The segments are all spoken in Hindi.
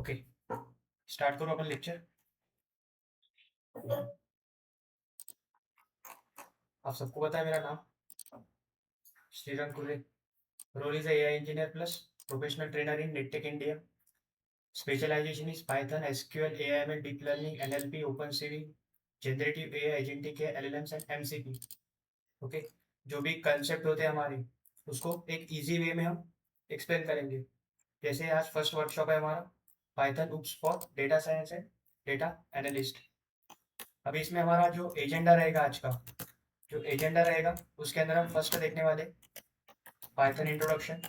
ओके, स्टार्ट करो अपन लेक्चर। आप सबको पता है मेरा नाम Shrirang Kure. Role is AI engineer plus professional trainer in Nettech India. Specialisation is Python, SQL, AIML, deep learning, NLP, OpenCV, generative AI, agentic AI, LLMs and MCP. Okay, जो भी कंसेप्ट होते हैं हमारे उसको एक इजी वे में हम एक्सप्लेन करेंगे। जैसे आज फर्स्ट वर्कशॉप है हमारा Python oops for data science and data analyst. अभी इसमें हमारा जो एजेंडा रहेगा आज का, जो एजेंडा रहेगा उसके अंदर हम फर्स्ट देखने वाले पाइथन इंट्रोडक्शन,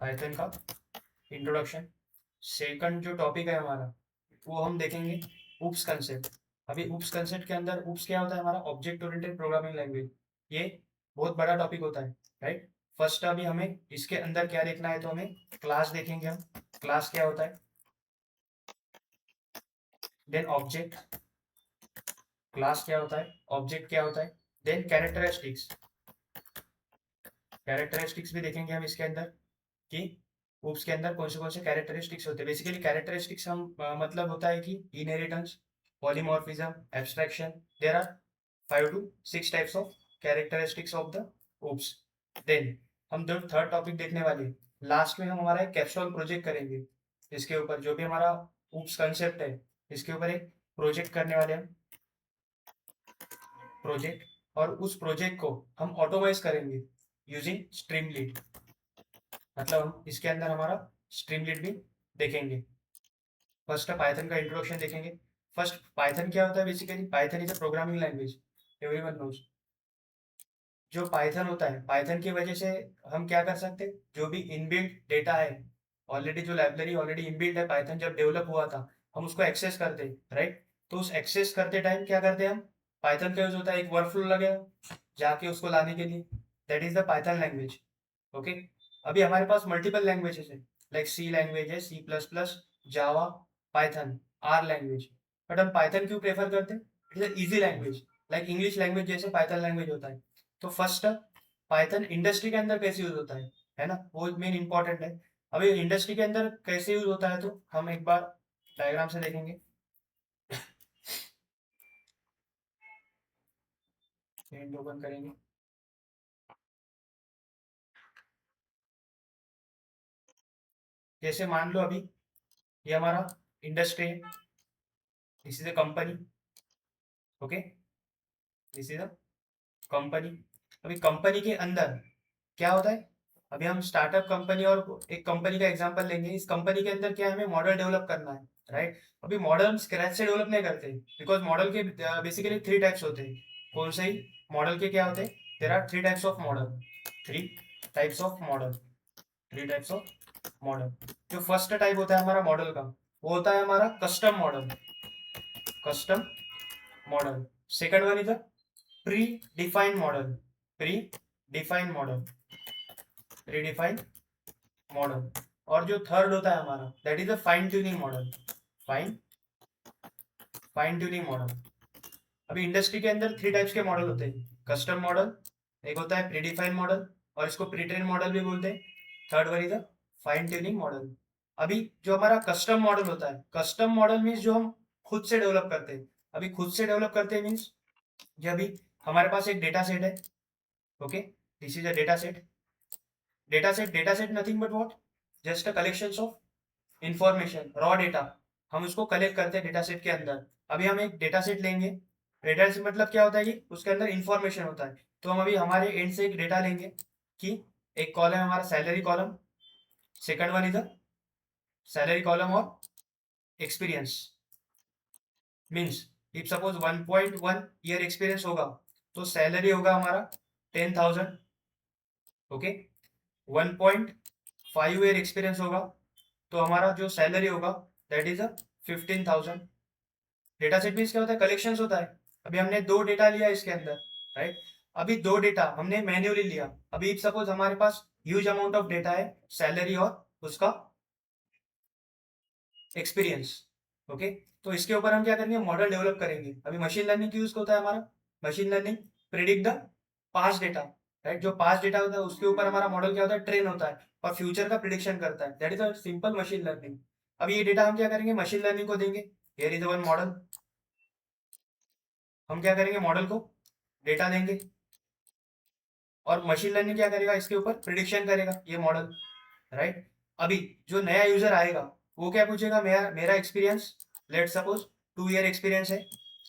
पाइथन का इंट्रोडक्शन। सेकंड जो टॉपिक है हमारा वो हम देखेंगे उप्स कंसेप्ट। अभी उप्स कंसेप्ट के अंदर उप्स क्या होता है, हमारा ऑब्जेक्ट ओरिएंटेड प्रोग्रामिंग लैंग्वेज। ये बहुत बड़ा टॉपिक होता है, राइट। फर्स्ट अभी हमें इसके अंदर क्या देखना है, तो हमें क्लास देखेंगे हम, क्लास क्या होता है, देन ऑब्जेक्ट, क्लास क्या होता है, ऑब्जेक्ट क्या होता है, देन कैरेक्टरिस्टिक्स, कैरेक्टरिस्टिक्स भी देखेंगे हम इसके अंदर कि उप्स के अंदर कौन से कैरेक्टरिस्टिक्स होते हैं। बेसिकली कैरेक्टरिस्टिक्स हम मतलब होता है कि inheritance, polymorphism, abstraction. There are 5 to 6 types of characteristics of the OOPs. Then हम जो थर्ड टॉपिक देखने वाले लास्ट में हम हमारा एक कैप्सूल प्रोजेक्ट करेंगे। इसके ऊपर जो भी हमारा उप्स कंसेप्ट है इसके ऊपर एक प्रोजेक्ट करने वाले हम, प्रोजेक्ट। और उस प्रोजेक्ट को हम ऑटोमाइज करेंगे यूजिंग स्ट्रीमलीड। मतलब हम इसके अंदर हमारा स्ट्रीमलीड भी देखेंगे। फर्स्ट पाइथन का इंट्रोडक्शन देखेंगे। फर्स्ट पाइथन क्या होता है, basically Python is a programming language, everyone knows. जो पाइथन होता है, पाइथन की वजह से हम क्या कर सकते हैं, जो भी इनबिल्ट डेटा है ऑलरेडी, जो लाइब्रेरी ऑलरेडी इनबिल्ट है, पाइथन जब डेवलप हुआ था हम उसको एक्सेस करते हैं, राइट। तो उस एक्सेस करते टाइम क्या करते हैं हम, पाइथन का यूज होता है, एक वर्कफ्लो लगेगा जाके उसको लाने के लिए, that is the Python language. Okay, अभी हमारे पास मल्टीपल लैंग्वेजेस है, लाइक सी लैंग्वेज है, C plus plus, Java, Python, R language. But हम पाइथन क्यों प्रेफर करते हैं, it is easy language, like English language जैसे पाइथन लैंग्वेज होता है। तो फर्स्ट पाइथन इंडस्ट्री के अंदर कैसे यूज होता है ना, वो मेन इंपॉर्टेंट है। अभी इंडस्ट्री के अंदर कैसे यूज होता है तो हम एक बार डायग्राम से देखेंगे। ओपन करेंगे, जैसे मान लो अभी ये हमारा इंडस्ट्री है, this is a company. Okay, this is a company. अभी कंपनी के अंदर क्या होता है, अभी हम स्टार्टअप कंपनी और एक कंपनी का एग्जांपल लेंगे। इस कंपनी के अंदर क्या है, हमें मॉडल डेवलप करना है, राइट। अभी मॉडल हम स्क्रैच से डेवलप नहीं करते, बिकॉज मॉडल के बेसिकली 3 टाइप्स होते हैं। कौन से ही मॉडल के क्या होते हैं, there are 3 types of model, 3 types of model, 3 types of model. जो फर्स्ट टाइप होता है हमारा मॉडल का, वो होता है हमारा custom model, custom model. Second one is a predefined model, predefined model, predefined model. और जो थर्ड होता है हमारा, that is a fine tuning model, fine fine tuning model. अभी इंडस्ट्री के अंदर 3 टाइप्स के मॉडल होते हैं, कस्टम मॉडल, एक होता है प्रीडिफाइंड मॉडल, और इसको प्री ट्रेन मॉडल भी बोलते हैं। Third one is a fine tuning model. अभी जो हमारा कस्टम मॉडल होता है, कस्टम मॉडल मीन्स जो हम खुद से डेवलप करते हैं। अभी खुद से डेवलप करते हैं मीन्स जब भी हमारे पास एक डेटा सेट है, okay, this is a data set. Data set nothing but what, just a collection of information, raw data. हम उसको कलेक्ट करते हैं डेटा सेट के अंदर। अभी हम एक डेटा सेट लेंगे, डेटा सेट मतलब क्या होता है कि उसके अंदर इंफॉर्मेशन होता है। तो हम अभी हमारे एंड से एक डेटा लेंगे कि एक कॉलम है हमारा salary column, second one is salary column और experience. Means if suppose 1.1 year experience होगा तो सैलरी होगा हमारा 10,000। ओके, 1.5 ईयर एक्सपीरियंस होगा तो हमारा जो सैलरी होगा that is 15,000। Data set means क्या होता है, कलेक्शंस होता है। अभी हमने 2 डेटा लिया इसके अंदर, राइट। अभी 2 डेटा हमने मैन्युअली लिया। अभी सपोज हमारे पास ह्यूज अमाउंट ऑफ डेटा है, सैलरी और उसका एक्सपीरियंस। ओके, तो इसके ऊपर हम क्या करेंगे, मॉडल डेवलप करेंगे। अभी मशीन लर्निंग की यूज होता है हमारा, machine learning predict the past data, right. जो पास्ट डेटा होता है उसके ऊपर हमारा मॉडल क्या होता है, ट्रेन होता है और फ्यूचर का प्रिडिक्शन करता है। That is a simple machine learning. अब ये डेटा हम क्या करेंगे, मशीन लर्निंग को देंगे। Here is one model. हम क्या करेंगे, मॉडल को डेटा देंगे और मशीन लर्निंग क्या करेगा, इसके ऊपर प्रिडिक्शन करेगा ये मॉडल, राइट। अभी जो नया यूजर आएगा वो क्या पूछेगा, मेरा मेरा experience, let suppose 2 year experience है,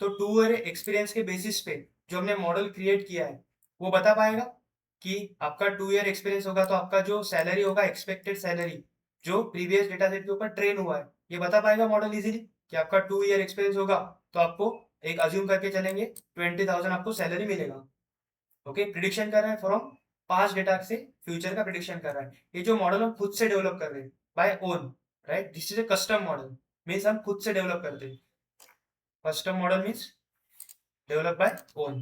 तो 2 ईयर एक्सपीरियंस के बेसिस पे जो हमने मॉडल क्रिएट किया है वो बता पाएगा कि आपका 2 ईयर एक्सपीरियंस होगा तो आपका जो सैलरी होगा, एक्सपेक्टेड सैलरी जो प्रीवियस डेटा सेट के ऊपर ट्रेन हुआ है, ये बता पाएगा मॉडल इजीली कि आपका 2 ईयर एक्सपीरियंस होगा तो आपको एक अज्यूम करके चलेंगे 20,000 आपको सैलरी मिलेगा। ओके, प्रिडिक्शन कर रहा है फ्रॉम पास्ट डेटा से फ्यूचर का प्रिडिक्शन कर रहा है। ये जो मॉडल हम खुद से डेवलप कर रहे हैं by own, right, this is a custom model, means हम खुद से डेवलप करते हैं। Custom model means develop by own.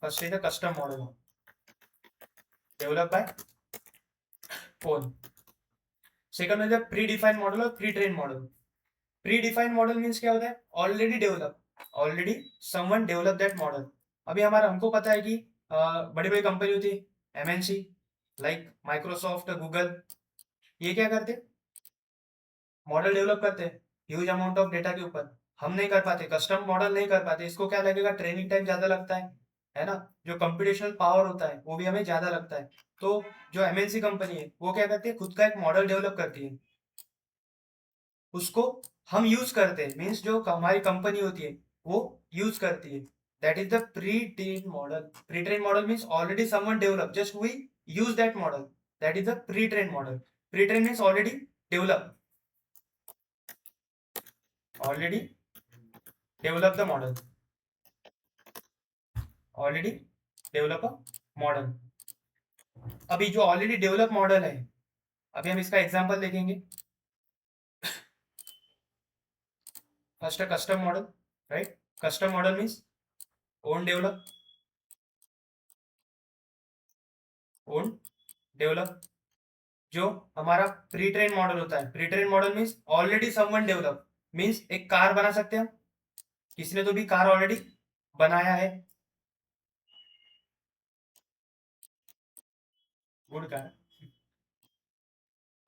First is the custom model, develop by own. Second is the predefined model और pre train model. Predefined model means क्या होता है, already develop, already someone develop that model. अभी हमारा हमको पता है कि बड़ी बड़ी कंपनी होती है एमएनसी, लाइक माइक्रोसॉफ्ट, गूगल, ये क्या करते, मॉडल डेवलप करते हैं ह्यूज अमाउंट ऑफ डेटा के ऊपर। हम नहीं कर पाते, कस्टम मॉडल नहीं कर पाते, इसको क्या लगेगा, ट्रेनिंग टाइम ज्यादा लगता है ना, जो कंप्यूटेशनल पावर होता है वो भी हमें ज्यादा लगता है। तो जो एमएनसी कंपनी है वो क्या करती है, खुद का एक मॉडल डेवलप करती है, उसको हम यूज करते हैं, मीन्स जो हमारी कंपनी होती है वो यूज करती है। That is the pre train model. Pre train model means already someone develop, just we use that model, that is the pre train model. Pre train means already develop, already develop the model, already develop a model. अभी जो ऑलरेडी डेवलप मॉडल है, अभी हम इसका एग्जांपल देखेंगे। फर्स्ट है custom model, right. Custom model means own develop, own develop. जो हमारा प्री ट्रेन मॉडल होता है, pre train model means already someone develop, means एक कार बना सकते हैं हम, किसी ने तो भी कार ऑलरेडी बनाया है, गुड कार,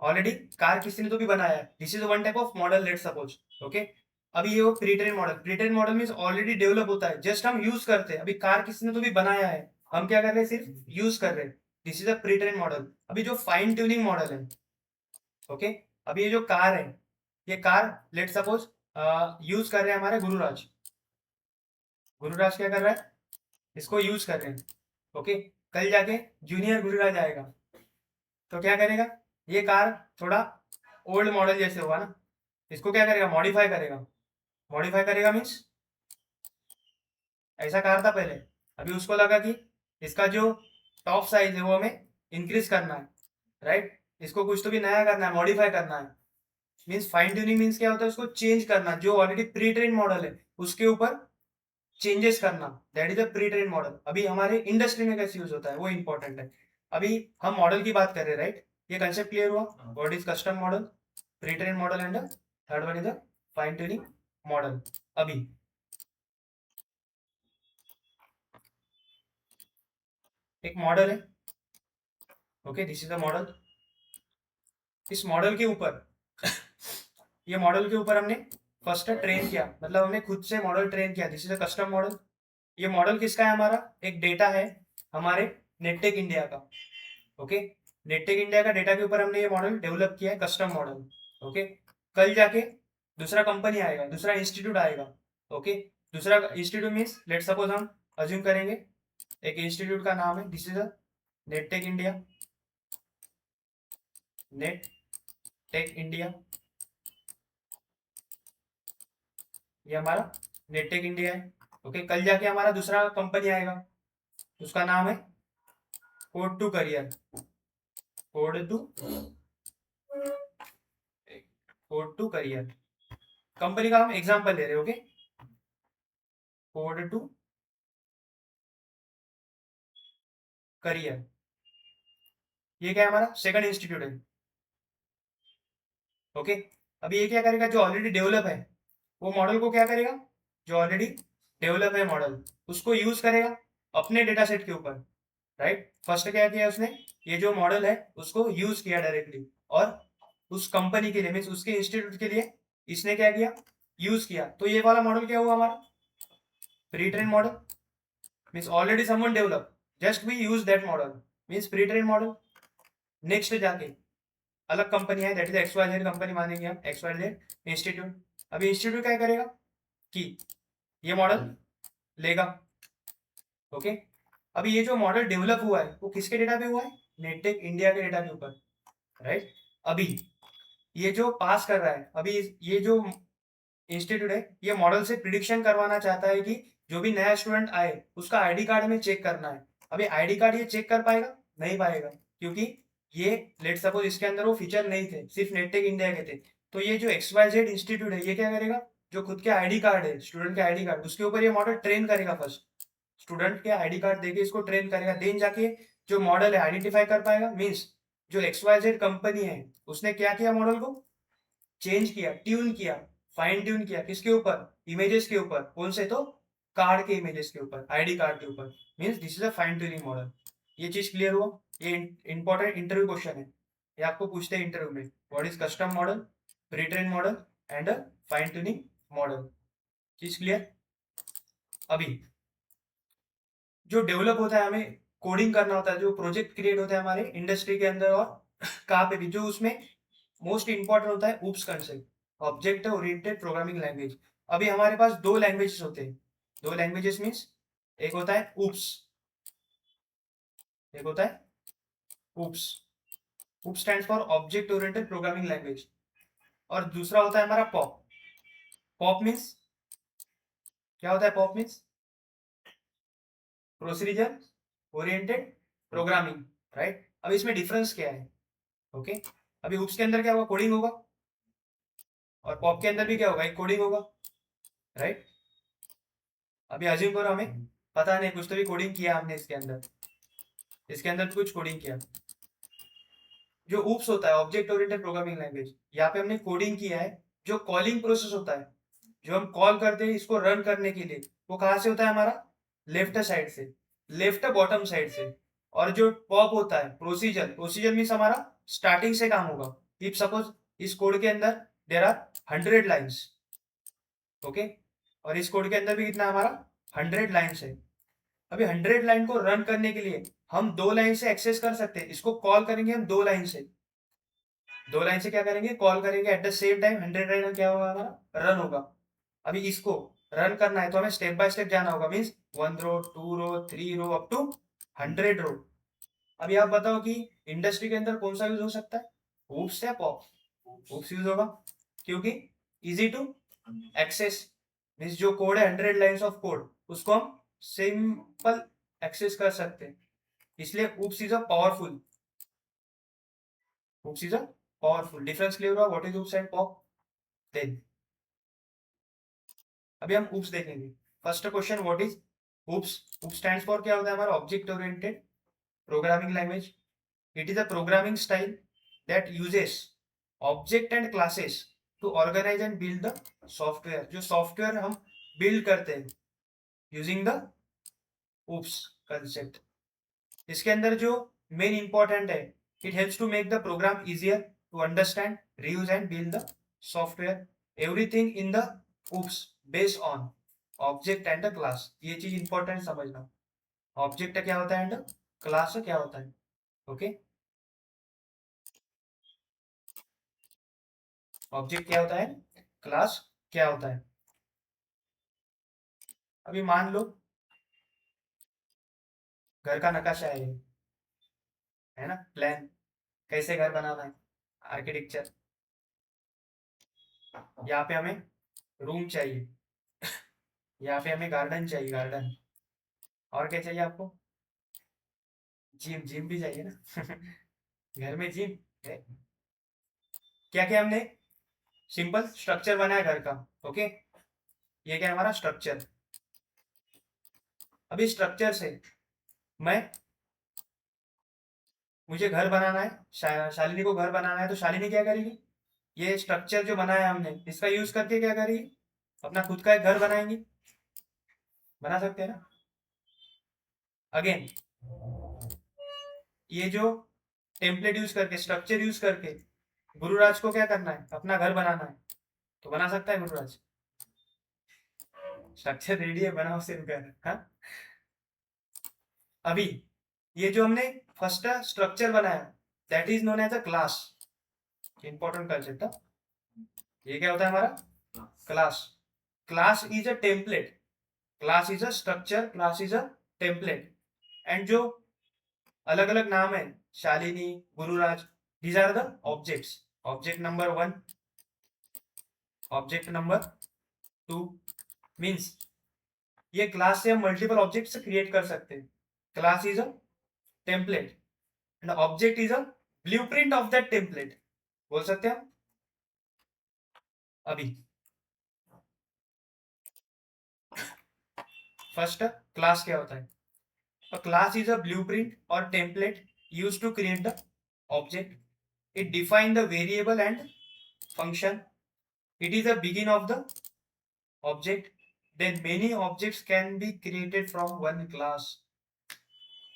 ऑलरेडी कार किसी ने तो भी बनाया है, this is one type of model, let suppose. Okay, अभी ये वो pre train model, pre train model means already develop होता है, जस्ट हम यूज करते हैं। अभी कार किसी ने तो भी बनाया है, हम क्या कर रहे हैं, सिर्फ यूज कर रहे हैं, this is a pre train model. अभी जो फाइन ट्यूनिंग मॉडल है, ओके, अभी ये जो कार है, ये कार लेट सपोज यूज कर रहे हैं हमारे गुरुराज, गुरुराज क्या कर रहा है, इसको यूज कर रहे हैं। ओके, कल जाके जूनियर गुरुराज आएगा तो क्या करेगा, ये कार थोड़ा ओल्ड मॉडल जैसे होगा ना, इसको क्या करेगा, मॉडिफाई करेगा। मॉडिफाई करेगा मीन्स ऐसा कार था पहले, अभी उसको लगा कि इसका जो टॉप साइज है वो हमें इंक्रीज करना है, राइट, इसको कुछ तो भी नया करना है, मॉडिफाई करना है। मीन्स फाइन ट्यूनिंग मीन्स क्या होता है, उसको चेंज करना, जो ऑलरेडी प्री ट्रेन मॉडल है उसके ऊपर चेंजेस करना, that is a pre train model. अभी हमारे इंडस्ट्री में कैसे यूज होता है वो इंपॉर्टेंट है। अभी हम मॉडल की बात कर रहे हैं, राइट, ये कंसेप्ट क्लियर हुआ, what is custom model, pre train model and third one is a fine tuning model. अभी एक मॉडल है, okay, this is the model. इस मॉडल के ऊपर ये मॉडल के ऊपर हमने फर्स्ट ट्रेन किया, मतलब हमने खुद से मॉडल ट्रेन किया, this is a custom model. ये मॉडल किसका है, हमारा एक डेटा है हमारे नेटटेक इंडिया का। ओके, नेटटेक इंडिया का डेटा के ऊपर हमने ये मॉडल डेवलप किया है, कस्टम मॉडल। ओके, कल जाके दूसरा कंपनी आएगा, दूसरा इंस्टीट्यूट आएगा। ओके, दूसरा इंस्टीट्यूट मीन्स लेट सपोज हम अज्यूम करेंगे एक इंस्टीट्यूट का नाम है, this is a Nettech India, Nettech India, ये हमारा नेटटेक इंडिया है। ओके, कल जाके हमारा दूसरा कंपनी आएगा, उसका नाम है code to career, code to code to career, company का हम एग्जांपल ले रहे हैं। ओके, कोड टू करियर, ये क्या है, हमारा सेकंड इंस्टीट्यूट है। ओके, अभी ये क्या करेगा, जो ऑलरेडी डेवलप है वो मॉडल को क्या करेगा, जो ऑलरेडी डेवलप है मॉडल उसको यूज करेगा अपने डेटा सेट के ऊपर। राइट। फर्स्ट क्या किया उसने, ये जो मॉडल है उसको यूज किया डायरेक्टली, और उस कंपनी के लिए मीन्स उसके इंस्टीट्यूट के लिए इसने क्या किया, यूज किया। तो ये वाला मॉडल क्या हुआ हमारा, pre train model. Means already someone develop, just we use that model, means pre train model. Next जाके अलग कंपनी है, that is X Y Z company मानेंगे हम, एक्स वाई जेड इंस्टीट्यूट। अभी इंस्टीट्यूट क्या करेगा कि ये मॉडल लेगा, ओके। अभी ये जो मॉडल डेवलप हुआ है वो किसके डेटा पे हुआ है, नेटटेक इंडिया के डेटा के ऊपर, राइट। अभी ये जो पास कर रहा है, अभी ये जो इंस्टीट्यूट है ये मॉडल से प्रिडिक्शन करवाना चाहता है कि जो भी नया स्टूडेंट आए उसका आईडी कार्ड में चेक करना है। अभी आईडी कार्ड ये चेक कर पाएगा, नहीं पाएगा, क्योंकि ये लेट सपोज इसके अंदर वो फीचर नहीं थे, सिर्फ नेटटेक इंडिया के थे। तो ये जो एक्स वाई जेड इंस्टीट्यूट है ये क्या करेगा, जो खुद के आईडी कार्ड है, स्टूडेंट के आईडी कार्ड, उसके ऊपर ये मॉडल ट्रेन करेगा। फर्स्ट स्टूडेंट के आईडी कार्ड देके इसको ट्रेन करेगा, देन जाके जो मॉडल है आइडेंटिफाई कर पाएगा। मीन्स जो एक्स वाई जेड कंपनी है उसने क्या किया, मॉडल को चेंज किया, ट्यून किया, फाइन ट्यून किया, किसके ऊपर, इमेजेस के ऊपर। कौन से, तो कार्ड के इमेजेस के ऊपर, आईडी कार्ड के ऊपर। Means this is a fine tuning model. ये चीज क्लियर हुआ। ये इंपॉर्टेंट इंटरव्यू क्वेश्चन है, ये आपको पूछते हैं इंटरव्यू में, what is custom model, pre train model and fine tuning model. चीज क्लियर। अभी जो डेवलप होता है, हमें कोडिंग करना होता है, जो प्रोजेक्ट क्रिएट होता है हमारे इंडस्ट्री के अंदर और कहाँ पे भी, जो उसमें मोस्ट इंपॉर्टेंट होता है oops concept, object oriented programming language. अभी हमारे पास दो लैंग्वेजेस होते हैं, दो लैंग्वेजेस मीन्स एक होता है ऊप्स, एक होता है oops. OOPS stands for object oriented programming language, और दूसरा होता है हमारा पॉप। पॉप मीन्स क्या होता है, pop means procedure oriented programming, right. अब इसमें डिफरेंस क्या है, ओके। अभी ऊप्स के अंदर क्या होगा, कोडिंग होगा, और पॉप के अंदर भी क्या होगा, एक कोडिंग होगा, राइट। अभी अज्यूम करो हमें पता नहीं, कुछ तो भी कोडिंग किया हमने इसके अंदर, इसके अंदर कुछ कोडिंग किया। जो ऊप्स होता है ऑब्जेक्ट ओरिएंटेड प्रोग्रामिंग लैंग्वेज, यहाँ पे हमने कोडिंग किया है। जो कॉलिंग प्रोसेस होता है, जो हम कॉल करते हैं इसको रन करने के लिए, वो कहाँ से होता है हमारा, लेफ्ट साइड से, लेफ्ट बॉटम साइड से। और जो पॉप होता है प्रोसीजर, प्रोसीजर मीन्स हमारा स्टार्टिंग से काम होगा। इफ सपोज इस कोड के अंदर देर आर 100 लाइन्स, ओके, और इस कोड के अंदर भी कितना हमारा 100 लाइन्स है। अभी 100 लाइन को रन करने के लिए हम दो लाइन से एक्सेस कर सकते हैं, इसको कॉल करेंगे हम दो लाइन से, दो लाइन से क्या करेंगे, कॉल करेंगे। At the same time 100 line क्या होगा हमारा, रन होगा। अभी इसको रन करना है तो हमें स्टेप बाय स्टेप जाना होगा, means 1 row 2 row 3 row up to 100 row. अभी आप बताओ कि इंडस्ट्री के अंदर कौन सा यूज हो सकता है, ऊप्स या पॉप, ऊप्स यूज होगा, क्योंकि इजी टू एक्सेस। मीन्स जो कोड है 100 लाइन्स ऑफ कोड उसको हम सिंपल एक्सेस कर सकते हैं, इसलिए OOPS is a powerful, OOPS is a powerful. Difference clear हुआ, what is OOPS and POP. Then अभी हम ऊप्स देखेंगे। First question, what is OOPS. OOPS stands for क्या होता है हमारा, object oriented programming language. It is a programming style that uses object and classes to organise and build the software. जो सॉफ्टवेयर हम बिल्ड करते हैं यूजिंग द ऊप्स कंसेप्ट। इसके अंदर जो मेन इंपॉर्टेंट है, it helps to make the program easier to understand, reuse and build the software. Everything in the oops based on object and the class. ये चीज इंपॉर्टेंट समझना, ऑब्जेक्ट क्या होता है एंड क्लास क्या होता है, ओके। ऑब्जेक्ट क्या होता है, क्लास क्या होता है। अभी मान लो घर का नकाशा है ये, है ना, प्लान, कैसे घर बनाना है, आर्किटेक्चर। यहाँ पे हमें रूम चाहिए, यहाँ पे हमें गार्डन चाहिए, गार्डन। और क्या चाहिए आपको, जिम, जिम भी चाहिए ना घर में जिम है। क्या क्या हमने सिंपल स्ट्रक्चर बनाया घर का, ओके। ये क्या है हमारा स्ट्रक्चर। अभी स्ट्रक्चर से मैं, मुझे घर बनाना है, शालिनी को घर बनाना है, तो शालिनी क्या करेगी, ये स्ट्रक्चर जो बनाया हमने इसका यूज करके क्या करेगी, अपना खुद का एक घर बनाएंगी, बना सकते हैं ना। अगेन ये जो टेम्पलेट यूज करके, स्ट्रक्चर यूज करके गुरुराज को क्या करना है, अपना घर बनाना है, तो बना सकता है गुरुराज। स्ट्रक्चर रेडी है, बनाओ सिर्फ घर। हाँ, अभी ये जो हमने फर्स्ट स्ट्रक्चर बनाया, that is known as a class. Important concept है ये। क्या होता है हमारा class? Class is a template, class is a structure, class is a template. And जो अलग अलग नाम है, Shalini, Gururaj, these are the objects. Object number 1, object number 2 means ये क्लास से हम मल्टीपल ऑब्जेक्ट्स क्रिएट कर सकते हैं। Class is a template and object is a blueprint of that template, बोल सकते हैं हम। अभी फर्स्ट क्लास क्या होता है? A class is a blueprint or template used to create the object. It defines the variable and function. It is the begin of the object. Then many objects can be created from one class.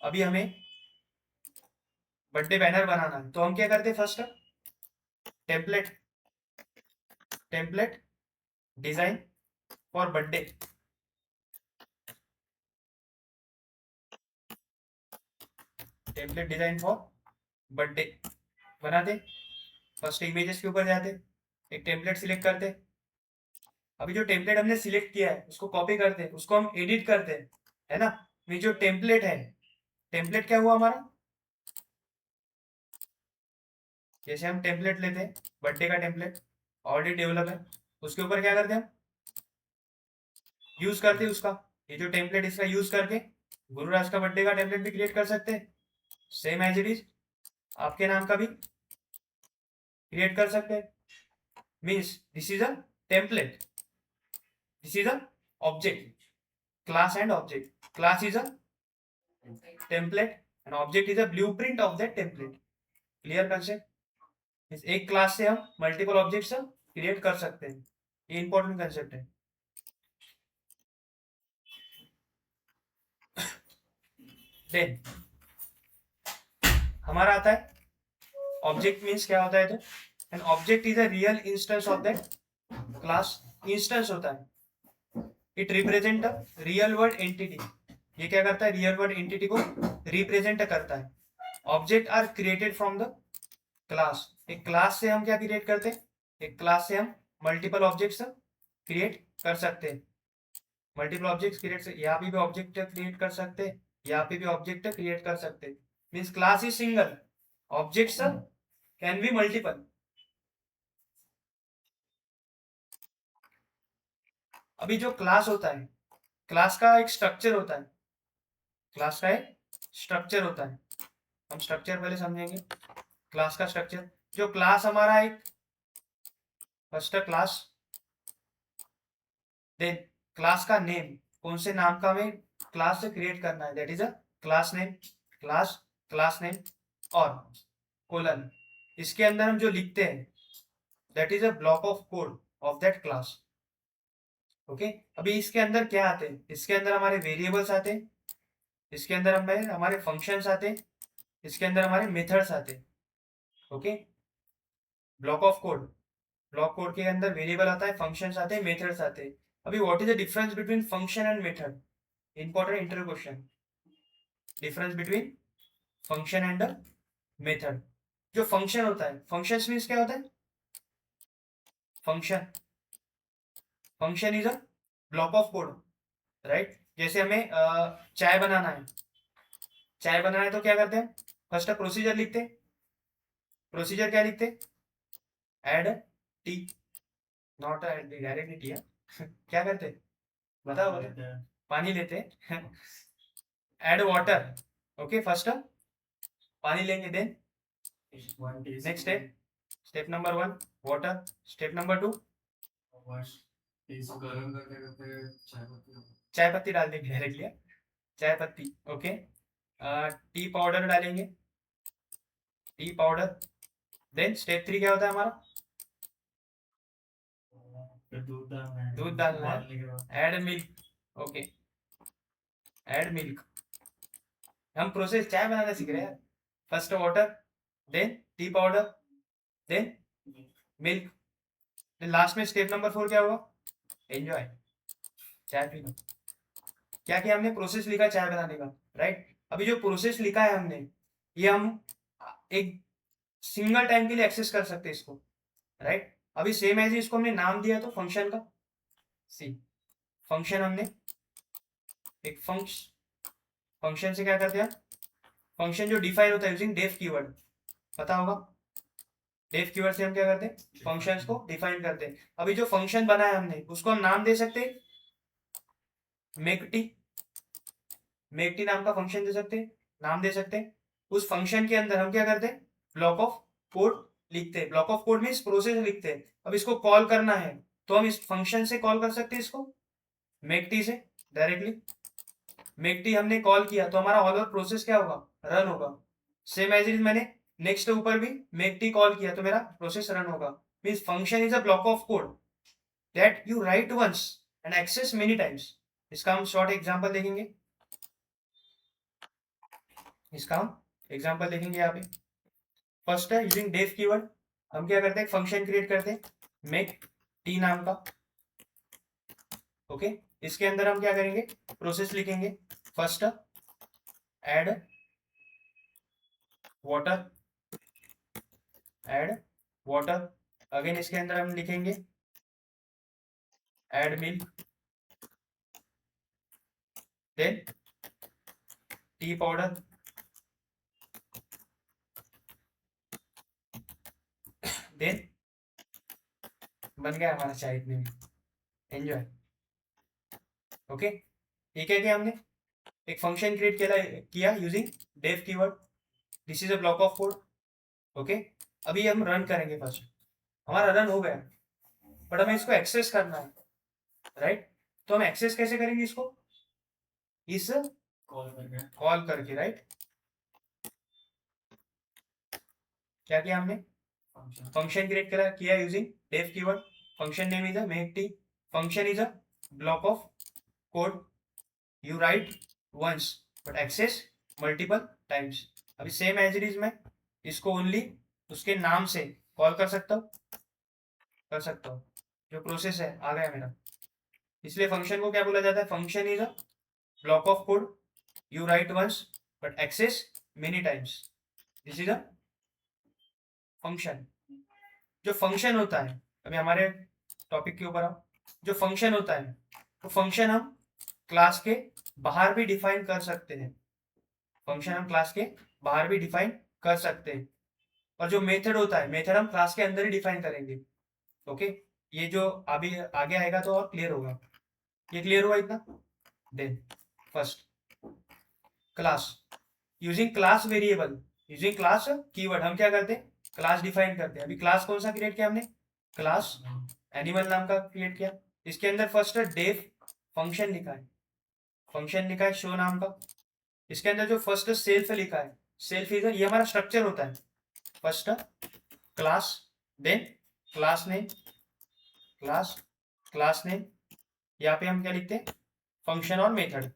अभी हमें बर्थडे बैनर बनाना है, तो हम क्या करते हैं? First template, template design for birthday, template design for birthday बनाते। फर्स्ट इमेजेस के ऊपर जाते, एक टेम्पलेट सिलेक्ट करते। अभी जो टेम्पलेट हमने सिलेक्ट किया है उसको कॉपी करते हैं, उसको हम एडिट करते हैं, है ना। ये जो टेम्पलेट है, टेम्पलेट क्या हुआ हमारा? जैसे हम टेम्पलेट लेते हैं, बर्थडे का टेम्पलेट ऑलरेडी डेवलप है, उसके ऊपर क्या करते हैं हम? यूज करते हैं उसका। ये जो टेम्पलेट, इसका यूज करके गुरुराज का बर्थडे का टेम्पलेट भी क्रिएट कर सकते हैं, सेम एज इट इज आपके नाम का भी क्रिएट कर सकते हैं। Means this is a template, this is a object, class and object. Class is a template and object is a blueprint of that template. Clear concept? एक क्लास से हम मल्टीपल ऑब्जेक्ट्स क्रिएट कर सकते हैं, ये इंपॉर्टेंट कंसेप्ट है। देन हमारा आता है ऑब्जेक्ट। मीन्स क्या होता है? तो an object is a real instance of that class. Instance होता है, it represent a real world entity. ये क्या करता है? रियल वर्ल्ड एंटिटी को रिप्रेजेंट करता है। Object are created from the class. एक क्लास से हम क्या क्रिएट करते हैं? एक क्लास से हम मल्टीपल ऑब्जेक्ट्स क्रिएट कर सकते हैं। मल्टीपल ऑब्जेक्ट्स क्रिएट से यहाँ पे भी ऑब्जेक्ट क्रिएट कर सकते हैं, यहाँ पे भी ऑब्जेक्ट क्रिएट कर सकते हैं। Means class is single, objects can be multiple. अभी जो क्लास होता है, क्लास का एक स्ट्रक्चर होता है, क्लास का एक स्ट्रक्चर होता है। हम स्ट्रक्चर पहले समझेंगे, क्लास का स्ट्रक्चर। जो क्लास हमारा एक फर्स्ट क्लास, देन क्लास का नेम, कौन से नाम का हमें क्लास से क्रिएट करना है, that is a class name. Class, class name और कोलन, इसके अंदर हम जो लिखते हैं that is a block of code of that class. Okay, अभी इसके अंदर क्या आते हैं? इसके अंदर हमारे वेरिएबल्स आते हैं, इसके अंदर हमारे फंक्शंस आते हैं, इसके अंदर हमारे मेथड्स आते हैं। Okay, block of code, block code के अंदर वेरिएबल आता है, फंक्शंस आते हैं, मेथड्स आते हैं। अभी what is the difference between function and method? Important interview question. Difference between function and method. जो फंक्शन होता है, फंक्शंस मींस क्या होता है? Function, function is a block of code, right. जैसे हमें चाय बनाना है, चाय बनाना है तो क्या करते हैं? फर्स्ट प्रोसीजर लिखते हैं। प्रोसीजर क्या लिखते हैं? Add T, not directly T. क्या करते हैं? बताओ बताओ। पानी लेते हैं। Add water. ओके, फर्स्ट पानी लेंगे, then next step, step number 1 water, step number 2 चाय पत्ती डाल देंगे डायरेक्टली, चाय पत्ती। ओके, टी पाउडर डालेंगे, टी पाउडर। देन स्टेप 3 क्या होता है हमारा? दूध डालना है, add milk. Okay, add milk. हम प्रोसेस चाय बनाना सीख रहे हैं। First water, then tea powder, then milk, then last में स्टेप नंबर 4 क्या होगा? एंजॉय, चाय पीना। क्या किया हमने? प्रोसेस लिखा चाय बनाने का, राइट। अभी जो प्रोसेस लिखा है हमने, ये हम एक सिंगल टाइम के लिए एक्सेस कर सकते हैं इसको, राइट। अभी सेम एज इसको हमने नाम दिया तो फंक्शन का, सी फंक्शन हमने एक फंक्शन से क्या करते हैं? फंक्शन जो डिफाइन होता है यूजिंग डेफ कीवर्ड, पता होगा। डेफ कीवर्ड से हम क्या करते हैं? फंक्शंस को डिफाइन करते हैं। अभी जो फंक्शन बनाया हमने उसको हम नाम दे सकते हैं, मेकटी, मेकटी नाम का फंक्शन दे सकते हैं, नाम दे सकते हैं। उस फंक्शन के अंदर हम क्या करते हैं? ब्लॉक ऑफ कोड लिखते हैं। Block of code means process लिखते हैं। अब इसको कॉल करना है तो हम इस फंक्शन से कॉल कर सकते हैं इसको, मेकटी से डायरेक्टली। मेकटी हमने कॉल किया तो हमारा ऑल ओवर प्रोसेस क्या होगा? रन होगा। सेम एज इज मैंने नेक्स्ट ऊपर भी मेकटी कॉल किया तो मेरा प्रोसेस रन होगा। Means function is a block of code that you write once and access many times. इसका हम शॉर्ट एग्जांपल देखेंगे, इसका हम एग्जांपल देखेंगे यहाँ पे। फर्स्ट है यूजिंग डेफ कीवर्ड, हम क्या करते हैं? फंक्शन क्रिएट करते हैं मेक टी नाम का, ओके। इसके अंदर हम क्या करेंगे? प्रोसेस लिखेंगे। First add water, add water. Again इसके अंदर हम लिखेंगे add milk, then tea powder, then बन गया हमारा चाय। इतने में एंजॉय, ओके। ठीक है कि हमने एक फंक्शन क्रिएट किया using def keyword, this is a block of code, okay. अभी हम रन करेंगे। फर्स्ट हमारा रन हो गया, बट हमें इसको एक्सेस करना है, राइट। तो हम एक्सेस कैसे करेंगे इसको? इस कॉल करके, राइट। क्या किया हमने? फंक्शन क्रिएट किया using def keyword. Function name is a make tea, function is a block of code you write once but access multiple times. अभी सेम एज इट इज मैं इसको ओनली उसके नाम से कॉल कर सकता हूँ। जो प्रोसेस है आ गया मेरा, इसलिए फंक्शन को क्या बोला जाता है? Function is a block of code you write once but access many times, this is a function. जो फंक्शन होता है, अभी हमारे टॉपिक के ऊपर हम, जो फंक्शन होता है तो फंक्शन हम क्लास के बाहर भी डिफाइन कर सकते हैं। फंक्शन हम क्लास के बाहर भी डिफाइन कर सकते हैं। और जो मेथड होता है, मेथड हम क्लास के अंदर ही डिफाइन करेंगे, ओके। ये जो अभी आगे आएगा तो और क्लियर होगा। ये क्लियर हुआ इतना? Then first class, using class variable, using class keyword हम क्या करते हैं? क्लास डिफाइन करते हैं। अभी क्लास कौन सा क्रिएट किया हमने? क्लास एनिमल नाम का क्रिएट किया। इसके अंदर फर्स्ट डेफ फंक्शन लिखा है, फंक्शन लिखा है शो नाम का। इसके अंदर जो फर्स्ट सेल्फ लिखा है, सेल्फ इज ये हमारा स्ट्रक्चर होता है। First class, then class name, class, class name. यहाँ पे हम क्या लिखते हैं? फंक्शन और मेथड।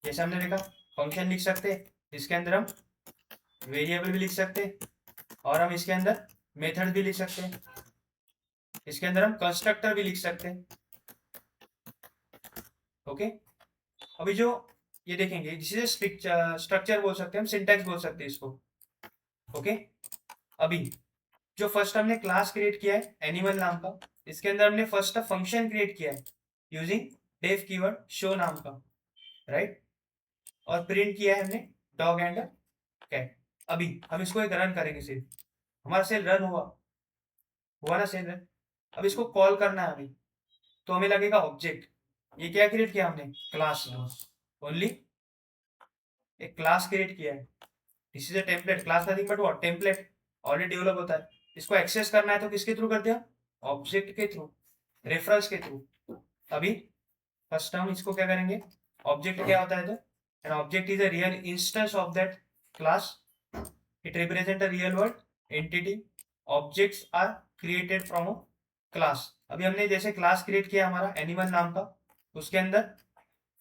जैसे हमने देखा फंक्शन लिख सकते हैं, इसके अंदर हम वेरिएबल भी लिख सकते हैं, और हम इसके अंदर मेथड भी लिख सकते हैं, इसके अंदर हम कंस्ट्रक्टर भी लिख सकते हैं, ओके। अभी जो ये देखेंगे जिसे स्ट्रक्चर बोल सकते हैं, हम सिंटैक्स बोल सकते हैं इसको, ओके। अभी जो फर्स्ट हमने क्लास क्रिएट किया है एनिमल नाम का, इसके अंदर हमने फर्स्ट फंक्शन क्रिएट किया है यूजिंग डेफ कीवर्ड शो नाम का, राइट। और प्रिंट किया है हमने डॉग एंड कैट। अभी हम इसको एक रन करेंगे, सिर्फ हमारा सेल रन हुआ ना सेल रन। अब इसको कॉल करना है हमें, तो हमें लगेगा ऑब्जेक्ट। ये क्या क्रिएट किया हमने? क्लास, ओनली एक क्लास क्रिएट किया है। This is a template, class nothing but what? Template, already develop होता है। इसको एक्सेस करना है तो किसके थ्रू कर दिया? ऑब्जेक्ट के थ्रू, रेफरेंस के थ्रू। अभी फर्स्ट हम इसको क्या करेंगे? ऑब्जेक्ट क्या होता है? तो an object is a real instance of that class, it represent a real world entity, objects are created from a class. अभी हमने जैसे क्लास क्रिएट किया हमारा एनिमल नाम का, उसके अंदर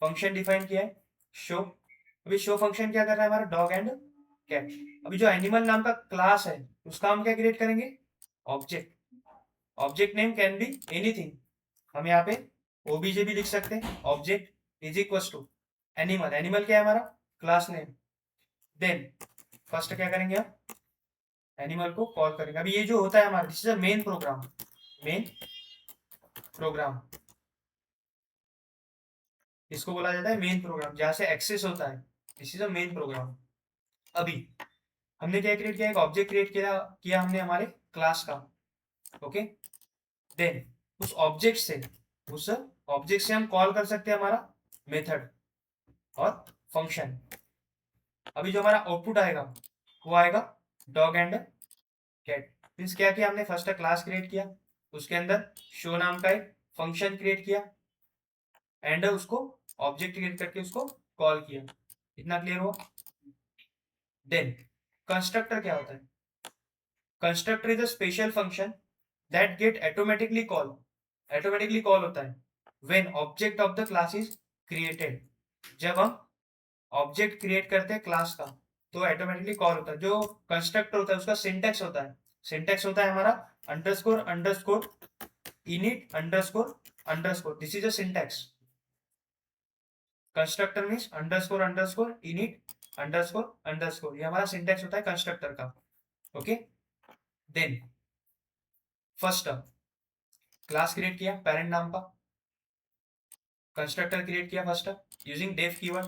फंक्शन डिफाइन किया है शो। अभी शो फंक्शन क्या कर रहा है हमारा? Dog and cat. अभी जो एनिमल नाम का क्लास है उसका हम क्या क्रिएट करेंगे, object. Object name can be anything, हम यहाँ पे ओबीजे भी लिख सकते हैं। Object is equal to animal, animal क्या है हमारा, क्लास नेम। देन फर्स्ट क्या करेंगे हम, एनिमल को कॉल करेंगे। अभी ये जो होता है हमारा, this is a main program, main program, इसको बोला जाता है मेन प्रोग्राम, जहां से एक्सेस होता है। This is a main program. अभी हमने क्या क्रिएट किया, एक ऑब्जेक्ट क्रिएट किया किया हमने हमारे क्लास का। ओके, देन उस ऑब्जेक्ट से हम कॉल कर सकते हैं हमारा मेथड और फंक्शन। अभी जो हमारा आउटपुट आएगा वो आएगा डॉग एंड कैट। मीन्स क्या किया हमने, फर्स्ट क्लास क्रिएट किया, उसके अंदर शो नाम का एक फंक्शन क्रिएट किया, एंड उसको ऑब्जेक्ट क्रिएट करके उसको कॉल किया। इतना क्लियर हुआ। देन कंस्ट्रक्टर क्या होता है, constructor is a special function that get automatically call, automatically call होता है when object of the class is created. जब हम ऑब्जेक्ट क्रिएट करते हैं क्लास का तो ऑटोमेटिकली कॉल होता है। जो कंस्ट्रक्टर होता है उसका सिंटेक्स होता है, सिंटेक्स होता है हमारा underscore underscore init underscore underscore, this is a syntax. Constructor means underscore underscore init underscore underscore, ये हमारा सिंटेक्स होता है कंस्ट्रक्टर का। Okay, then first class create किया पेरेंट नाम का, कंस्ट्रक्टर क्रिएट किया first using def keyword.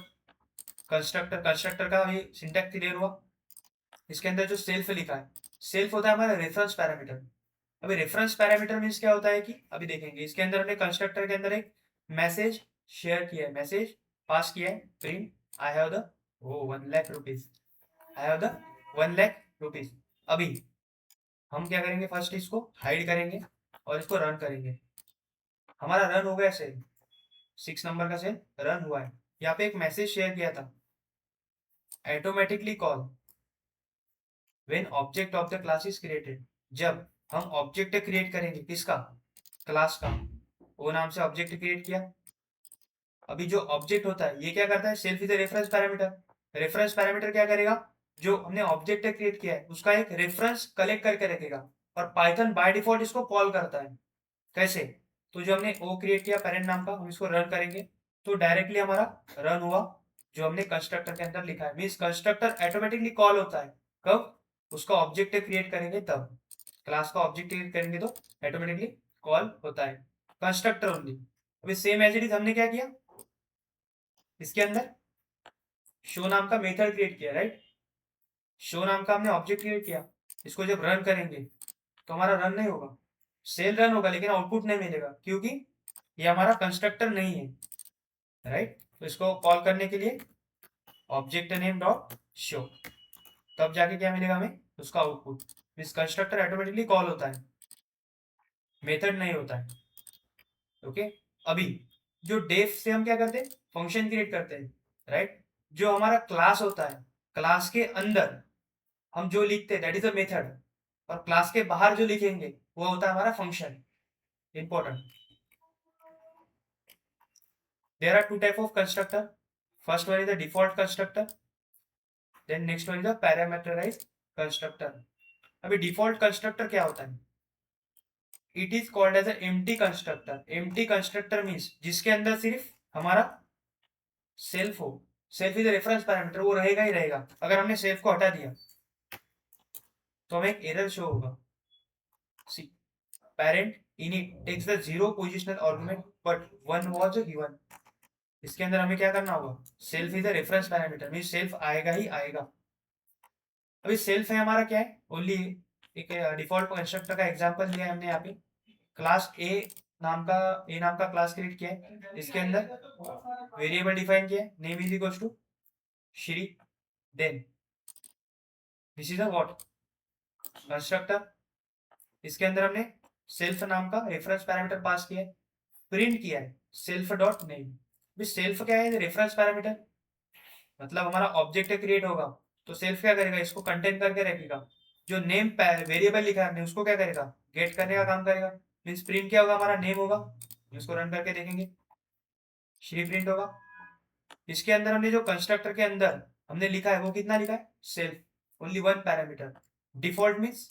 Constructor, constructor का भी सिंटैक्स क्लियर हुआ। इसके अंदर जो सेल्फ लिखा है, सेल्फ होता है हमारा रेफरेंस पैरामीटर। अभी रेफरेंस पैरामीटर मीन्स क्या होता है कि अभी देखेंगे, इसके अंदर हमने कंस्ट्रक्टर के अंदर एक मैसेज शेयर किया है, मैसेज पास किया है, print I have the 1 lakh rupees, I have the 1 lakh rupees. अभी हम क्या करेंगे, फर्स्ट इसको हाइड करेंगे और इसको रन करेंगे। हमारा रन हो गया सेल, 6 नंबर का सेल रन हुआ है। यहाँ पे एक मैसेज शेयर किया था, automatically call when object of the class is created. जब हम ऑब्जेक्ट क्रिएट करेंगे किसका, क्लास का, वो नाम से ऑब्जेक्ट क्रिएट किया। अभी जो ऑब्जेक्ट होता है ये क्या करता है, self is a reference parameter. Reference parameter क्या करेगा, जो हमने ऑब्जेक्ट क्रिएट किया है उसका एक रेफरेंस कलेक्ट करके रखेगा, और पाइथन बाय डिफॉल्ट इसको कॉल करता है। कैसे, तो जो हमने ओ क्रिएट किया पेरेंट नाम का, हम इसको रन करेंगे तो डायरेक्टली हमारा रन हुआ जो हमने कंस्ट्रक्टर के अंदर लिखा है। मीन्स कंस्ट्रक्टर ऑटोमेटिकली कॉल होता है कब, उसका ऑब्जेक्ट क्रिएट करेंगे तब, क्लास का ऑब्जेक्ट क्रिएट करेंगे तो ऑटोमेटिकली कॉल होता है कंस्ट्रक्टर ओनली। अभी सेम एज इट इज हमने क्या किया, इसके अंदर शो नाम का मेथड क्रिएट किया, राइट। शो नाम का हमने ऑब्जेक्ट क्रिएट किया, इसको जब रन करेंगे तो हमारा रन नहीं होगा, सेल रन होगा लेकिन आउटपुट नहीं मिलेगा, क्योंकि ये हमारा कंस्ट्रक्टर नहीं है, राइट। तो इसको कॉल करने के लिए ऑब्जेक्ट नेम डॉट शो, तब जाके क्या मिलेगा हमें, उसका output. Means constructor automatically call होता है, मेथड नहीं होता है। ओके, अभी जो डेफ से हम क्या करते हैं, फंक्शन क्रिएट करते हैं, राइट। जो हमारा क्लास होता है, क्लास के अंदर हम जो लिखते हैं दैट इज अ मेथड, और क्लास के बाहर जो लिखेंगे वो होता है हमारा function. Important, there are 2 type of constructor, first one is the default constructor, then next one is the parameterized constructor. अभी डिफॉल्ट कंस्ट्रक्टर क्या होता है, it is called as empty constructor. Empty constructor means जिसके अंदर सिर्फ हमारा सेल्फ हो, सेल्फ इज रेफरेंस पैरामीटर, वो रहेगा ही रहेगा। अगर हमने सेल्फ को हटा दिया तो हमें एक एरर शो होगा, सी parent init takes the zero positional argument but one was given। इसके अंदर हमें क्या करना होगा, self is a reference parameter, mean self आएगा ही आएगा। अभी सेल्फ है हमारा क्या है, ओनली एक डिफॉल्ट कंस्ट्रक्टर का एग्जांपल लिया है हमने यहाँ पे। क्लास ए नाम का क्लास क्रिएट किया है, इसके अंदर वेरिएबल डिफाइन किया है, name is equal to Shri. Then this is a what, constructor. इसके अंदर हमने सेल्फ नाम का रेफरेंस पैरामीटर पास किया है, प्रिंट किया है सेल्फ डॉट नेम। सेल्फ क्या है, रेफरेंस पैरामीटर, मतलब हमारा ऑब्जेक्ट क्रिएट होगा तो सेल्फ क्या करेगा, इसको कंटेन करके रखेगा। जो नेम वेरिएबल लिखा है हमने उसको क्या करेगा, गेट करने का काम करेगा। मीन्स प्रिंट क्या होगा, हमारा नेम होगा। इसको रन करके देखेंगे, श्री प्रिंट होगा। इसके अंदर हमने जो कंस्ट्रक्टर के अंदर हमने लिखा है वो कितना लिखा है, self. Only one parameter. Default means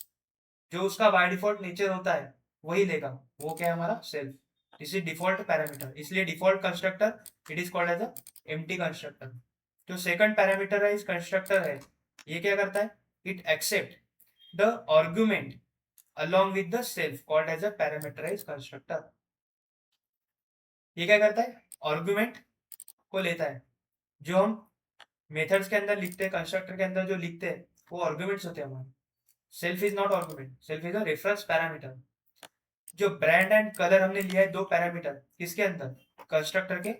जो उसका बाय डिफॉल्ट नेचर होता है वही लेगा, वो क्या है हमारा self. This is default parameter, इसलिए default constructor it is called as a empty constructor. जो सेकंड पैरामीटराइज कंस्ट्रक्टर है ये क्या करता है, it accept the argument along with the self called as a parameterized constructor। ये क्या करता है, आर्गुमेंट को लेता है। जो हम मेथड्स के अंदर लिखते हैं, कंस्ट्रक्टर के अंदर जो लिखते हैं वो आर्गुमेंट्स होते हैं हमारे। Self is not argument, self is a reference parameter. जो ब्रांड एंड कलर हमने लिया है दो पैरामीटर किसके अंदर, कंस्ट्रक्टर के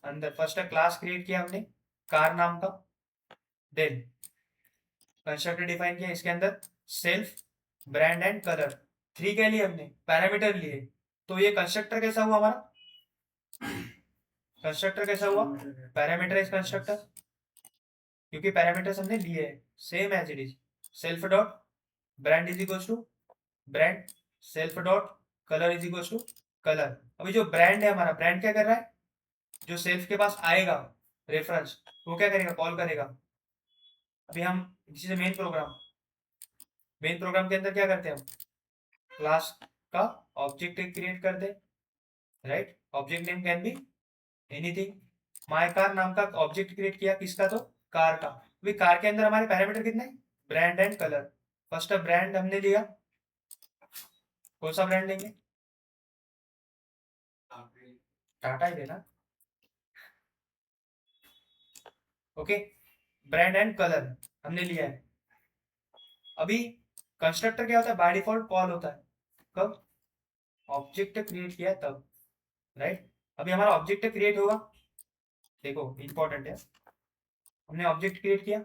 अंदर। फर्स्ट क्लास क्रिएट किया हमने कार नाम का, देन कंस्ट्रक्टर डिफाइन किया, इसके अंदर self, brand and colour, three क्या लिए हमने, पैरामीटर लिए। तो ये कंस्ट्रक्टर कैसा हुआ हमारा, कंस्ट्रक्टर कैसा हुआ, पैरामीटराइज कंस्ट्रक्टर, क्योंकि पैरामीटर्स हमने लिए हैं same as it is. Self dot brand is equal to brand, self dot colour is equal to colour. अभी जो ब्रांड है हमारा, ब्रांड क्या कर रहा है, जो सेल्फ के पास आएगा रेफरेंस वो क्या करेगा, कॉल करेगा। अभी हम this is main program, main program के अंदर क्या करते हैं हम, क्लास का ऑब्जेक्ट क्रिएट करते हैं, right. Object name can be anything. My car नाम का ऑब्जेक्ट क्रिएट किया, किसका, तो कार का। अभी कार के अंदर हमारे पैरामीटर कितने हैं, brand and colour. First brand हमने लिया, कौन सा ब्रांड लेंगे, टाटा ही लेना, ओके। ब्रांड एंड कलर हमने लिया है। अभी कंस्ट्रक्टर क्या होता है, बाय डिफॉल्ट कॉल होता है कब, ऑब्जेक्ट क्रिएट किया तब, राइट। अभी हमारा ऑब्जेक्ट क्रिएट होगा, देखो इंपॉर्टेंट है, हमने ऑब्जेक्ट क्रिएट किया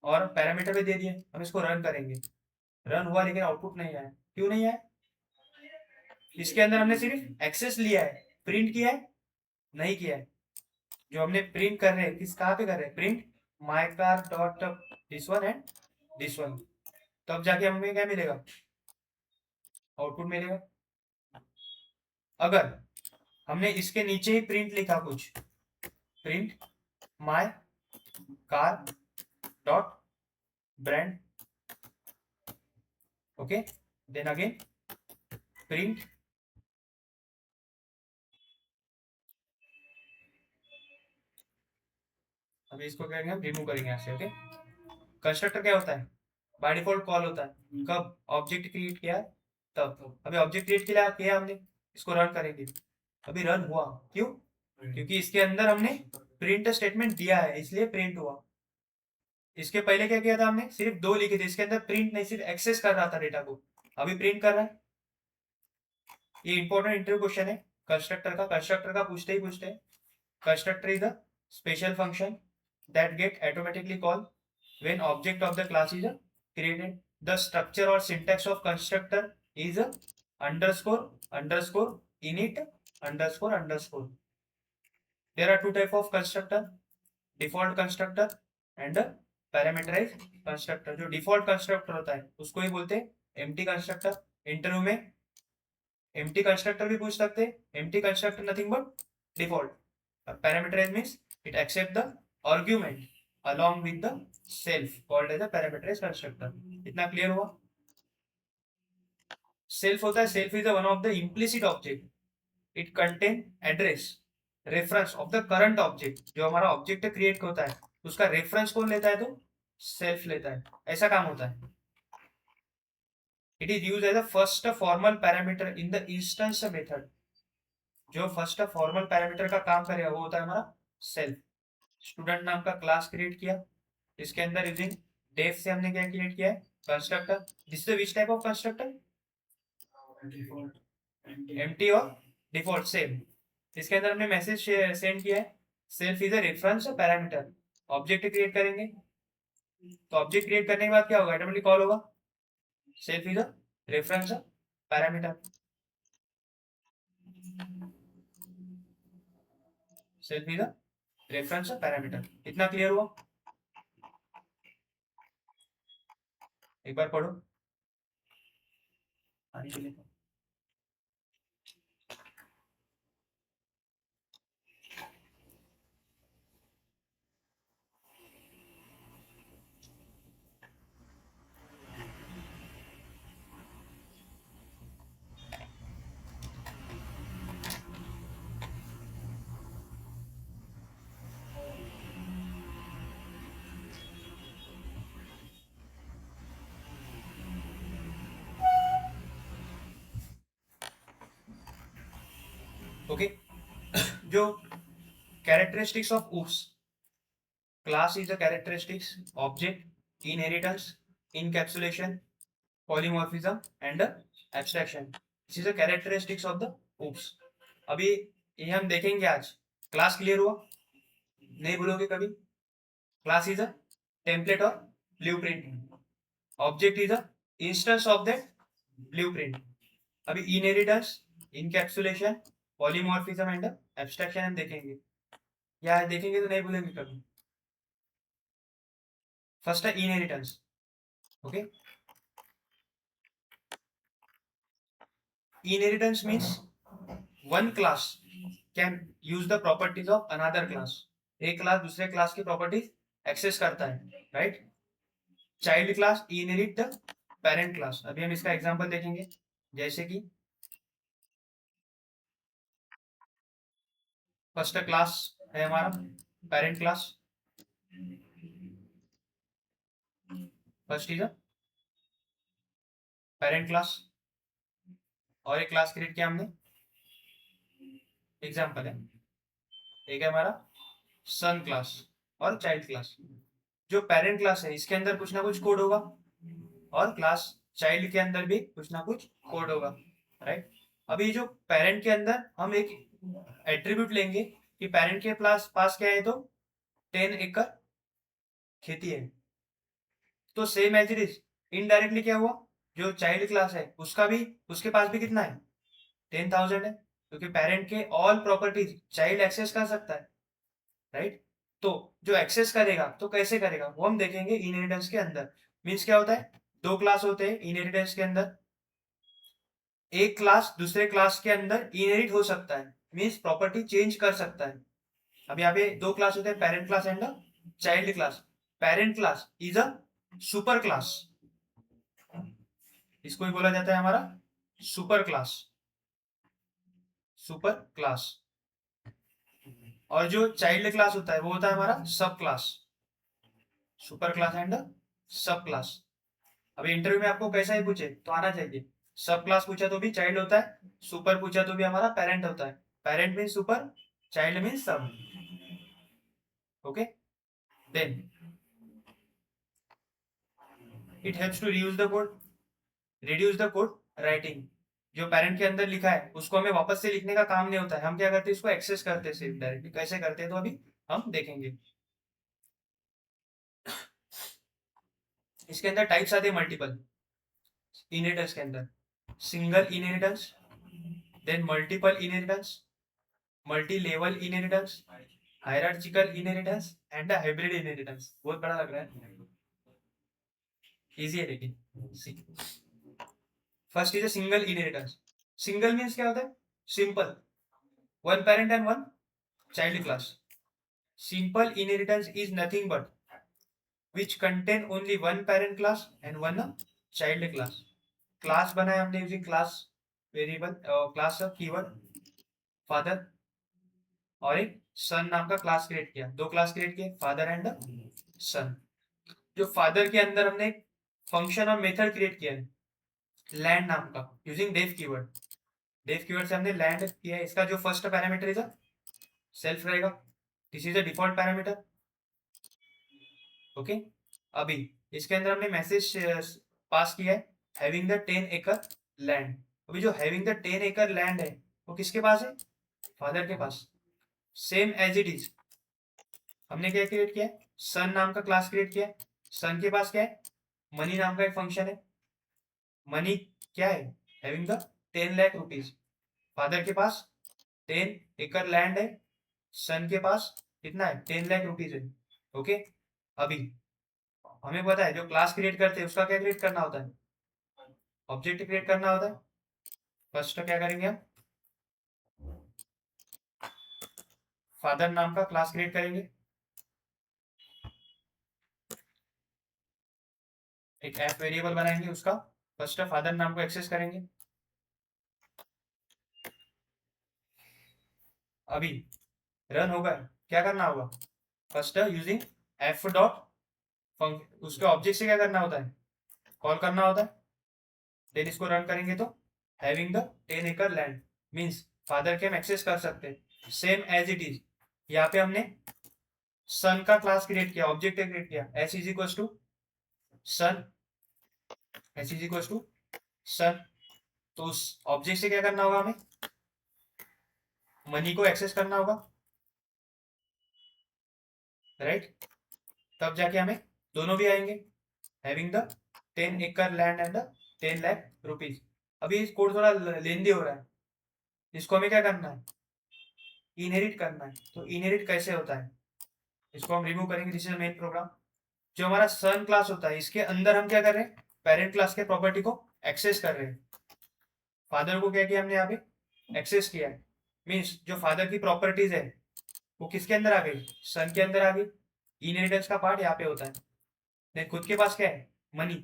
और पैरामीटर भी दे दिए, हम इसको रन करेंगे। रन हुआ लेकिन आउटपुट नहीं आया, क्यों नहीं आया, इसके अंदर हमने सिर्फ एक्सेस लिया है, प्रिंट किया है नहीं किया है। जो हमने प्रिंट कर रहे हैं किस, कहाँ पे कर रहे हैं, print my car dot this one and this one, तब जाके हमें क्या मिलेगा, आउटपुट मिलेगा। अगर हमने इसके नीचे ही प्रिंट लिखा कुछ, print my car dot brand, okay, then again print, अभी इसको क्या करेंगे, रिमूव करेंगे यहाँ से, ओके। कंस्ट्रक्टर क्या होता है, बाय डिफॉल्ट कॉल होता है कब, ऑब्जेक्ट क्रिएट किया है तब। अभी ऑब्जेक्ट क्रिएट किया हमने, इसको रन करेंगे, अभी रन हुआ, क्यों, क्योंकि इसके अंदर हमने प्रिंट स्टेटमेंट दिया है इसलिए प्रिंट हुआ। इसके पहले क्या किया था हमने, सिर्फ दो लिखे थे, इसके अंदर प्रिंट नहीं, सिर्फ एक्सेस कर रहा था डेटा को, अभी प्रिंट कर रहा है। ये इंपॉर्टेंट इंटरव्यू क्वेश्चन है कंस्ट्रक्टर का पूछते ही पूछते हैं। Constructor is a special function that get automatically call when object of the class is created. The structure or syntax of constructor is underscore underscore init underscore underscore. There are two type of constructor, default constructor and parameterized constructor। जो default constructor होता है उसको ही बोलते हैं empty constructor। इंटरव्यू में empty constructor भी पूछ सकते हैं, empty constructor nothing but default। Parameterized means it accept the argument along with the self called as a parameterized constructor। इतना क्लियर हुआ। सेल्फ होता है, self is one of the implicit object, it contain address reference of the current object. जो हमारा ऑब्जेक्ट क्रिएट होता है उसका रेफरेंस कौन लेता है, तो सेल्फ लेता है, ऐसा काम होता है। It is use as a first formal parameter in the instance method. जो फर्स्ट फॉर्मल पैरामीटर का काम करेगा वो होता है हमारा सेल्फ। स्टूडेंट नाम का क्लास क्रिएट किया, इसके अंदर यूजिंग डेफ से हमने क्या क्रिएट किया है, constructor. This is which type of constructor, empty और डिफॉल्ट सेम। इसके अंदर हमने मैसेज सेंड किया है, self is a reference parameter. Object create करेंगे, तो ऑब्जेक्ट क्रिएट करने के बाद क्या होगा, ऑटोमेटिकली कॉल होगा self is a reference parameter, self is a reference parameter. इतना क्लियर हुआ, एक बार पढ़ो आने के लिए। ओके जो characteristics of oops, class is a characteristics, object, inheritance, encapsulation, polymorphism and abstraction. This is the characteristics of the oops. अभी ये हम देखेंगे आज. क्लास क्लियर हुआ? नहीं बोलोगे कभी? क्लास इज अ टेम्पलेट और blueprint. Object is a instance of that blueprint. अभी inheritance, encapsulation, polymorphism and abstraction हम देखेंगे. या देखेंगे तो नहीं बोलेंगे कभी. फर्स्ट है inheritance. Okay, inheritance means one class can use the properties of another class. एक क्लास दूसरे क्लास की प्रॉपर्टीज एक्सेस करता है, right. Child class inherit the parent class. अभी हम इसका एग्जांपल देखेंगे. जैसे कि फर्स्ट क्लास है हमारा parent class. First is a parent class और एक क्लास क्रिएट किया हमने. एग्जांपल है, एक है हमारा सन क्लास और चाइल्ड क्लास. जो पेरेंट क्लास है इसके अंदर कुछ ना कुछ कोड होगा और क्लास चाइल्ड के अंदर भी कुछ ना कुछ कोड होगा, राइट. अभी जो पेरेंट के अंदर हम एक एट्रीब्यूट लेंगे कि पेरेंट के पास क्या है, तो 10 एकड़ खेती है. तो same as it is indirectly क्या हुआ, जो चाइल्ड क्लास है उसका भी उसके पास भी कितना है, 10,000 है. क्योंकि पेरेंट के ऑल प्रॉपर्टीज चाइल्ड एक्सेस कर सकता है, राइट. तो जो एक्सेस करेगा तो कैसे करेगा वो हम देखेंगे इनहेरिटेंस के अंदर. मीन्स क्या होता है, दो क्लास होते हैं इनहेरिटेंस के अंदर. एक क्लास दूसरे क्लास के अंदर इनहेरिट हो सकता है, मीन्स प्रॉपर्टी चेंज कर सकता है. अब यहाँ पे दो क्लास होते हैं, parent class and child class. Parent class is a super class. इसको ही बोला जाता है हमारा सुपर क्लास. Super class. और जो चाइल्ड क्लास होता है वो होता है हमारा सब क्लास. सुपर क्लास एंड सब क्लास. अभी इंटरव्यू में आपको कैसा ही पूछे तो आना चाहिए. सब क्लास पूछा तो भी चाइल्ड होता है, सुपर पूछा तो भी हमारा पेरेंट होता है. Parent mean super, child mean sub. Okay, then it helps to reduce the code writing. जो पेरेंट के अंदर लिखा है उसको हमें वापस से लिखने का काम नहीं होता है. हम क्या करते हैं, इसको एक्सेस करते हैं सिर्फ डायरेक्टली. कैसे करते हैं तो अभी हम देखेंगे. इसके अंदर टाइप्स आते हैं मल्टीपल इनहेरिटेंस के अंदर. Single inheritance, then multiple inheritance, multi level inheritance, hierarchical inheritance and hybrid inheritance. बहुत बड़ा लग रहा है, इजी है लेकिन. First is a single inheritance. Single means क्या होता है, simple, one parent and one child class. Simple inheritance is nothing but which contain only one parent class and one child class. Class बनाया हमने using class variable, class keyword father, और एक सन नाम का क्लास क्रिएट किया. दो क्लास क्रिएट किए, फादर एंड सन. जो फादर के अंदर हमने एक फंक्शन और मेथड क्रिएट किया है लैंड नाम का using def keyword. Def keyword से हमने लैंड किया है. इसका जो फर्स्ट पैरामीटर इज सेल्फ रहेगा. This is a default parameter. Okay, अभी इसके अंदर हमने मैसेज पास किया है हैविंग द 10 एकड़ लैंड. अभी जो हैविंग द 10 एकड़ लैंड है वो किसके पास है, फादर के पास. सेम एज इट इज हमने क्या क्रिएट किया है, सन नाम का क्लास क्रिएट किया है. सन के पास क्या है, मनी नाम का एक फंक्शन है. मनी क्या है, having the 10 lakh rupees. Father के पास 10 एकड़ लैंड है. सन के पास कितना है, 10 लाख रुपीज है. ओके, अभी हमें पता है जो क्लास क्रिएट करते हैं उसका क्या क्रिएट करना होता है, ऑब्जेक्ट क्रिएट करना होता है. फर्स्ट क्या करेंगे हम, फादर नाम का क्लास क्रिएट करेंगे. एक एफ वेरिएबल बनाएंगे, उसका फर्स्ट फादर नाम को एक्सेस करेंगे. अभी रन होगा, क्या करना होगा, फर्स्ट यूजिंग एफ डॉट उसके ऑब्जेक्ट से क्या करना होता है, कॉल करना होता है. देन इसको रन करेंगे तो हैविंग द 10 एकड़ लैंड मींस फादर के हम एक्सेस कर सकते हैं सेम एज इट इज। यहाँ पे हमने सन का क्लास क्रिएट किया, ऑब्जेक्ट क्रिएट किया, S is equal to son, S is equal to son. तो उस ऑब्जेक्ट से क्या करना होगा, हमें मनी को एक्सेस करना होगा, राइट। तब जाके हमें दोनों भी आएंगे, हैविंग द 10 एकड़ land and the 10 lakh rupees. अभी इस कोड थोड़ा लेंदी हो रहा है, इसको हमें क्या करना है, इनहेरिट करना है। तो इनहेरिट कैसे होता है, इसको हम रिमूव करेंगे, दिस इज मेन प्रोग्राम। जो हमारा सन क्लास होता है इसके अंदर हम क्या कर रहे हैं, पेरेंट क्लास के प्रॉपर्टी को एक्सेस कर रहे हैं। फादर को क्या किया हमने यहाँ पे एक्सेस किया है, मीन्स जो फादर की प्रॉपर्टीज है वो किसके अंदर आ गई, सन के अंदर आ गई। इनहेरिटेंस का पार्ट यहाँ पे होता है। देन खुद के पास क्या है, मनी।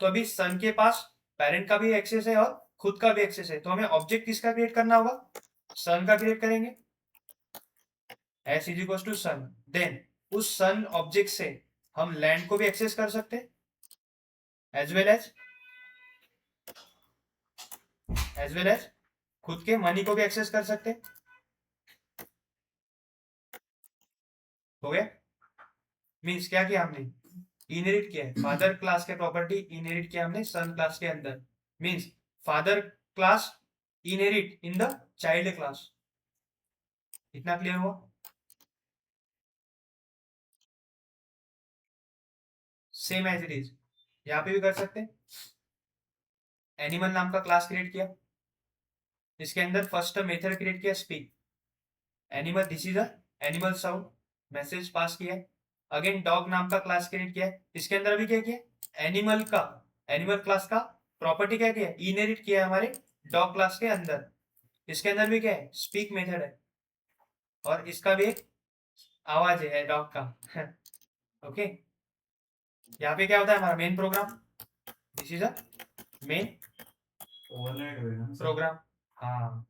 तो अभी सन के पास पेरेंट का भी एक्सेस है और खुद का भी एक्सेस है, तो हमें ऑब्जेक्ट किसका क्रिएट करना होगा, सन का क्रिएट करेंगे, S is equal to son. Then उस सन ऑब्जेक्ट से हम लैंड को भी एक्सेस कर सकते हैं, एज वेल एज खुद के मनी को भी एक्सेस कर सकते हैं। हो गया, मीन्स क्या किया हमने, इनहेरिट किया है फादर क्लास के प्रॉपर्टी, इनहेरिट किया हमने सन क्लास के अंदर। Means father class inherit in the child class. इतना क्लियर हुआ। सेम एज इट इज यहाँ पे भी कर सकते हैं। एनिमल नाम का क्लास क्रिएट किया, इसके अंदर फर्स्ट मेथड क्रिएट किया speak animal, this is a animal sound, message pass किया। अगेन डॉग नाम का क्लास क्रिएट किया, इसके अंदर भी क्या किया, एनिमल का, एनिमल क्लास का प्रॉपर्टी क्या किया, इनहेरिट किया हमारे डॉग क्लास के अंदर। इसके अंदर भी क्या है, स्पीक मेथड है, और इसका भी एक आवाज है डॉग का ओके। यहाँ पे क्या होता है हमारा main program, this is a main program. हाँ,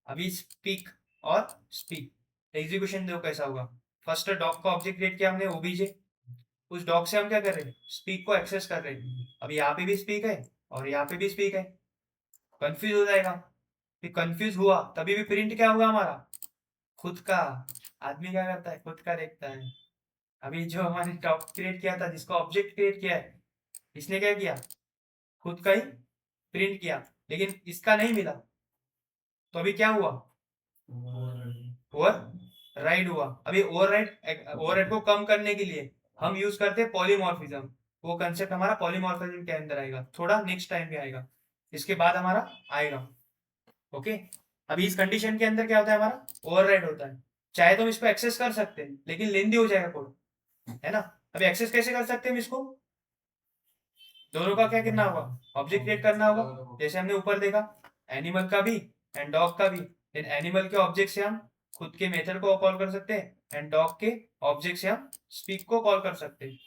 अभी स्पीक और स्पीक एग्जीक्यूशन देखो कैसा होगा। फर्स्ट डॉग का ऑब्जेक्ट क्रिएट किया हमने ओबीजे, उस डॉग से हम क्या कर रहे हैं, स्पीक को एक्सेस कर रहे हैं। अभी यहाँ पे भी स्पीक है और यहाँ पे भी स्पीक है, कंफ्यूज हो जाएगा। फिर कंफ्यूज हुआ तभी भी प्रिंट क्या होगा हमारा, खुद का। आदमी क्या करता है, खुद का देखता है। अभी जो हमारे डॉग क्रिएट किया था, जिसका ऑब्जेक्ट क्रिएट किया है, इसने क्या किया, खुद का ही प्रिंट किया, लेकिन इसका नहीं मिला। तो अभी क्या हुआ, ओवर राइड हुआ। अभी ओवरराइड को कम करने के लिए हम यूज करते हैं पॉलीमॉर्फिज्म। वो कंसेप्ट हमारा पॉलीमॉर्फिज्म के अंदर आएगा, थोड़ा नेक्स्ट टाइम पे आएगा, इसके बाद हमारा आएगा। ओके, अभी इस कंडीशन के अंदर क्या होता है, हमारा ओवरराइड होता है। चाहे तो हम इसको एक्सेस कर सकते हैं, लेकिन लेंदी हो जाएगा कोड, है ना। अभी एक्सेस कैसे कर सकते हैं हम इसको, दोनों का क्या करना होगा, ऑब्जेक्ट क्रिएट करना होगा, जैसे हमने ऊपर देखा, एनिमल का भी एंड डॉग का भी। देन एनिमल के ऑब्जेक्ट से हम खुद के मेथड को कॉल कर सकते हैं, एंड डॉग के ऑब्जेक्ट से हम स्पीक को कॉल कर सकते हैं,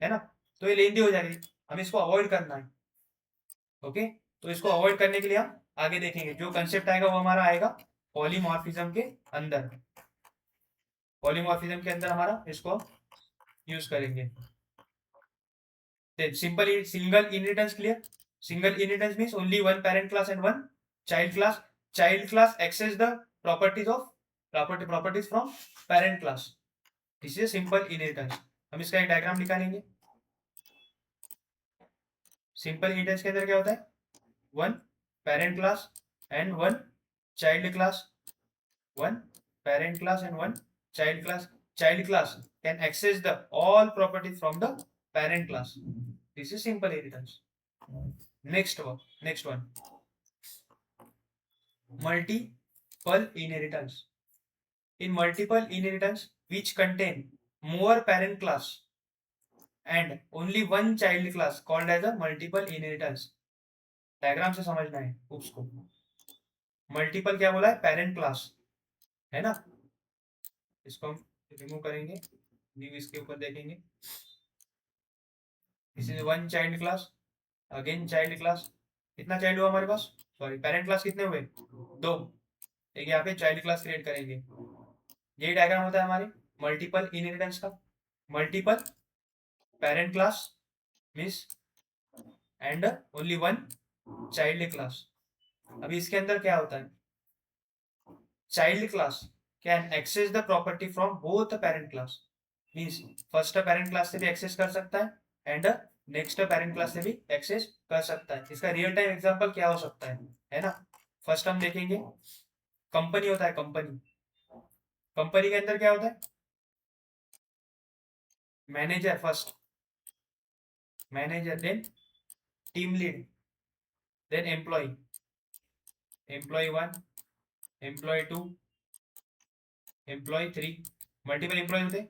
है ना। तो ये लेंदी हो जाएगी, हमें इसको अवॉइड करना है। ओके, तो इसको अवॉइड करने के लिए हम आगे देखेंगे, जो कंसेप्ट आएगा वो हमारा आएगा पॉलीमॉर्फिज्म के अंदर। पॉलीमॉर्फिज्म के अंदर हमारा इसको यूज करेंगे। Simple single inheritance clear. Single inheritance means only one parent class and one child class. Child class access the properties from parent class. This is a simple inheritance. हम इसका एक डायग्राम निकालेंगे। सिंपल इनहेरिटेंस के अंदर क्या होता है, one parent class and one child class, one parent class and one child class. Child class can access the all properties from the parent class. This is simple inheritance. Next one, multiple inheritance. In multiple inheritance which contain more parent class and only one child class called as a multiple inheritance. Diagram से समझना है उसको। मल्टीपल क्या बोला है, पेरेंट क्लास, है ना। इसको हम रिमूव करेंगे, न्यू इसके ऊपर देखेंगे। This is one child class, again child class. कितना चाइल्ड हुआ हमारे पास, सॉरी पेरेंट क्लास कितने हुए, दो। एक यहाँ पे चाइल्ड क्लास क्रिएट करेंगे। यही डायग्राम होता है हमारे मल्टीपल इनहेरिटेंस का। Multiple parent class means and only one child class. अभी इसके अंदर क्या होता है, child class can access the property from both parent class, means first parent class से भी एक्सेस कर सकता है एंड नेक्स्ट पेरेंट क्लास से भी एक्सेस कर सकता है। इसका रियल टाइम एग्जांपल क्या हो सकता है ना। फर्स्ट हम देखेंगे कंपनी होता है, कंपनी, कंपनी के अंदर क्या होता है, manager first, manager, then team lead, then employee, employee one, employee two, employee three, multiple employee होते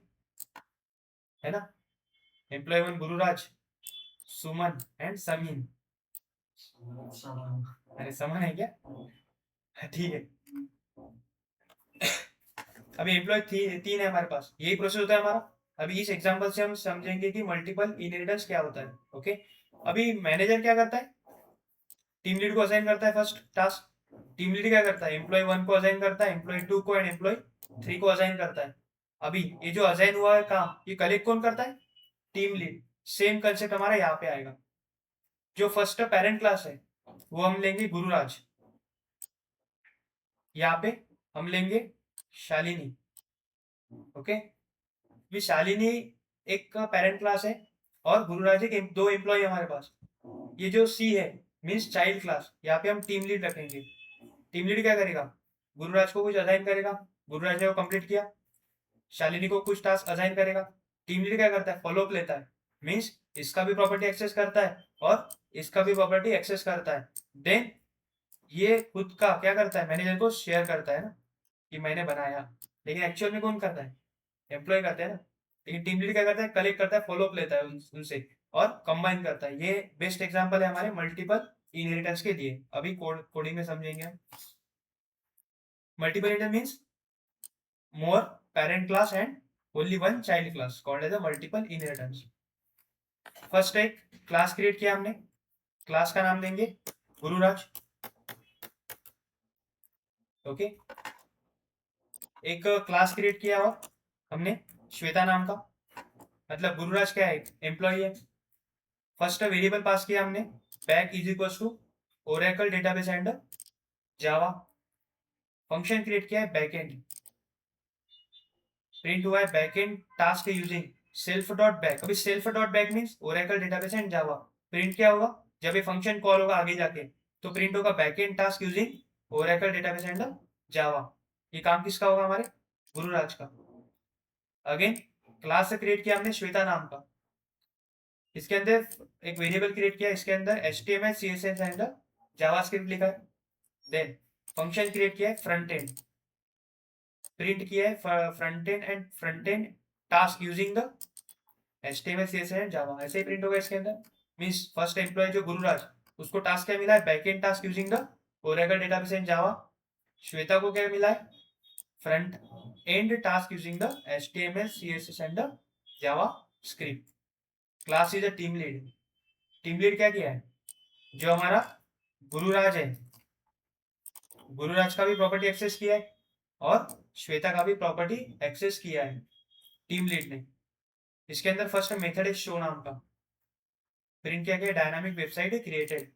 है ना। Employee one Gururaj, Suman and Sameen. अरे समन है क्या, ठीक है। अभी एम्प्लॉय तीन है हमारे पास, यही प्रोसेस होता है हमारा। अभी इस एग्जांपल से हम समझेंगे कि मल्टीपल इनहेरिटेंस क्या होता है। ओके, अभी मैनेजर क्या करता है, टीम लीड को असाइन करता है फर्स्ट टास्क। टीम लीड क्या करता है, एम्प्लॉय वन को असाइन करता है, एम्प्लॉय टू को एंड एम्प्लॉय थ्री को असाइन करता है। अभी ये जो असाइन हुआ है काम, ये कलेक्ट कौन करता है, टीम लीड। सेम कंसेप्ट हमारा यहाँ पे आएगा। जो फर्स्ट पेरेंट क्लास है वो हम लेंगे गुरुराज, यहाँ पे हम लेंगे शालिनी। ओके, भी शालिनी एक पेरेंट क्लास है और गुरुराज एक दो एम्प्लॉय हमारे पास। ये जो सी है मीन्स चाइल्ड क्लास, यहाँ पे हम टीम लीड रखेंगे। टीम लीड क्या करेगा, गुरुराज को कुछ असाइन करेगा, गुरुराज ने वो कंप्लीट किया, शालिनी को कुछ टास्क असाइन करेगा। टीम लीड क्या करता है, फॉलोअप लेता है, मीन्स इसका भी प्रॉपर्टी एक्सेस करता है और इसका भी प्रॉपर्टी एक्सेस करता है। देन ये खुद का क्या करता है, मैनेजर को शेयर करता है ना कि मैंने बनाया, लेकिन एक्चुअल में कौन करता है, एम्प्लॉय करते हैं ना। लेकिन टीम लीड क्या करता है, कलेक्ट करता है, फॉलोअप लेता है उनसे और कंबाइन करता है। ये बेस्ट एग्जांपल है हमारे मल्टीपल इनहेरिटेंस के लिए। अभी कोडिंग में समझेंगे हम। Multiple inheritance means more parent class and only one child class, called as a multiple inheritance. First एक क्लास क्रिएट किया हमने, क्लास का नाम देंगे गुरुराज। ओके, एक क्लास क्रिएट किया और हमने श्वेता नाम का, मतलब गुरुराज क्या है, एम्प्लॉय है। फर्स्ट वेरिएबल पास किया हमने, back is equal to Oracle database and Java. Function create किया है बैकएंड, प्रिंट हुआ है backend task using self dot back. अभी self dot back means Oracle database and Java. Print क्या होगा, जब ये फंक्शन कॉल होगा आगे जाके तो प्रिंट होगा backend task using Oracle database and Java. ये काम किसका होगा, हमारे गुरुराज का। अगेन क्लास क्रिएट किया हमने श्वेता नाम का, इसके अंदर एक वेरिएबल क्रिएट किया, इसके अंदर HTML CSS एंड जावास्क्रिप्ट लिखा है। देन फंक्शन क्रिएट किया है फ्रंट एंड, प्रिंट किया है front end and front end task using the HTML CSS and Java. ऐसे ही प्रिंट होगा इसके अंदर। मींस फर्स्ट एम्प्लॉय जो गुरुराज, उसको टास्क क्या मिला है, backend task using the Oracle database and Java. Shweta को क्या मिला है, front end task using the HTML CSS and the JavaScript. Class is a team lead. Team lead क्या किया है, जो हमारा गुरुराज है, गुरुराज का भी प्रॉपर्टी एक्सेस किया है और श्वेता का भी प्रॉपर्टी एक्सेस किया है टीम लीड ने। इसके अंदर फर्स्ट मेथड है शो नाम का, प्रिंट किया गया डायनामिक वेबसाइट क्रिएटेड,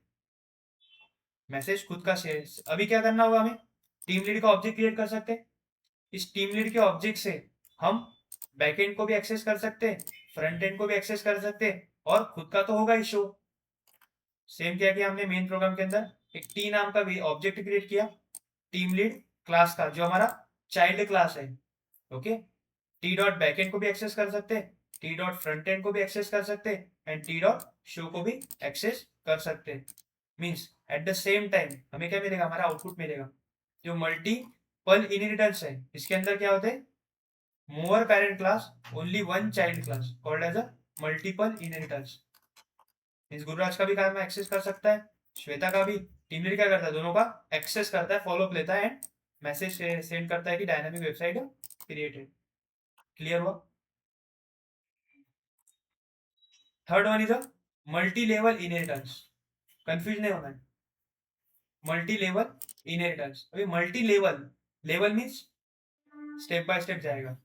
मैसेज खुद का शेयर। अभी क्या करना होगा हमें, टीम लीड का ऑब्जेक्ट क्रिएट कर सकते हैं। इस टीम लीड के ऑब्जेक्ट से हम बैकएंड को भी एक्सेस कर सकते हैं, फ्रंट एंड को भी एक्सेस कर सकते हैं और खुद का तो होगा ही शो। सेम क्या किया हमने मेन प्रोग्राम के अंदर, एक टी नाम का भी ऑब्जेक्ट क्रिएट किया टीम लीड क्लास का, जो हमारा चाइल्ड क्लास है। ओके, टी डॉट बैकएंड को भी एक्सेस कर सकते हैं, टी डॉट फ्रंट एंड को भी एक्सेस कर सकते हैं एंड टी डॉट शो को भी एक्सेस कर सकते हैं। Means at the same time हमें क्या मिलेगा, हमारा आउटपुट मिलेगा। जो मल्टीपल इनहेरिटेंस है इसके अंदर क्या होते हैं, more parent class only one child class, called as a multiple inheritance. Means Gururaj का भी काम एक्सेस कर सकता है, श्वेता का भी। टीम लीड क्या करता है, दोनों का एक्सेस करता है, फॉलोअप लेता है एंड मैसेज सेंड करता है कि डायनामिक वेबसाइट क्रिएटेड। क्लियर हुआ। Third one is a multi level inheritance, confuse नहीं होना है। मल्टी लेवल इनहेरिटेंस, अभी multi level, level means step by step जाएगा।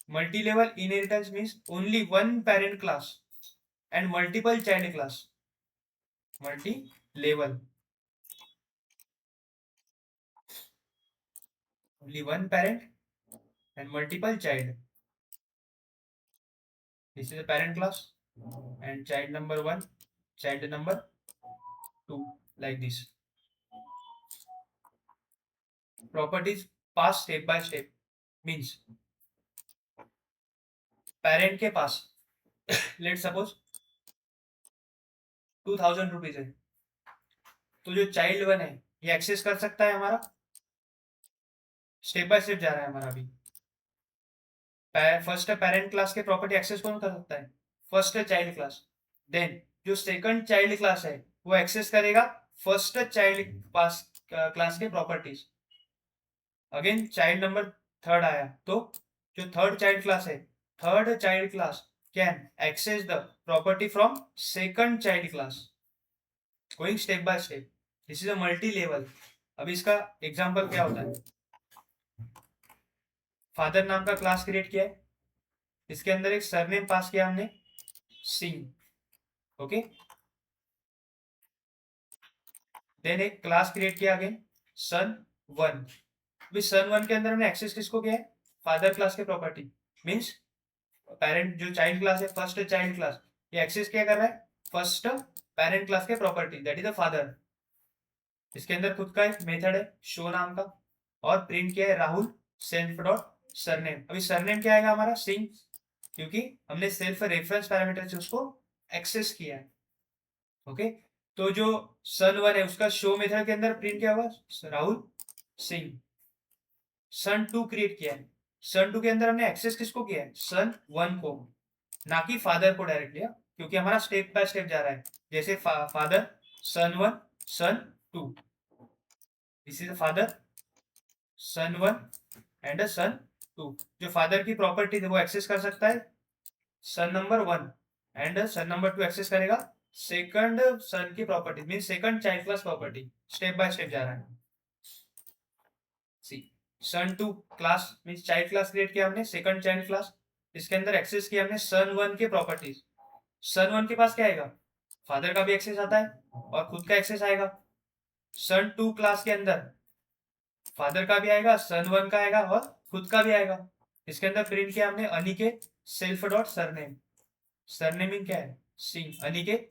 Multi level inheritance means only one parent class and multiple child class, multi level. only one parent and multiple child. This is a parent class and child number 1, child number 2, like this. Properties pass step by step means parent के पास लेट सपोज 2000 रुपीज है, तो जो चाइल्ड 1 है ये एक्सेस कर सकता है हमारा, स्टेप बाय स्टेप जा रहा है हमारा अभी। फर्स्ट पेरेंट क्लास के प्रॉपर्टी एक्सेस कौन कर सकता है? First child class. देन जो सेकंड चाइल्ड क्लास है वो एक्सेस करेगा फर्स्ट चाइल्ड क्लास के properties. Again child number third आया, तो जो थर्ड चाइल्ड क्लास है, third child class can access the property from second child class, going step by step. This is a multi level. अब इसका एग्जांपल क्या होता है? फादर नाम का क्लास क्रिएट किया है, इसके अंदर एक सरनेम पास किया हमने, सिंह। ओके, देन एक क्लास क्रिएट किया अगेन, सन 1। अभी सन 1 के अंदर हमने एक्सेस किसको किया है? फादर क्लास के प्रॉपर्टी। मीन्स पेरेंट जो चाइल्ड क्लास है, फर्स्ट चाइल्ड क्लास, ये एक्सेस क्या कर रहा है? फर्स्ट पेरेंट क्लास के property, that is the father. इसके अंदर खुद का एक मेथड है शो नाम का, और प्रिंट किया है राहुल सेल्फ डॉट सरनेम। अभी सरनेम क्या आएगा हमारा? सिंह, क्योंकि हमने सेल्फ रेफरेंस पैरामीटर से उसको एक्सेस किया है। ओके, तो जो सन 1 है उसका शो मेथड के अंदर प्रिंट क्या होगा? राहुल सिंह। सन 2 क्रिएट किया है, सन 2 के अंदर हमने एक्सेस किसको किया है? सन 1 को, ना कि फादर को डायरेक्ट लिया, क्योंकि हमारा स्टेप बाय स्टेप जा रहा है। जैसे father son 1 son 2, this is father son 1 and son 2। जो फादर की प्रॉपर्टी है वो एक्सेस कर सकता है son number 1, and son number 2 access करेगा सेकंड सन की property, mean second child class property. Step by step जा रहा है। See, son 2 class mean child class create किया हमने, सेकंड चाइल्ड क्लास, इसके अंदर एक्सेस किया हमने सन 1 के प्रॉपर्टीज। सन 1 के पास क्या आएगा? फादर का भी एक्सेस आता है और खुद का एक्सेस आएगा। सन 2 क्लास के अंदर फादर का भी आएगा, सन 1 का आएगा और खुद का भी आएगा। इसके अंदर प्रिंट किया हमने अनिकेत सेल्फ डॉट सरनेम। सरनेमिंग क्या है? सिंह, अनिकेत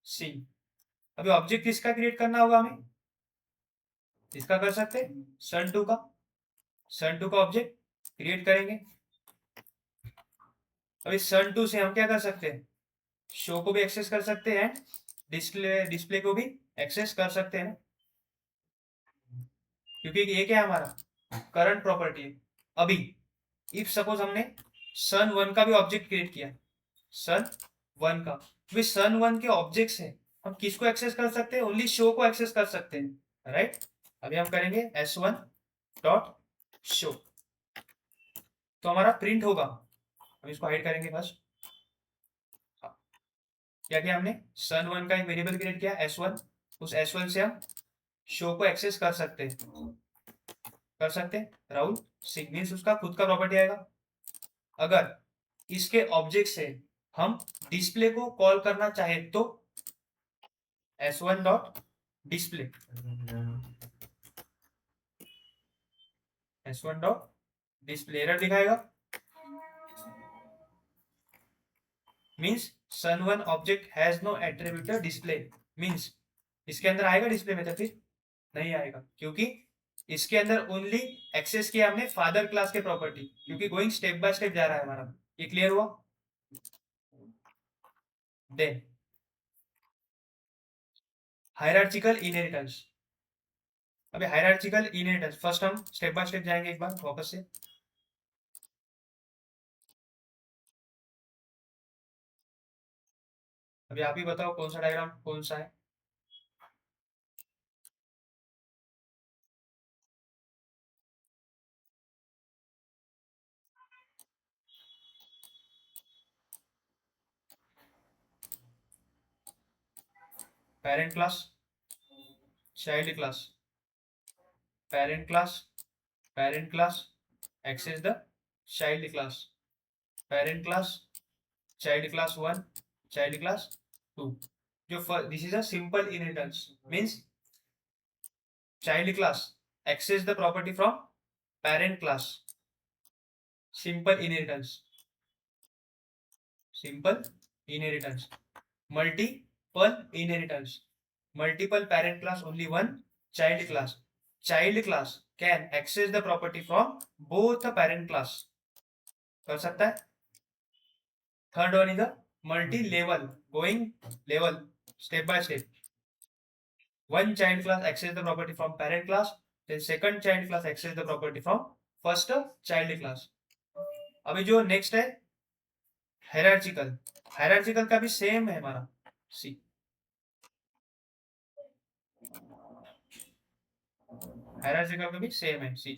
सिंह। अभी ऑब्जेक्ट किसका क्रिएट करना होगा हमें? इसका कर सकते हैं, सन 2 का ऑब्जेक्ट क्रिएट करेंगे। अभी सन 2 से हम क्या कर सकते हैं? शो को भी एक्सेस कर सकते हैं, डिस्प्ले को भी एक्सेस कर सकते हैं, क्योंकि ये क्या है हमारा करंट प्रॉपर्टी है। अभी इफ सपोज हमने सन 1 का भी ऑब्जेक्ट क्रिएट किया, सन 1 का, सन 1 के ऑब्जेक्ट्स है, हम किसको एक्सेस कर सकते हैं? ओनली शो को एक्सेस कर सकते हैं, राइट। अभी हम करेंगे s1 डॉट शो, तो हमारा प्रिंट होगा। हम इसको हाइड करेंगे फर्स्ट। क्या किया हमने? सन 1 का एक वेरिएबल क्रिएट किया s1, उस s1 से हम शो को एक्सेस कर सकते हैं, राहुल सिंह, मीन्स उसका खुद का प्रॉपर्टी आएगा। अगर इसके ऑब्जेक्ट से हम डिस्प्ले को कॉल करना चाहे तो s1 dot display, s1 dot display error दिखाएगा, means son 1 object has no attribute display. Means इसके अंदर आएगा डिस्प्ले मेथड? फिर नहीं आएगा, क्योंकि इसके अंदर ओनली एक्सेस किया हमने फादर क्लास के प्रॉपर्टी, क्योंकि गोइंग स्टेप बाय स्टेप जा रहा है हमारा। ये क्लियर हुआ? Then hierarchical inheritance. अभी हायरार्चिकल इनहेरिटेंस फर्स्ट हम स्टेप बाय स्टेप जाएंगे एक बार वापस से। अभी आप ही बताओ कौन सा डायग्राम कौन सा है? Parent class, child class, parent class, parent class access the child class, parent class, child class 1, child class 2। जो this is a simple inheritance, means child class access the property from parent class, simple inheritance, simple inheritance, multiple inheritance, multiple parent class, only one child class. Child class can access the property from both the parent class. कर सकता है. Third one is the multi-level, going level, step by step. One child class access the property from parent class, then second child class access the property from first child class. अभी जो नेक्स्ट है हायरार्चिकल, हायरार्चिकल का भी सेम है हमारा. सी हायरार्चिकल का भी सेम है. सी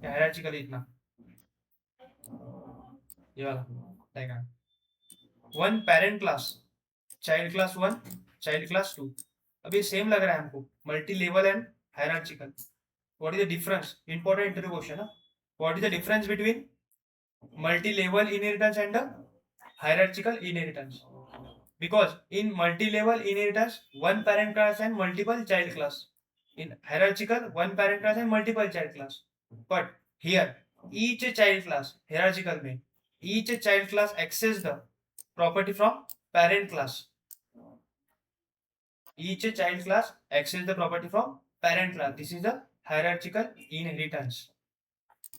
हायरार्चिकल इतना ये वाला देखा. One parent class, child class one, child class two. अब ये सेम लग रहा है हमको, multi level and hierarchical. What is the difference? Important interview question है. What is the difference between multi level inheritance and hierarchical inheritance? Because in multi-level inheritance, one parent class and multiple child class. In hierarchical, one parent class and multiple child class. But here, each child class, hierarchical में, each child class access the property from parent class. Each child class access the property from parent class. This is the hierarchical inheritance.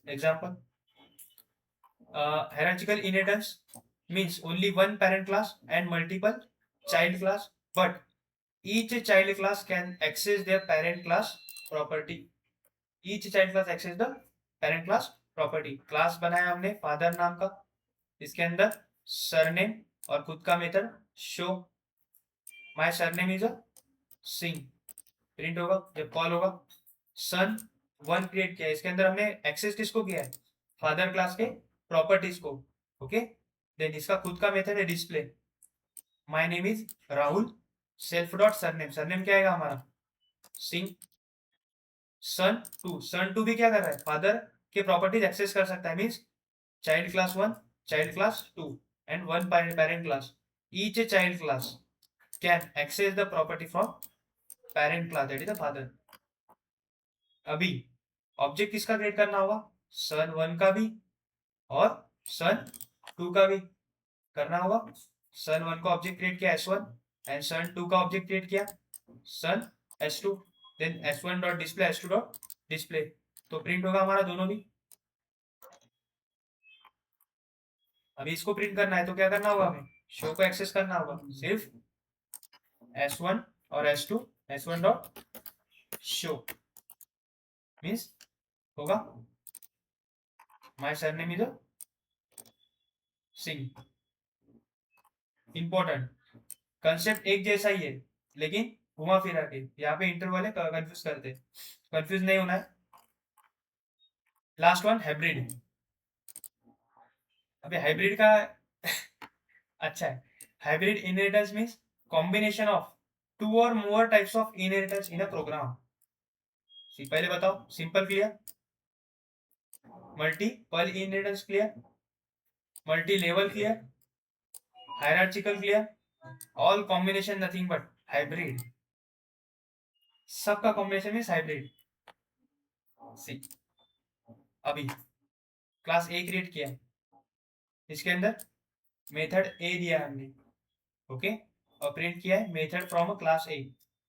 Example. Hierarchical inheritance means only one parent class and multiple child class, but each child class can access their parent class property. Each child class access the parent class property. Class बनाया हमने फादर नाम का, इसके अंदर सरनेम और खुद का method show. My surname is a Singh, print होगा जब कॉल होगा. सन वन क्रिएट किया, इसके अंदर हमने एक्सेस किसको किया है? फादर क्लास के प्रॉपर्टीज को. ओके, देन इसका खुद का मेथड है display. My name is Rahul, self dot surname. Surname क्या आएगा हमारा? सिंह. सन टू, सन टू भी क्या कर रहा है? फादर के प्रॉपर्टीज एक्सेस कर सकता है. Means child class one, child class two and one parent class. Each child class can access the property from parent class, that is the father. अभी ऑब्जेक्ट किसका क्रिएट करना होगा? सन वन का भी और सन टू का भी करना होगा. सन वन का ऑब्जेक्ट क्रिएट किया S1 एंड सन टू का ऑब्जेक्ट क्रिएट किया son S2. Then S1 dot display, S2 dot display. तो प्रिंट होगा हमारा दोनों भी. अभी इसको प्रिंट करना है तो क्या करना होगा? हमें शो को एक्सेस करना होगा. सिर्फ S1 और S2, S1 dot show means होगा my surname is Singh. Important concept एक जैसा ही है लेकिन घुमा फिरा के. यहाँ पे इंटर वाले कंफ्यूज करते, कंफ्यूज नहीं होना है. Last one hybrid. अभी हाइब्रिड का अच्छा है. Hybrid inheritance means combination of two और more types of inheritance in a program. पहले बताओ, simple clear, multiple inheritance clear, multi level clear, hierarchical clear, all combination nothing but hybrid. सबका कॉम्बिनेशन मींस हाइब्रिड. अभी क्लास ए क्रिएट किया, इसके अंदर मेथड ए दिया है हमने. ओके, और प्रिंट किया है method from class A.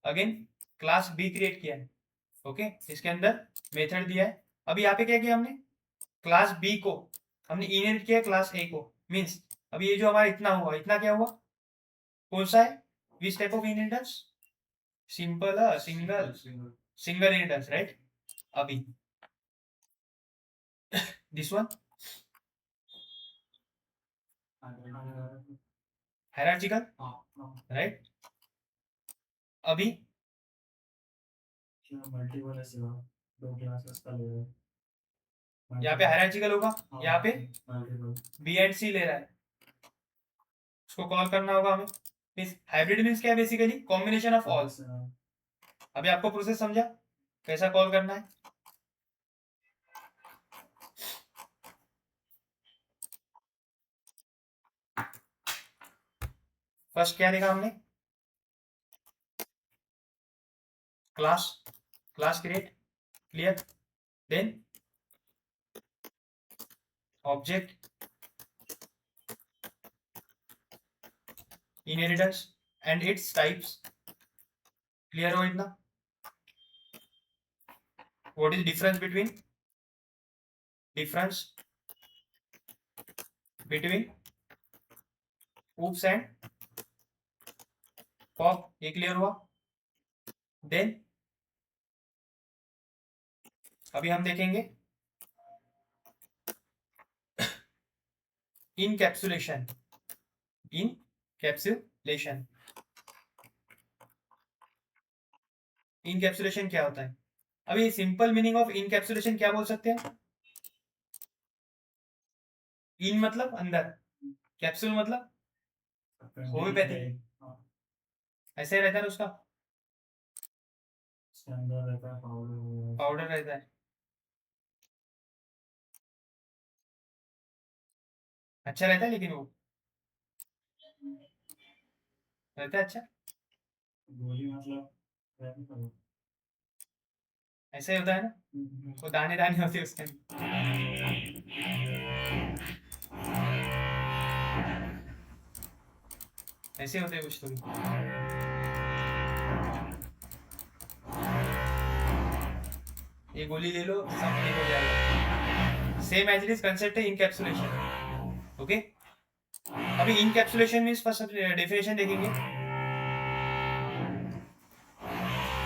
Again class be create किया है. ओके, इसके अंदर मेथड दिया है. अभी यहाँ पे क्या किया हमने? क्लास बी को हमने इनहेरिट किया क्लास ए को. मींस अभी ये जो हमारा इतना हुआ, इतना क्या हुआ? कौन सा है? विच type of inheritance? Simple single, single inheritance right. अभी दिस वन हायरार्चिकल राइट. अभी यहाँ पे हायरार्चिकल होगा, यहाँ पे बी एंड सी ले रहा है, उसको कॉल करना होगा हमें. हाइब्रिड मीन्स क्या है? Basically combination of all. अभी आपको प्रोसेस समझा कैसा कॉल करना है? फर्स्ट क्या लिखा हमने, class, class create, clear, then object, inheritance and its types, clear हो इतना। What is difference between oops and POP, ये क्लियर हुआ। देन अभी हम देखेंगे इनकैप्सुलेशन, इनकैप्सुलेशन, इनकैप्सुलेशन क्या होता है। अभी सिंपल मीनिंग ऑफ इनकैप्सुलेशन क्या बोल सकते हैं, इन मतलब अंदर, कैप्सूल मतलब होम्योपैथी, ऐसे रहता है ना उसका, अंदर रहता है पाउडर रहता है, अच्छा रहता है, लेकिन वो रहता है अच्छा, गोली मतलब ऐसे होता है ना, वो दाने दाने होते हैं उसके ऐसे होते हैं कुछ तो भी। ये गोली ले लो सब ठीक हो जाएगा, same as it is concept है इनकैप्सुलेशन। ओके, अभी इनकैप्सुलेशन मींस फर्स्ट डेफिनेशन देखेंगे,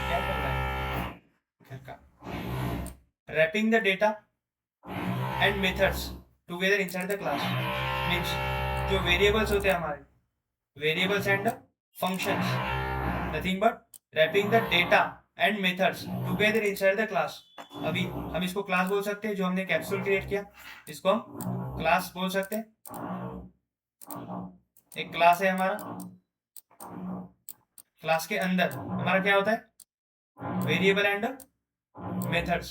क्या कर रहा है घर का, wrapping the data and methods together inside the class, means जो वेरिएबल्स होते हैं हमारे, variables and functions, nothing but wrapping the data and methods together inside the class. अभी हम इसको क्लास बोल सकते हैं, जो हमने कैप्सूल क्रिएट किया इसको हम क्लास बोल सकते हैं, एक क्लास है हमारा, क्लास के अंदर हमारा क्या होता है, variable and methods,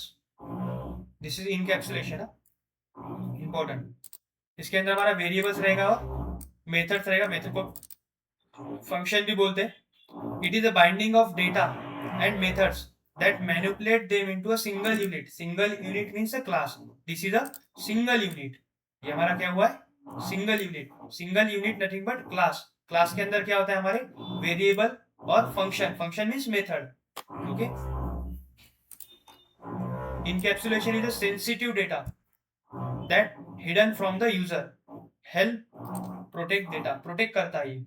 this is encapsulation, important. इसके अंदर हमारा वेरिएबल्स रहेगा और मेथड्स रहेगा, मेथड को फंक्शन भी बोलते हैं। It is a binding of data and methods that manipulate them into a single unit, single unit means a class, this is a single unit, ये हमारा क्या हुआ है, single unit, single unit nothing but class, class के अंदर क्या होता है हमारे वेरिएबल और function, function means method. Okay, encapsulation is a sensitive data that hidden from the user, help protect data, protect करता है ये,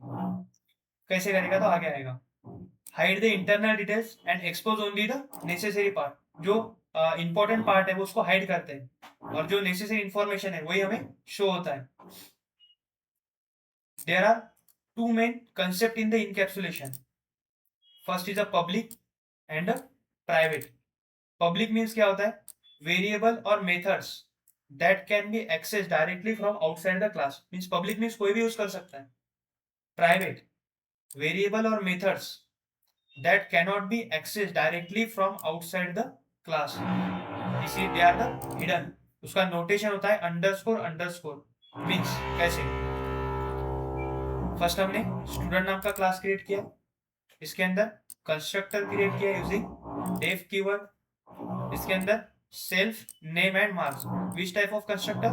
कैसे करेगा तो आगे आएगा, hide the internal details and expose only the necessary part, जो इंपॉर्टेंट पार्ट है वो उसको हाइड करते हैं और जो नेसेसरी इंफॉर्मेशन है वही हमें शो होता है। There are two main concept in the encapsulation, first is a public and private. Public means क्या होता है, वेरिएबल और methods that can be access directly from outside the class, means public means कोई भी यूज कर सकता है। प्राइवेट, वेरिएबल और methods that cannot be accessed directly from outside the class, this is they are the hidden, उसका नोटेशन होता है अंडरस्कोर अंडरस्कोर, मींस कैसे, फर्स्ट हमने स्टूडेंट नाम का क्लास क्रिएट किया, इसके अंदर कंस्ट्रक्टर क्रिएट किया यूजिंग डेफ कीवर्ड, इसके अंदर self name and marks, which type of constructor,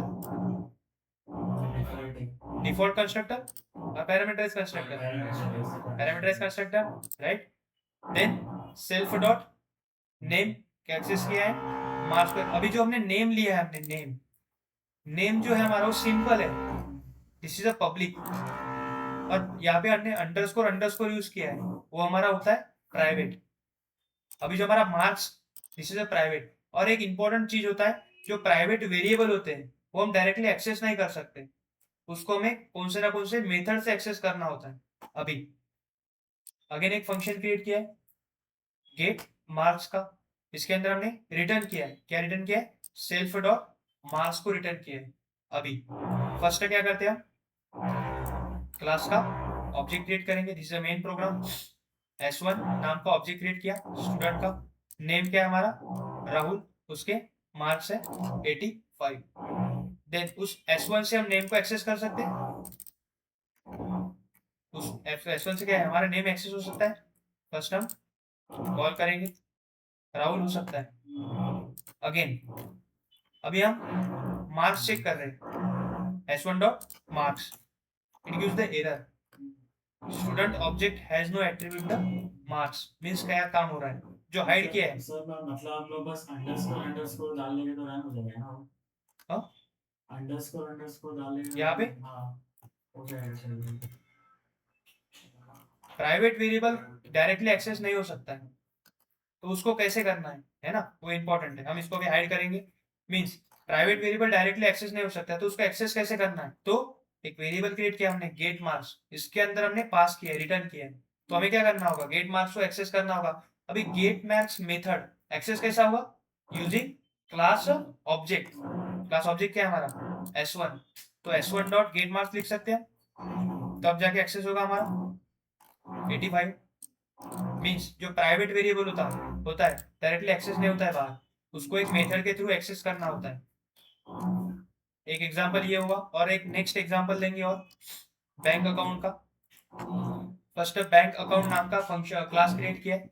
default constructor और parameterise constructor, parameterise constructor right. Then self dot name क्या एक्सेस किया है, मार्क्स पर। अभी जो हमने नेम लिया है, हमने नेम, नेम जो है हमारा वो सिंपल है, दिस इज अ पब्लिक, और यहाँ पे हमने अंडरस्कोर अंडरस्कोर यूज किया है वो हमारा होता है प्राइवेट। अभी जो हमारा marks, this is a private, और एक इंपॉर्टेंट चीज होता है, जो प्राइवेट वेरिएबल होते हैं वो हम डायरेक्टली एक्सेस नहीं कर सकते, उसको हमें कौन से ना कौन से मेथड से एक्सेस करना होता है। अभी अगेन एक फंक्शन क्रिएट किया है गेट मार्क्स का, इसके अंदर हमने रिटर्न किया है, क्या रिटर्न किया है, सेल्फ डॉट मार्क्स को रिटर्न किया है। अभी फर्स्ट क्या करते हैं, क्लास का ऑब्जेक्ट क्रिएट करेंगे, this is a main program, S1 नाम का ऑब्जेक्ट क्रिएट किया स्टूडेंट का, नेम क्या है हमारा राहुल, उसके मार्क्स है 85, देन उस S1 से हम नेम को एक्सेस कर सकते हैं, उस S1 से क्या है, हमारा नेम एक्सेस हो सकता है, फर्स्ट हम कॉल करेंगे, राहुल हो सकता है। अगेन अभी हम मार्क्स चेक कर रहे हैं, S1 dot marks, it gives the error, student object has no attribute the marks, means क्या काम हो रहा है, जो हाइड किया है। सर मतलब हम लोग बस अंडरस्कोर अंडरस्कोर डाल लेंगे तो रन हो जाएगा ना? हाँ अंडरस्कोर डाल लेंगे यहाँ पे हाँ हो जाएगा sir. Private variable directly access नहीं हो सकता है, तो उसको कैसे करना है ना, वो इंपॉर्टेंट है। हम इसको भी हाइड करेंगे, means private variable directly access नहीं हो सकता है, तो उसको एक्सेस कैसे करना है, तो एक वेरिएबल क्रिएट किया हमने गेट मार्क्स, इसके अंदर हमने पास किया, रिटर्न किया है, तो हमें क्या करना होगा, गेट मार्क्स को एक्सेस करना होगा। अभी गेट मार्क्स मेथड एक्सेस कैसा होगा, using class object, class object क्या है हमारा S1, तो S1 डॉट गेट मार्क्स लिख सकते हैं, तब जाके एक्सेस होगा हमारा 85। मींस जो प्राइवेट वेरिएबल होता है डायरेक्टली एक्सेस नहीं होता है बाहर, उसको एक मेथड के थ्रू एक्सेस करना होता है। एक एग्जांपल ये हुआ, और एक नेक्स्ट एग्जांपल लेंगे, और बैंक अकाउंट का। फर्स्ट बैंक अकाउंट नाम का फंक्शन क्लास क्रिएट किया है,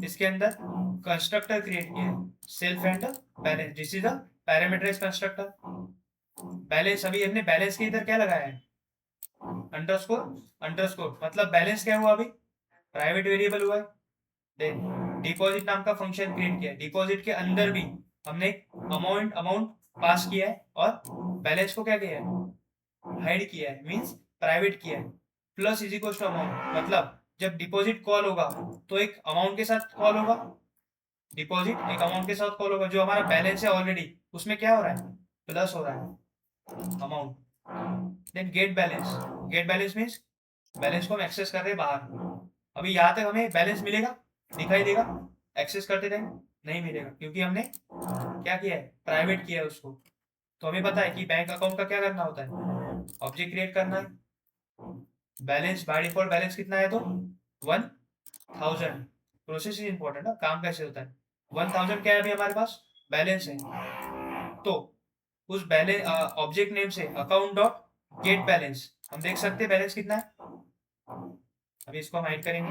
इसके अंदर कंस्ट्रक्टर क्रिएट किया है, self and balance, this is a parameterised constructor. Balance, अभी हमने बैलेंस के इधर क्या लगाया है, अंडरस्कोर अंडरस्कोर, मतलब बैलेंस क्या हुआ, अभी प्राइवेट वेरिएबल हुआ है। देन डिपॉजिट नाम का फंक्शन क्रिएट किया है, डिपॉजिट के अंदर भी हमने अमाउंट अमाउंट पास किया है, और बैलेंस को क्या किया है, हाइड किया है, मींस प्राइवेट किया है। Plus is equal to amount, मतलब जब डिपॉजिट कॉल होगा तो एक अमाउंट के साथ कॉल होगा, डिपॉजिट एक अमाउंट के साथ कॉल होगा, जो हमारा बैलेंस है ऑलरेडी उसमें क्या हो रहा है, प्लस हो रहा है amount. Then get balance means balance को हम एक्सेस कर रहे हैं बाहर। अभी यहाँ तक हमें बैलेंस मिलेगा, दिखाई देगा, एक्सेस करते रहे नहीं मिलेगा, क्योंकि हमने क्या किया है, प्राइवेट किया है उसको। तो हमें पता है कि बैंक अकाउंट का क्या करना होता है, ऑब्जेक्ट क्रिएट करना है। बैलेंस बाय डिफॉल्ट बैलेंस कितना है, तो 1000। प्रोसेस इज इंपॉर्टेंट, काम कैसे होता है। 1000 क्या है अभी हमारे पास, बैलेंस है, तो उस बैलेंस ऑब्जेक्ट नेम से अकाउंट डॉट गेट बैलेंस हम देख सकते हैं बैलेंस कितना है। अभी इसको हम हाइड करेंगे,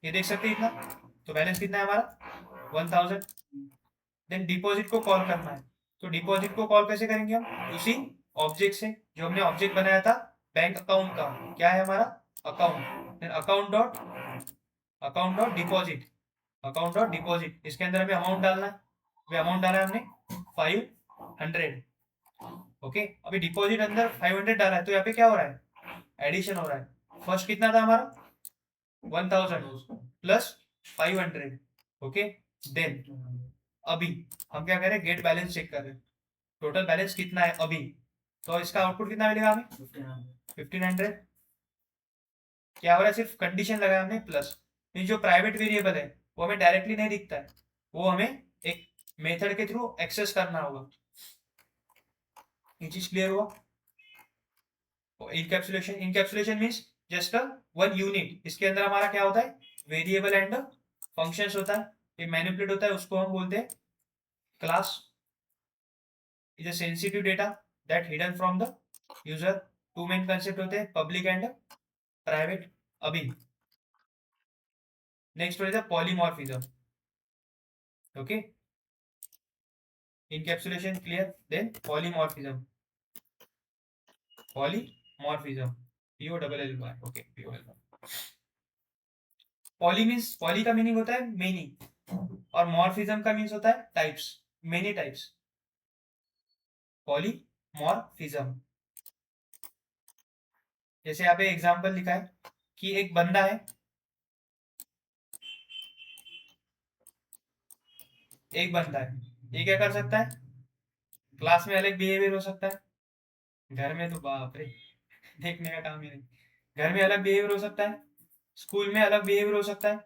ये देख सकते हैं इतना, तो बैलेंस कितना है हमारा 1000। देन डिपॉजिट को कॉल करना है, तो डिपॉजिट को कॉल कैसे करेंगे हम, उसी ऑब्जेक्ट से जो हमने ऑब्जेक्ट बनाया था बैंक अकाउंट का, क्या है हमारा account, then account dot deposit, इसके अंदर हमें अमाउंट डालना है, अभी अमाउंट डाला है हमने 500। ओके, अभी डिपॉजिट अंदर 500 डाला है, तो यहाँ पे क्या हो रहा है, एडिशन हो रहा है। फर्स्ट कितना था हमारा 1000 प्लस 500। ओके, देन अभी हम क्या करें, गेट बैलेंस चेक कर रहे हैं, टोटल बैलेंस कितना है अभी, तो इसका आउटपुट कितना मिलेगा हमें 1500। क्या हो रहा है, सिर्फ कंडीशन लगाया हमने प्लस, जो प्राइवेट वेरिएबल है वो हमें डायरेक्टली नहीं दिखता है, वो हमें एक मेथड के थ्रू एक्सेस करना होगा। ये चीज क्लियर हुआ। Encapsulation means just one unit, इसके अंदर हमारा क्या होता है, वेरिएबल एंड फंक्शंस होता है, ये मैनिपुलेट होता है, उसको हम बोलते हैं class. Is a sensitive data that hidden from the user. Two main concept होते हैं, पब्लिक एंड प्राइवेट। अभी नेक्स्ट हो जाता है polymorphism. Okay, encapsulation clear, then polymorphism, POLLY, okay POL। Poly means, poly का मीनिंग होता है मेनी, और मॉर्फिज्म का मीन्स होता है टाइप्स, मेनी टाइप्स, पॉलीमॉर्फिज्म। जैसे यहाँ पे एग्जांपल लिखा है कि एक बंदा है, ये क्या कर सकता है, क्लास में अलग बिहेवियर हो सकता है, घर में तो बाप रे देखने का काम ही नहीं, घर में अलग बिहेवियर हो सकता है, स्कूल में अलग बिहेवियर हो सकता है,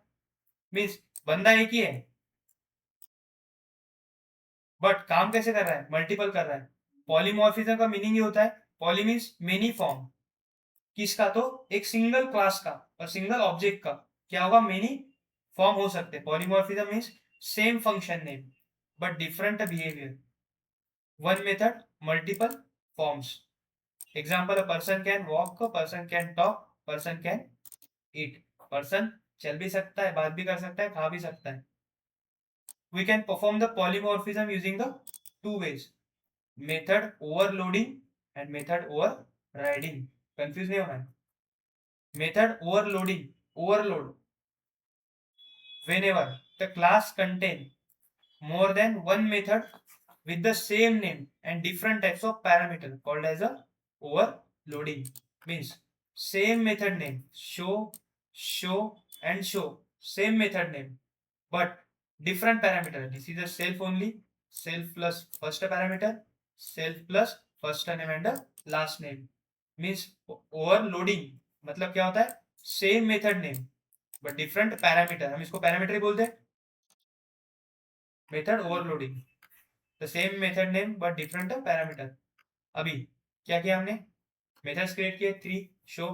मीन्स बंदा एक ही है, बट काम कैसे कर रहा है, मल्टीपल कर रहा है। पॉलीमॉर्फिज्म का मीनिंग ये होता है, पॉली मीन्स मेनी फॉर्म, किसका, तो एक सिंगल क्लास का और सिंगल ऑब्जेक्ट का क्या होगा, मेनी फॉर्म हो सकते हैं। Polymorphism means same function name but different behaviour, one method multiple forms. Example, a person can walk, person can talk, person can eat. Person चल भी सकता है, बात भी कर सकता है, खा भी सकता है। We can perform the polymorphism using the two ways, method overloading and method overriding. Confuse नहीं होना है। Method overloading, overload, whenever the class contain more than one method with the same name and different types of parameter called as a overloading. Means same method name, show and show, same method name but different parameter. This is a self only, self plus first parameter, self plus first name and a last name. Means overloading मतलब क्या होता है, same method name but different parameter, हम इसको पैरामीटर ही बोलते हैं। Method overloading, the same method name but different parameter. अभी क्या किया हमने, मेथड्स क्रिएट किए 3, शो,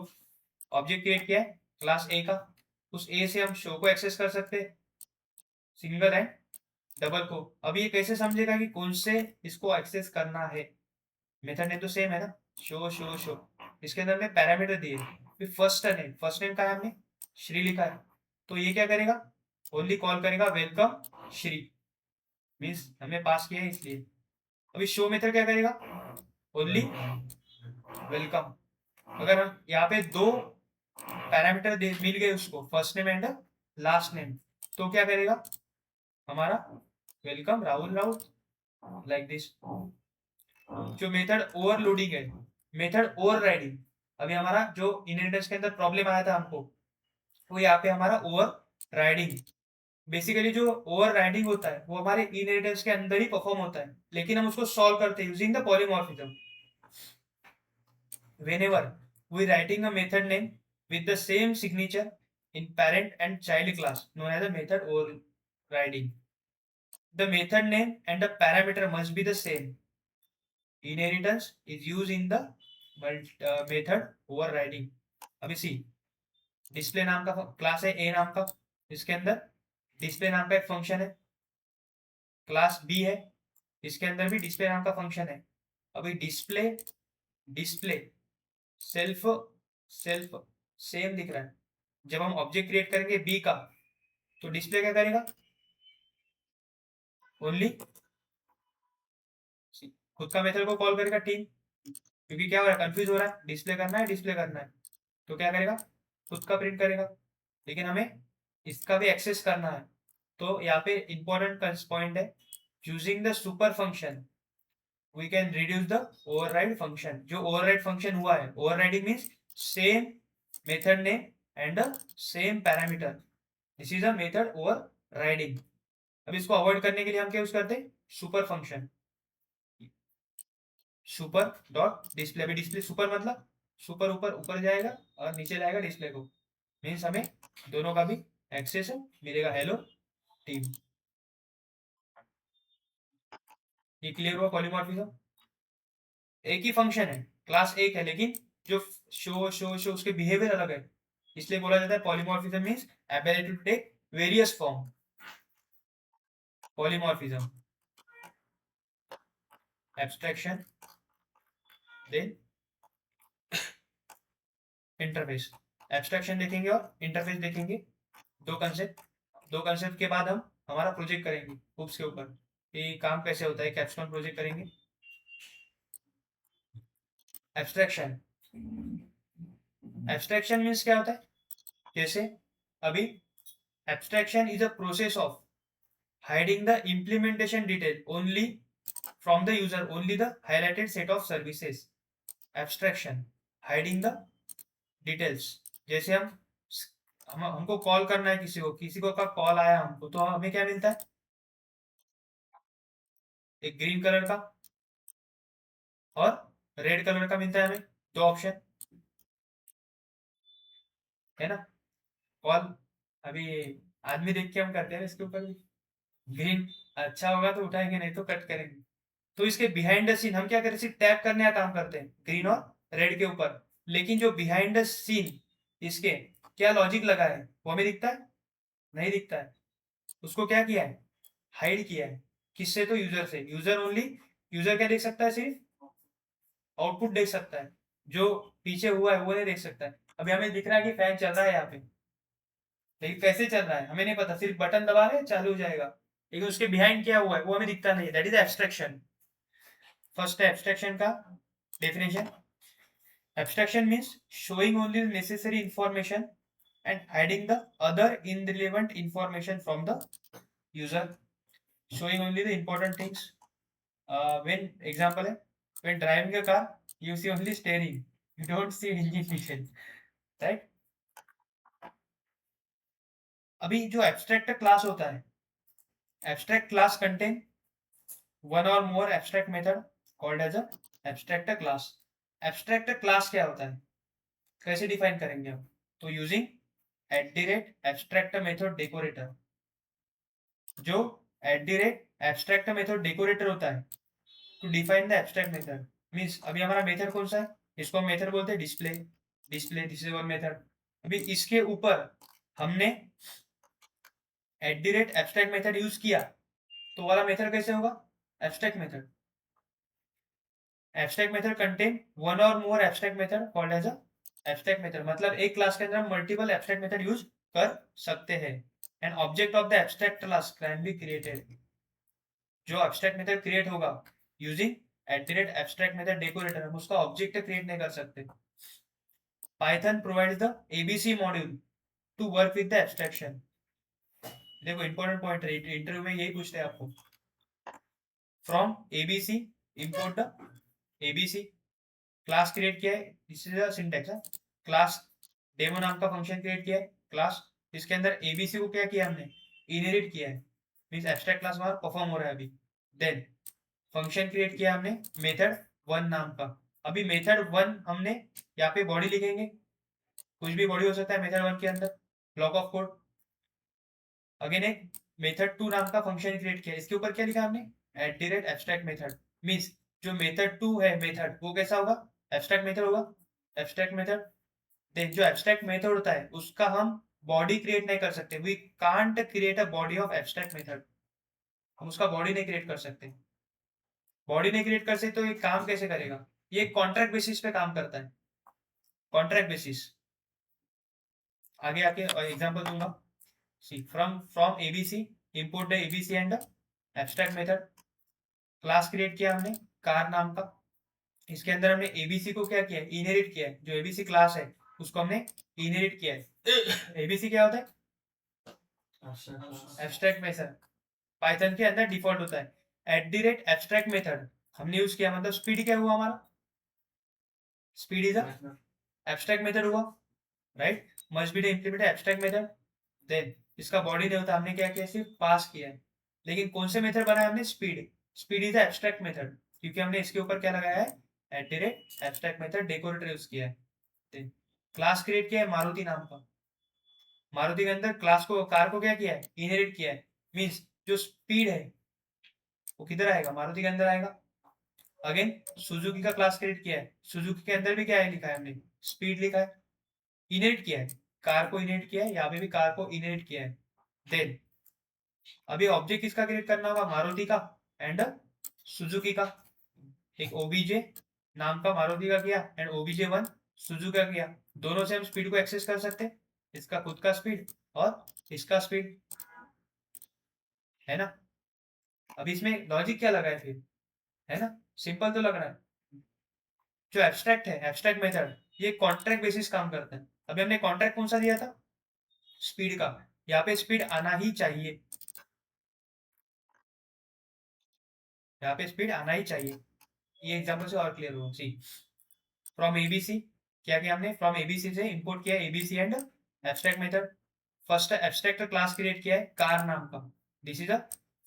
ऑब्जेक्ट क्रिएट किया है क्लास ए का, उस ए से हम शो को एक्सेस कर सकते हैं, सिंगल एंड डबल को। अब ये कैसे समझेगा कि कौन से इसको एक्सेस करना है, मेथड नेम तो सेम है ना, शो शो शो, इसके अंदर हमने पैरामीटर दिए। फिर फर्स्ट नेम का है हमने श्री लिखा है, तो ये क्या करेगा, ओनली कॉल करेगा वेलकम श्री, मीन्स हमने पास किया है इसलिए। अभी शो मेथड क्या करेगा, ओनली वेलकम। अगर हम यहाँ पे दो पैरामीटर मिल गए उसको, first name and last name, तो क्या करेगा हमारा, welcome Rahul Rahul, like this. जो मेथड ओवरलोडिंग है, मेथड ओवरराइडिंग, अभी हमारा जो इनहेरिटेंस के अंदर प्रॉब्लम आया था हमको, वो यहाँ पे हमारा ओवर राइडिंग। बेसिकली जो ओवर राइडिंग होता है वो हमारे इनहेरिटेंस के अंदर ही परफॉर्म होता है, लेकिन हम उसको सॉल्व करते हैं using the polymorphism. whenever we writing a method name with the same signature in parent and child class known as a method overriding, the method name and the parameter must be the same. Inheritance is used in the method overriding. अभी सी, डिस्प्ले नाम का क्लास है ए नाम का, इसके अंदर डिस्प्ले नाम का एक फंक्शन है, क्लास बी है, इसके अंदर भी डिस्प्ले नाम का फंक्शन है। अभी display display self self same दिख रहा है, जब हम ऑब्जेक्ट क्रिएट करेंगे बी का, तो डिस्प्ले क्या करेगा, ओनली खुद का मेथड को कॉल करेगा टीम, क्योंकि क्या हो रहा है, कंफ्यूज हो रहा है, डिस्प्ले करना है, तो क्या करेगा, खुद का प्रिंट करेगा। लेकिन हमें इसका भी एक्सेस करना है, तो यहाँ पे इंपॉर्टेंट पॉइंट है, using the super function we can reduce the override function. जो ओवरराइड फंक्शन हुआ है, overriding means same method name and same parameter, this is a method overriding. अब इसको अवॉइड करने के लिए हम क्या यूज करते हैं, super function, super dot display. अभी डिस्प्ले सुपर मतलब सुपर ऊपर ऊपर जाएगा और नीचे लाएगा डिस्प्ले को, मीन्स हमें दोनों का भी एक्सेस मिलेगा। हेलो टीम, ये क्लियर हुआ पॉलीमॉर्फिज्म। एक ही फंक्शन है, क्लास एक है, लेकिन जो शो उसके बिहेवियर अलग है, इसलिए बोला जाता है polymorphism means ability to take various form. Polymorphism, abstraction, then interface. Abstraction देखेंगे और इंटरफेस देखेंगे, दो कंसेप्ट के बाद हम हमारा प्रोजेक्ट करेंगे हुप्स के ऊपर, ये काम कैसे होता है, कैप्स्टोन प्रोजेक्ट करेंगे। एब्स्ट्रैक्शन, एब्स्ट्रैक्शन मीन्स क्या होता है, जैसे अभी abstraction is a process of hiding the implementation detail only from the user, only the highlighted set of services. Abstraction, hiding the details। जैसे हम हमको कॉल करना है किसी को का कॉल आया हमको, तो हमें क्या मिलता है, एक ग्रीन कलर का और रेड कलर का मिलता है हमें, दो ऑप्शन है ना। कॉल अभी आदमी देख के हम करते हैं इसके ऊपर, ग्रीन अच्छा होगा तो उठाएंगे, नहीं तो कट करेंगे। तो इसके बिहाइंड द सीन हम क्या करें, सिर्फ टैप करने का काम करते हैं ग्रीन और रेड के ऊपर, लेकिन जो बिहाइंड द सीन इसके क्या लॉजिक लगा है वो हमें दिखता है, नहीं दिखता है। उसको क्या किया है, हाइड किया है। किससे, तो यूजर से। यूजर ओनली, यूजर क्या देख सकता है, सिर्फ आउटपुट देख सकता है, जो पीछे हुआ है वो नहीं देख सकता है। अभी हमें दिख रहा है कि फैन चल रहा है यहाँ पे, लेकिन कैसे चल रहा है हमें नहीं पता, सिर्फ बटन दबा रहे चालू हो जाएगा, लेकिन उसके बिहाइंड क्या हुआ है वो हमें दिखता नहीं है। That is abstraction. फर्स्ट है एब्स्ट्रैक्शन का definition. Abstraction means showing only the necessary information and hiding the other irrelevant information from the user. Showing only the important things. When example है, when driving a car, you see only steering. You don't see engine detail, right? अभी जो abstract class होता है, abstract class contain one or more abstract method called as a abstract class. Abstract class क्या होता है, कैसे डिफाइन करेंगे हम? तो यूजिंग @abstract method decorator. जो @abstract method decorator होता है to define the abstract method. Means अभी हमारा मेथड कौन सा है, इसको हम मेथड बोलते हैं display. Display this is one method. अभी इसके ऊपर हमने @abstract मेथड यूज किया, तो वाला मेथड कैसे होगा, abstract method. Abstract method contain one और more abstract method called as a abstract method. मतलब एक क्लास के अंदर हम मल्टीपल एब्स्ट्रैक्ट मेथड यूज कर सकते हैं। And object of the abstract class can be created. जो एब्स्ट्रैक्ट मेथड क्रिएट होगा यूजिंग @abstract मेथड डेकोरेटर, हम उसका ऑब्जेक्ट क्रिएट नहीं कर सकते। Python provides the ABC module to work with the abstraction. देखो इंपॉर्टेंट पॉइंट है, इंटरव्यू में यही पूछते हैं आपको। From ABC import the ABC, class create किया है, दिस इज द सिंटैक्स है। क्लास डेमो नाम का फंक्शन क्रिएट किया है क्लास, इसके अंदर एबीसी को क्या किया हमने, इनहेरिट किया है। मींस एब्स्ट्रैक्ट क्लास हमारा परफॉर्म हो रहा है अभी। देन फंक्शन क्रिएट किया हमने मेथड वन नाम का। अभी मेथड वन हमने यहाँ पे बॉडी लिखेंगे, कुछ भी बॉडी हो सकता है मेथड वन के अंदर, ब्लॉक ऑफ कोड। अगेन एक मेथड टू नाम का फंक्शन क्रिएट किया, इसके ऊपर क्या लिखा हमने, @abstract मेथड। मीन्स जो मेथड टू है मेथड वो कैसा होगा, एब्स्ट्रैक्ट मेथड होगा। एब्स्ट्रैक्ट मेथड, देन जो एब्स्ट्रैक्ट मेथड होता है उसका हम बॉडी क्रिएट नहीं कर सकते। We can't create a body of abstract method, हम उसका बॉडी नहीं क्रिएट कर सकते। बॉडी नहीं क्रिएट कर सकते तो ये काम कैसे करेगा, ये कॉन्ट्रैक्ट बेसिस पे काम करता है, कॉन्ट्रैक्ट बेसिस। आगे आके एग्जांपल दूंगा। See from ABC import the ABC and abstract method. Class create किया हमने कार नाम का, इसके अंदर हमने एबीसी को क्या किया है, इनहेरिट किया है। जो एबीसी क्लास है उसको हमने इनहेरिट किया है। एबीसी क्या होता है, एब्स्ट्रैक्ट मेथड, पाइथन के अंदर डिफॉल्ट होता है। @abstract मेथड हमने यूज किया, मतलब स्पीड क्या हुआ हमारा, speed is a abstract method हुआ, right. Must be implement abstract method. Then इसका बॉडी नहीं होता, हमने क्या किया, सिर्फ पास किया है। लेकिन कौन से मेथड बनाया हमने, speed. Speed is abstract method, क्योंकि हमने इसके ऊपर क्या लगाया है, @abstract मेथड डेकोरेटर यूज किया है। क्लास क्रिएट किया है मारुति नाम का, मारुति के अंदर क्लास को, कार को क्या किया है, इनहेरिट किया है। मीन्स जो स्पीड है वो किधर आएगा, मारुति के अंदर आएगा। अगेन सुजुकी का क्लास क्रिएट किया है, सुजुकी के अंदर भी क्या है लिखा है हमने, स्पीड लिखा है, इनहेरिट किया है, कार को इनहेरिट किया है, यहाँ पे भी कार को इनहेरिट किया है। देन अभी ऑब्जेक्ट किसका क्रिएट करना होगा, मारुति का एंड सुजुकी का। एक ओबीजे नाम का मारुति का किया एंड ओबीजे वन सुजुकी का किया। दोनों से हम स्पीड को एक्सेस कर सकते हैं, इसका खुद का स्पीड और इसका स्पीड, है ना। अभी इसमें लॉजिक क्या लगा है फिर, है ना, सिंपल तो लग रहा है। जो एब्स्ट्रैक्ट है, एब्स्ट्रैक्ट मेथड, ये कॉन्ट्रैक्ट बेसिस काम करता है। अभी हमने कॉन्ट्रैक्ट कौन सा दिया था, स्पीड का। यहाँ पे स्पीड आना ही चाहिए, यहाँ पे स्पीड आना ही चाहिए। ये एग्जांपल से और क्लियर हो। सी फ्रॉम एबीसी क्या किया हमने, फ्रॉम एबीसी से इंपोर्ट किया ABC and abstract method. First abstract class create किया है कार नाम का, this is a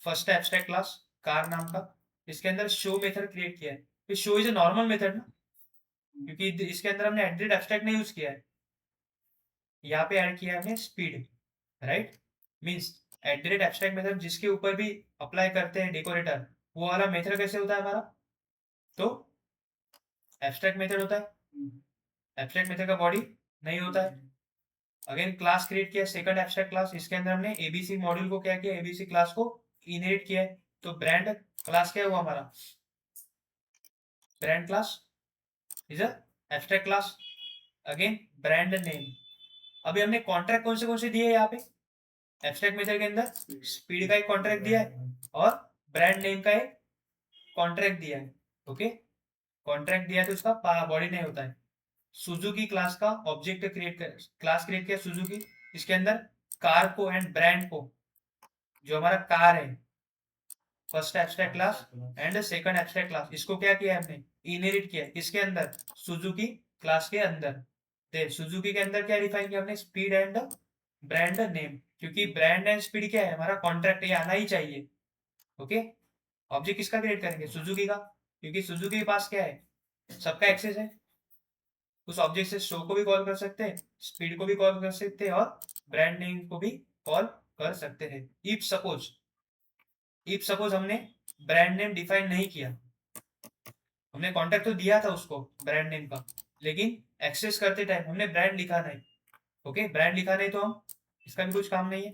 first abstract class car नाम का। इसके अंदर शो मेथड क्रिएट किया है, show is a normal method ना, क्योंकि इसके अंदर हमने एब्स्ट्रैक्ट नहीं यूज किया है। यहाँ पे ऐड किया हमने speed, right. Means abstract method जिसके ऊपर भी अप्लाई करते हैं डेकोरेटर, वो वाला मेथड कैसे होता है हमारा, तो एब्स्ट्रैक्ट मेथड होता है। एब्स्ट्रैक्ट मेथड का बॉडी नहीं होता है। अगेन क्लास क्रिएट किया सेकंड एब्स्ट्रैक्ट क्लास, इसके अंदर हमने एबीसी मॉड्यूल को क्या किया, एबीसी क्लास को इनहेरिट किया है। तो ब्रांड क्लास क्या हुआ हमारा, brand class is a abstract class, again brand name. अभी हमने कॉन्ट्रैक्ट कौन से दिए यहाँ पे एब्स्ट्रैक्ट मेथड के अंदर, स्पीड का एक कॉन्ट्रैक्ट दिया है और ब्रांड नेम का एक कॉन्ट्रैक्ट दिया है। ओके, कॉन्ट्रैक्ट दिया है तो उसका बॉडी नहीं होता है। सुजुकी क्लास का ऑब्जेक्ट क्रिएट कर, क्लास क्रिएट किया सुजुकी, इसके अंदर कार को एंड ब्रांड को, जो हमारा कार है first abstract class and second abstract class, इसको क्या किया है हमने इनहेरिट किया है किसके अंदर, सुजुकी क्लास के अंदर। दे सुजुकी के अंदर क्या डिफाइन किया हमने, स्पीड एंड ब्रांड नेम, क्योंकि ब्रांड एंड स्पीड क्या है हमारा कॉन्ट्रैक्ट, ये आना ही चाहिए। ओके, ऑब्जेक्ट किसका क्रिएट करेंगे, सुजुकी का, क्योंकि सुजुकी के पास क्या है, सबका एक्सेस है। उस ऑब्जेक्ट से शो को भी कॉल कर सकते हैं, स्पीड को भी कॉल कर सकते हैं और ब्रांड नेम को भी कॉल कर सकते हैं। इफ सपोज हमने ब्रांड नेम डिफाइन नहीं किया, हमने कॉन्टेक्ट तो दिया था उसको ब्रांड नेम का, लेकिन एक्सेस करते टाइम हमने ब्रांड लिखा नहीं। ओके, ब्रांड लिखा नहीं तो हम इसका भी कुछ काम नहीं है।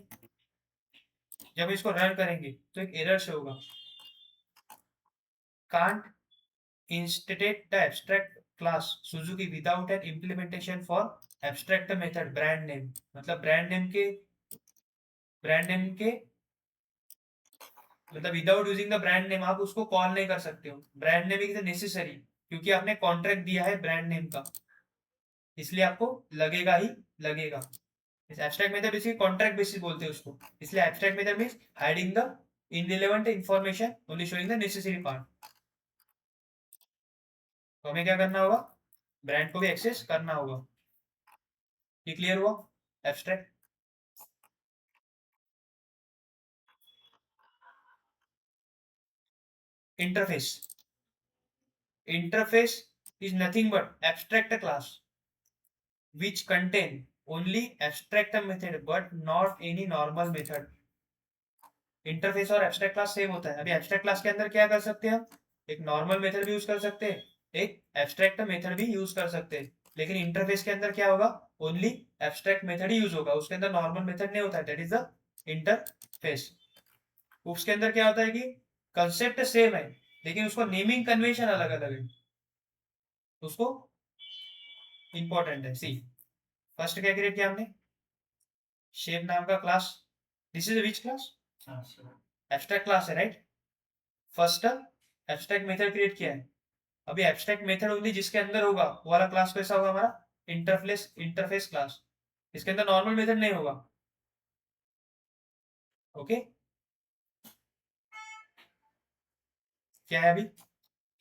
जब इसको रन करेंगे तो एक एरर शो होगा, can't instead the abstract class Suzuki without an implementation for abstract method brand name. मतलब ब्रांड नेम के मतलब without using the brand name आप उसको कॉल नहीं कर सकते हो। ब्रांड नेम इज नेसेसरी, क्योंकि आपने कॉन्ट्रैक्ट दिया है ब्रांड नेम का, इसलिए आपको लगेगा ही लगेगा। इस एब्स्ट्रैक्ट मेथड इसी कॉन्ट्रैक्ट बेसिस बोलते हैं उसको, इसलिए abstract method means hiding the irrelevant information only showing the necessary part. तो हमें क्या करना होगा, ब्रांड को भी एक्सेस करना होगा। ये क्लियर हुआ abstract. Interface, interface is nothing but abstract class which contain only abstract method but not any normal method। Interface और एब्स्ट्रैक्ट क्लास सेम होता है। अभी एब्स्ट्रैक्ट क्लास के अंदर क्या कर सकते हैं हम, एक नॉर्मल मेथड भी यूज कर सकते हैं, एक एब्स्ट्रैक्ट मेथड भी यूज कर सकते हैं। लेकिन इंटरफेस के अंदर क्या होगा, ओनली एब्स्ट्रैक्ट मेथड ही यूज होगा, उसके अंदर नॉर्मल मेथड नहीं होता है, दैट इज द इंटरफेस। उसके अंदर क्या होता है कि कंसेप्ट सेम है लेकिन उसको नेमिंग कन्वेंशन अलग अलग है, उसको इंपॉर्टेंट है। सी, फर्स्ट क्या क्रिएट किया हमने, शेप नाम का class, this is which class, abstract class है right. First abstract method create किया है। अभी एब्स्ट्रैक्ट मेथड ओनली जिसके अंदर होगा वो वाला क्लास कैसा होगा हमारा, इंटरफेस क्लास, इसके अंदर नॉर्मल मेथड नहीं होगा। ओके, क्या है अभी,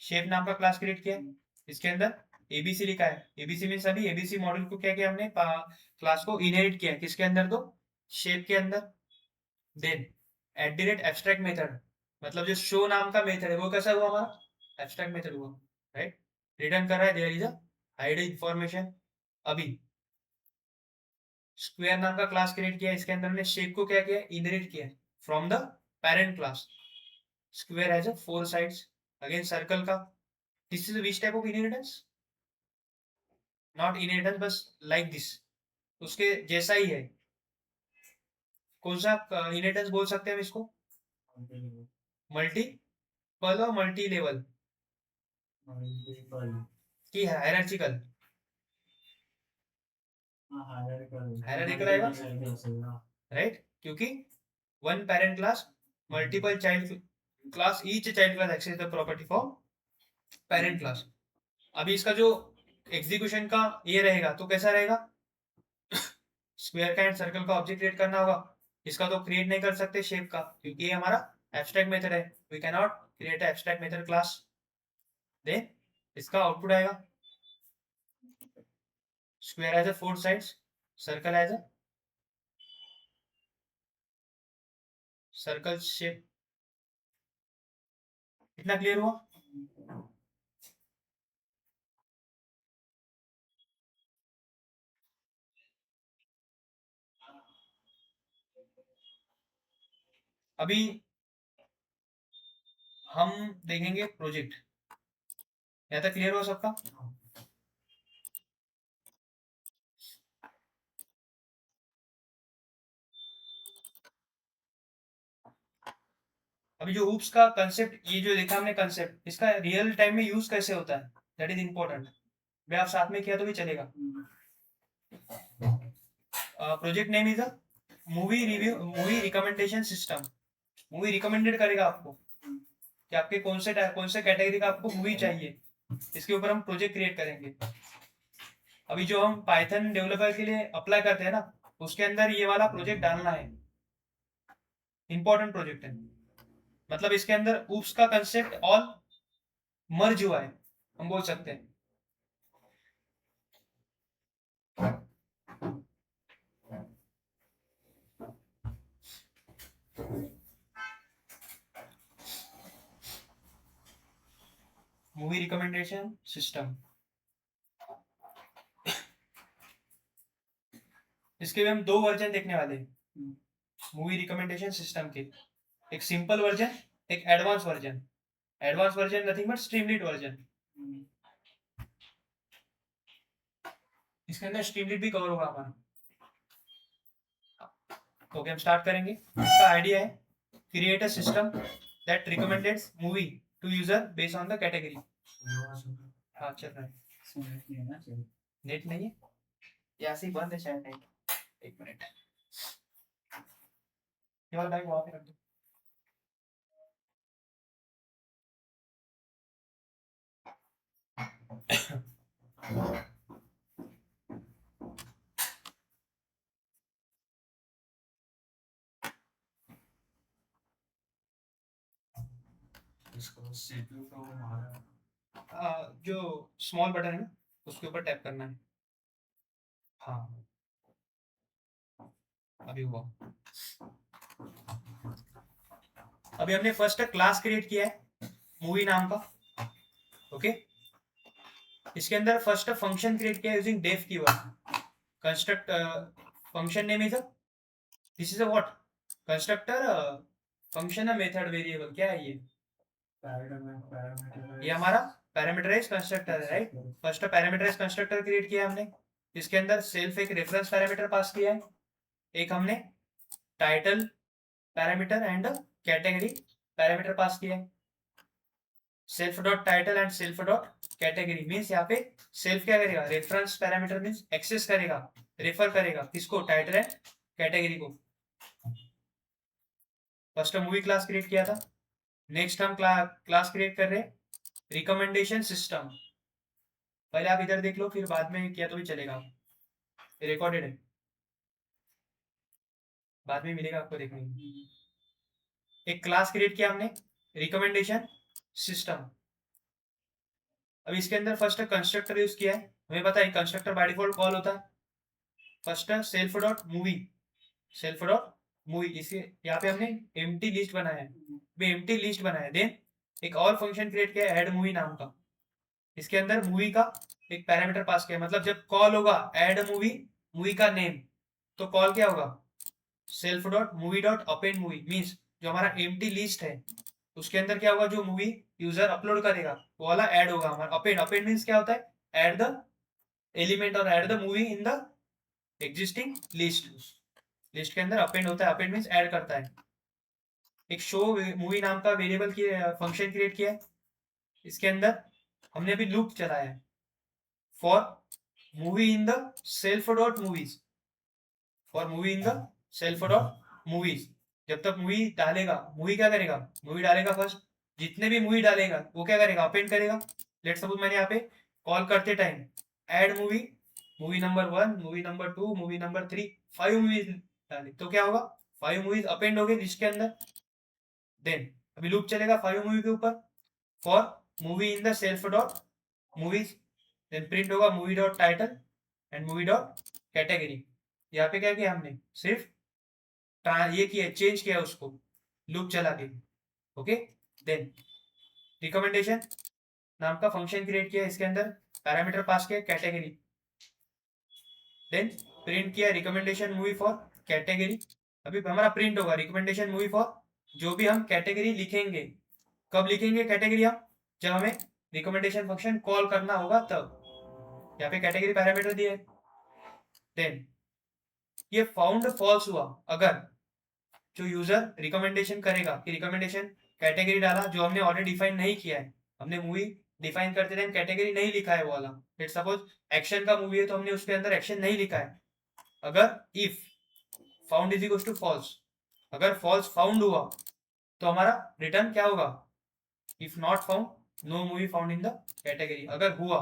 शेप नाम का क्लास क्रिएट किया है, इसके अंदर एबीसी लिखा है। एबीसी मीन अभी एबीसी मॉडल को क्या किया हमने, क्लास को इनहेरिट किया है किसके अंदर, तो शेप के अंदर। देन @ एब्स्ट्रैक्ट मेथड, मतलब जो शो नाम का मेथड है वो कैसा हुआ हमारा, एब्स्ट्रैक्ट मेथड हुआ राइट। रिटर्न कर रहा है there is a hide information. अभी स्क्वायर नाम का क्लास क्रिएट किया, इसके अंदर हमने शेप को क्या किया, इनहेरिट किया from the parent class. Square has 4 sides. Again circle का, this is which type of inheritance, not inheritance बस लाइक दिस, उसके जैसा ही है। कौन सा इनहेरिटेंस बोल सकते हैं हम इसको, मल्टीपल और मल्टी लेवल की हायरार्चिकल, हायरार्चिकल आएगा राइट, क्योंकि one parent class multiple child class, each child class access the property for parent class. अभी इसका जो एग्जीक्यूशन का ये रहेगा तो कैसा रहेगा, स्क्वायर का एंड सर्कल का ऑब्जेक्ट क्रिएट करना होगा। इसका तो क्रिएट नहीं कर सकते शेप का, क्योंकि ये हमारा एब्स्ट्रैक्ट मेथड है, we can not create abstract method class. Then इसका आउटपुट आएगा, square has 4 sides, circle has circle shape. इतना क्लियर हुआ। अभी हम देखेंगे प्रोजेक्ट, यहाँ तक क्लियर हुआ सबका। अभी जो हूप्स का कंसेप्ट, ये जो देखा हमने कंसेप्ट, इसका रियल टाइम में यूज कैसे होता है, दैट इज इंपॉर्टेंट। भाई आप साथ में किया तो भी चलेगा। Project name is a movie review, movie recommendation system. Movie recommended करेगा आपको कि आपके कौन से कैटेगरी का आपको मूवी चाहिए, इसके ऊपर हम प्रोजेक्ट क्रिएट करेंगे। अभी जो हम पाइथन डेवलपर के लिए अप्लाई करते हैं ना, उसके अंदर ये वाला प्रोजेक्ट डालना है, इंपॉर्टेंट प्रोजेक्ट है। मतलब इसके अंदर ऊप्स का कंसेप्ट ऑल मर्ज हुआ है, हम बोल सकते हैं। मूवी रिकमेंडेशन सिस्टम, इसके भी हम 2 वर्जन देखने वाले हैं मूवी रिकमेंडेशन सिस्टम के। एक सिंपल वर्जन, एक advance version. Advance version nothing but Streamlit version. इसके अंदर स्ट्रीमलीट भी कवर होगा हमारा। ओके, हम स्टार्ट करेंगे। इसका आइडिया है create a system that recommends movie to user based on the category. हाँ चल रहा है। नेट नहीं है या ऐसे ही बंद है शायद नेट। एक मिनट, ये वाला बैग वहाँ पे रख दो। इसको CPU को मारा। जो स्मॉल बटन है ना, उसके ऊपर टैप करना है। हाँ अभी हुआ। अभी हमने फर्स्ट क्लास क्रिएट किया है मूवी नाम का। ओके, इसके अंदर फर्स्ट फंक्शन क्रिएट किया using def keyword. Construct function name is this is a what constructor function a method variable. क्या है ये हमारा पैरामीटराइज कंस्ट्रक्टर है, right. First parameterise constructor create किया हमने। इसके अंदर सेल्फ एक रेफरेंस पैरामीटर पास किया है, एक हमने title parameter and category parameter pass किया है। Self dot title and self dot category means यहाँ पे सेल्फ क्या करेगा, रेफरेंस पैरामीटर मीन्स एक्सेस करेगा, रेफर करेगा किसको, टाइटल एंड कैटेगरी को। फर्स्ट मूवी क्लास क्रिएट किया था। नेक्स्ट हम क्लास क्रिएट कर रहे हैं रिकमेंडेशन सिस्टम। पहले आप इधर देख लो, फिर बाद में किया तो भी चलेगा, रिकॉर्डेड है, बाद में मिलेगा आपको देखने को। एक क्लास क्रिएट किया हमने रिकमेंडेशन सिस्टम। अब इसके अंदर फर्स्ट कंस्ट्रक्टर यूज किया है। हमें पता है कंस्ट्रक्टर बाय डिफॉल्ट कॉल होता है। First self dot movie, self dot movie. इसे यहाँ पे हमने एम्प्टी लिस्ट बनाया है, एम्प्टी लिस्ट बनाया। देन एक और फंक्शन क्रिएट किया ऐड मूवी नाम का। इसके अंदर मूवी का एक पैरामीटर पास किया, मतलब जब कॉल होगा ऐड मूवी, मूवी का नेम, तो कॉल क्या होगा, self dot movie dot append movie. Means जो हमारा एम्प्टी लिस्ट है उसके अंदर क्या होगा, जो मूवी यूजर अपलोड करेगा वो वाला ऐड होगा हमारा। अपेंड, अपेंड मीन्स क्या होता है, ऐड द एलिमेंट और add the movie in the existing list. List के अंदर अपेंड होता है, अपेंड मीन्स ऐड करता है। एक शो मूवी नाम का वेरिएबल की फंक्शन क्रिएट किया है। इसके अंदर हमने अभी लूप चलाया है for movie in the self dot movies, for movie in the self dot movies. जब तक मूवी डालेगा, मूवी क्या करेगा, मूवी डालेगा फर्स्ट, जितने भी मूवी डालेगा वो क्या करेगा, अपेंड करेगा। लेट सपोज मैंने यहाँ पे कॉल करते time add movie, movie number 1, movie number 2, movie number 3, 5 movies डाले, तो क्या होगा, 5 मूवीज अपेंड हो गए लिस्ट के अंदर। देन अभी लूप चलेगा 5 मूवी के ऊपर for movie in the self dot movies. Then print होगा movie dot title and movie dot category. यहाँ पे क्या किया हमने, सिर्फ ये किया, चेंज किया उसको लूप चला के। ओके, देन रिकमेंडेशन नाम का फंक्शन क्रिएट किया, इसके अंदर पैरामीटर पास किया कैटेगरी। देन प्रिंट किया रिकमेंडेशन मूवी फॉर कैटेगरी। अभी हमारा प्रिंट होगा रिकमेंडेशन मूवी फॉर जो भी हम कैटेगरी लिखेंगे। कब लिखेंगे कैटेगरी हम, जब हमें रिकमेंडेशन फंक्शन कॉल करना होगा तब। यहाँ पे कैटेगरी पैरामीटर दिए। देन ये फाउंड फॉल्स हुआ अगर जो यूजर रिकमेंडेशन करेगा कि रिकमेंडेशन कैटेगरी डाला जो हमने ऑलरेडी डिफाइन नहीं किया है, हमने मूवी डिफाइन करते टाइम कैटेगरी नहीं लिखा है वो वाला, लेट सपोज एक्शन का मूवी है तो हमने उसके अंदर एक्शन नहीं लिखा है, अगर if found is equal to false, अगर फॉल्स फाउंड हुआ तो हमारा रिटर्न क्या होगा, if not found no movie found in the category. अगर हुआ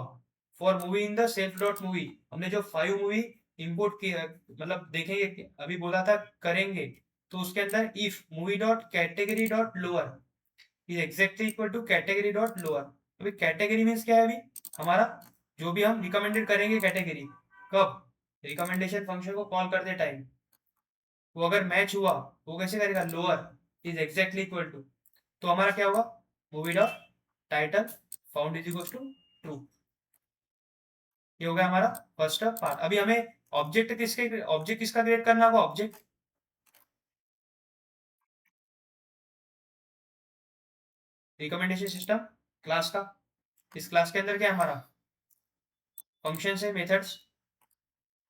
for movie in the self dot movie, हमने जो 5 मूवी इंपोर्ट किया मतलब देखेंगे अभी बोला था करेंगे, तो उसके अंदर if movie dot category dot lower is exactly equal to category dot lower. अभी कैटेगरी मीन्स क्या है, अभी हमारा जो भी हम रिकमेंडेड करेंगे कैटेगरी, कब, रिकमेंडेशन फंक्शन को कॉल करते टाइम, वो अगर मैच हुआ वो कैसे करेगा, lower is exactly equal to, तो हमारा क्या होगा, movie dot title found is equal to true. ये हो गया हमारा फर्स्ट पार्ट। अभी हमें ऑब्जेक्ट किसका क्रिएट करना होगा, ऑब्जेक्ट रिकमेंडेशन सिस्टम क्लास का। इस क्लास के अंदर क्या है हमारा, फंक्शन है, मेथड्स।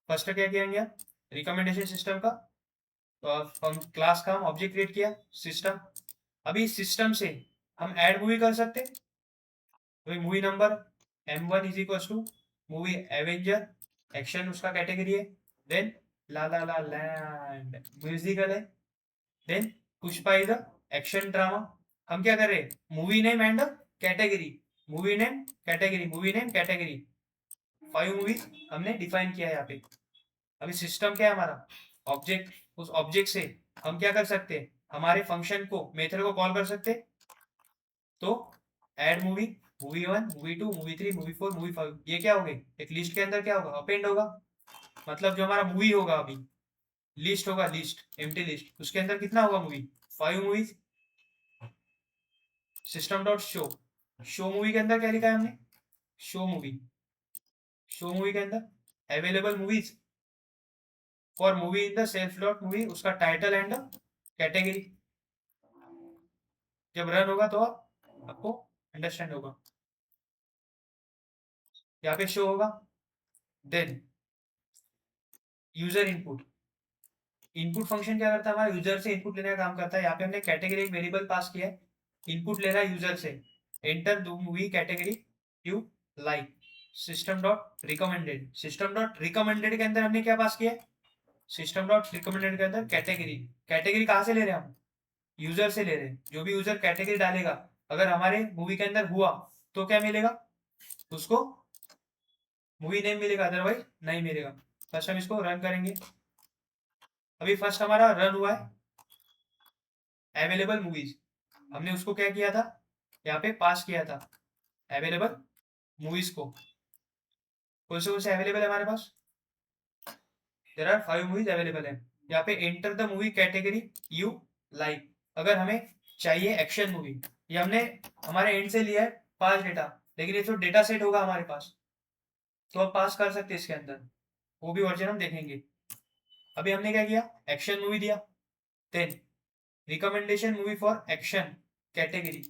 फर्स्ट क्या किया गया, रिकमेंडेशन सिस्टम का, तो क्लास का हम ऑब्जेक्ट क्रिएट किया सिस्टम। अभी सिस्टम से हम ऐड मूवी कर सकते हैं, तो movie number M1 is equal to movie Avenger, action उसका कैटेगरी है, then La La La Land musical है, then Pushpa is action drama. हम क्या कर रहे हैं, movie name and category, movie name category, movie name category, 5 movies हमने डिफाइन किया है यहाँ पे। अभी सिस्टम क्या है हमारा, ऑब्जेक्ट, उस ऑब्जेक्ट से हम क्या कर सकते हैं, हमारे फंक्शन को, मेथड को कॉल कर सकते हैं, तो add movie, movie 1, movie 2, movie 3, movie 4, movie 5, ये क्या होंगे, एक लिस्ट के अंदर क्या होगा, अपेंड होगा। मतलब जो हमारा मूवी होगा अभी, लिस्ट होगा, लिस्ट एम्प्टी लिस्ट, उसके अंदर कितना होगा movie, 5 movies. System dot show, show movie के अंदर क्या लिखा है हमने, शो मूवी, शो मूवी के अंदर available movies for movie in the self dot movie, उसका टाइटल एंड कैटेगरी। जब रन होगा तो आपको अंडरस्टैंड होगा, यहाँ पे शो होगा। Then user input, input function क्या करता है, हमारा यूजर से इनपुट लेने का काम करता है। यहाँ पे हमने कैटेगरी एक वेरिएबल पास किया है, इनपुट ले रहा है यूजर से, एंटर दो movie category you like, system dot recommended, system dot recommended के अंदर हमने क्या पास किया है, सिस्टम डॉट रिकमेंडेड के अंदर कैटेगरी, कैटेगरी कहाँ से ले रहे हैं हम, यूजर से ले रहे हैं। जो भी यूजर कैटेगरी डालेगा, अगर हमारे मूवी के अंदर हुआ तो क्या मिलेगा उसको, मूवी नेम मिलेगा, अदरवाइज नहीं मिलेगा। फर्स्ट हम इसको रन करेंगे। अभी फर्स्ट हमारा रन हुआ है अवेलेबल मूवीज, हमने उसको क्या किया था, यहाँ पे पास किया था अवेलेबल मूवीज को। कौन से अवेलेबल है हमारे पास, देयर आर 5 मूवीज अवेलेबल है। यहाँ पे enter the movie category you like, अगर हमें चाहिए एक्शन मूवी, ये हमने हमारे एंड से लिया है 5 डेटा, लेकिन ये तो डेटा सेट होगा हमारे पास, तो हम पास कर सकते हैं इसके अंदर, वो भी वर्जन हम देखेंगे। अभी हमने क्या किया, एक्शन मूवी दिया, then recommendation movie for action category.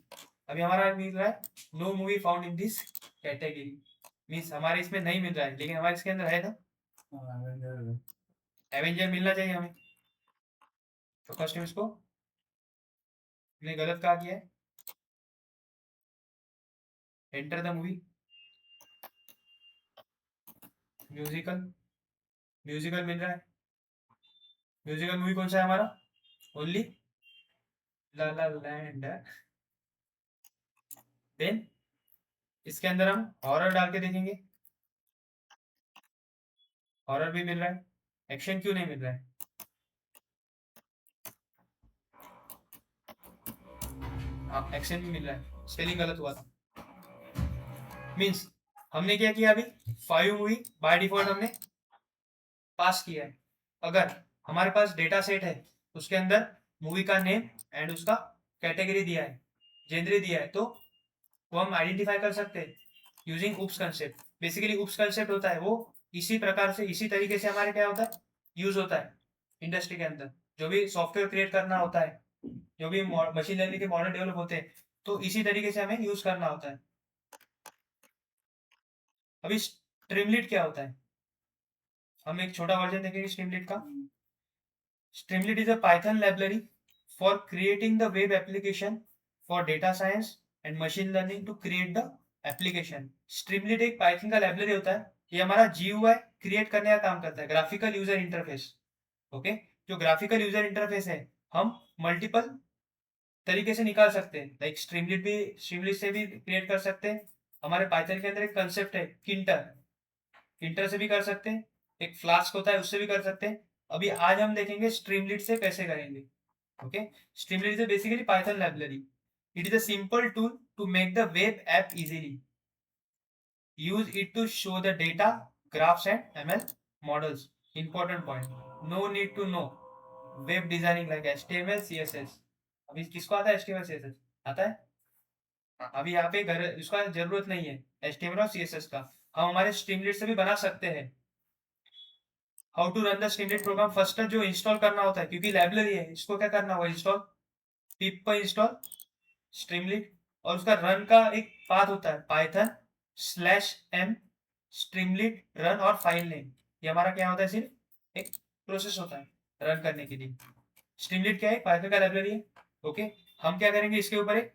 अभी हमारा मिल रहा है no movie found in this category, means हमारे इसमें नहीं मिल रहा है, लेकिन हमारे इसके अंदर है ना, एवेंजर मिलना चाहिए हमें। तो फर्स्ट इसको गलत कहा किया है, enter the movie, musical, musical मिल रहा है, म्यूजिकल मूवी कौन सा है हमारा, only La La Land. Then इसके अंदर हम हॉरर डाल के देखेंगे, हॉरर भी मिल रहा है, एक्शन क्यों नहीं मिल रहा है, हाँ एक्शन भी मिल रहा है, स्पेलिंग गलत हुआ था। मीन्स हमने क्या किया, अभी 5 मूवी बाय डिफॉल्ट हमने पास किया है। अगर हमारे पास डेटा सेट है, उसके अंदर मूवी का नेम एंड उसका कैटेगरी दिया है, जेनरे दिया है, तो वो हम आइडेंटिफाई कर सकते हैं यूजिंग उप्स कंसेप्ट। बेसिकली उप्स कंसेप्ट होता है वो इसी प्रकार से, इसी तरीके से हमारे क्या होता है, यूज होता है इंडस्ट्री के अंदर। जो भी सॉफ्टवेयर क्रिएट करना होता है, जो भी मशीन लर्निंग के मॉडल डेवलप होते हैं, तो इसी तरीके से हमें यूज करना होता है। अभी स्ट्रीमलीट क्या होता है, हम एक छोटा वर्जन देखेंगे स्ट्रीमलीट का। Streamlit is a Python library for creating the web application for data science and machine learning to create the application. Streamlit एक पाइथन का लाइब्रेरी होता है, ये हमारा GUI क्रिएट करने का काम करता है, ग्राफिकल यूजर इंटरफेस। ओके, जो ग्राफिकल यूजर इंटरफेस है हम मल्टीपल तरीके से निकाल सकते हैं, लाइक स्ट्रीमलीट से भी क्रिएट कर सकते हैं। हमारे पाइथन के अंदर एक कंसेप्ट है किंटर, किंटर से भी कर सकते हैं, एक फ्लास्क होता है उससे भी कर सकते हैं। अभी आज हम देखेंगे स्ट्रीमलीट से कैसे करेंगे। Okay, Streamlit is basically Python library. It is a simple tool to make the web app easily. use it to show the data, graphs and ML models. Important point. No need to know web designing like HTML, CSS. अभी किसको आता है HTML, CSS? आता है? अभी यहाँ पे इसका जरूरत नहीं है HTML और CSS का। हम हमारे स्ट्रीमलीट से भी बना सकते हैं। How to run the Streamlit program? First जो इंस्टॉल करना होता है, क्योंकि लाइब्रेरी है, इसको क्या करना होगा? इंस्टॉल, पिप पर इंस्टॉल स्ट्रीमलीट, और उसका रन का एक पाथ होता है, python/m स्ट्रीमलीट रन और फाइल नेम। ये हमारा क्या होता है? सिर्फ एक प्रोसेस होता है रन करने के लिए। स्ट्रीमलीट क्या है? पाइथन का लाइब्रेरी है। ओके, हम क्या करेंगे इसके ऊपर? एक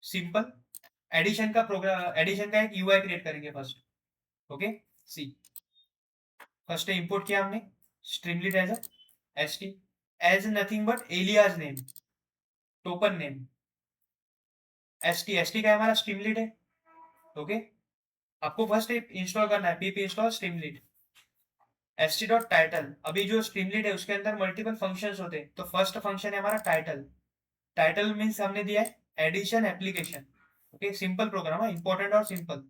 सिंपल एडिशन का प्रोग्राम, एडिशन का एक यूआई क्रिएट करेंगे first. Okay, see first import किया हमने Streamlit as ST, as nothing but alias name, token name. ST का हमारा स्ट्रीमलीट है। ओके, आपको फर्स्ट इंस्टॉल करना है pip इंस्टॉल स्ट्रीमलीट। st.title, अभी जो स्ट्रीमलीट है उसके अंदर मल्टीपल फंक्शंस होते हैं, तो फर्स्ट फंक्शन है हमारा टाइटल। टाइटल मींस हमने दिया है addition application. Okay, simple program है, इंपॉर्टेंट और सिंपल।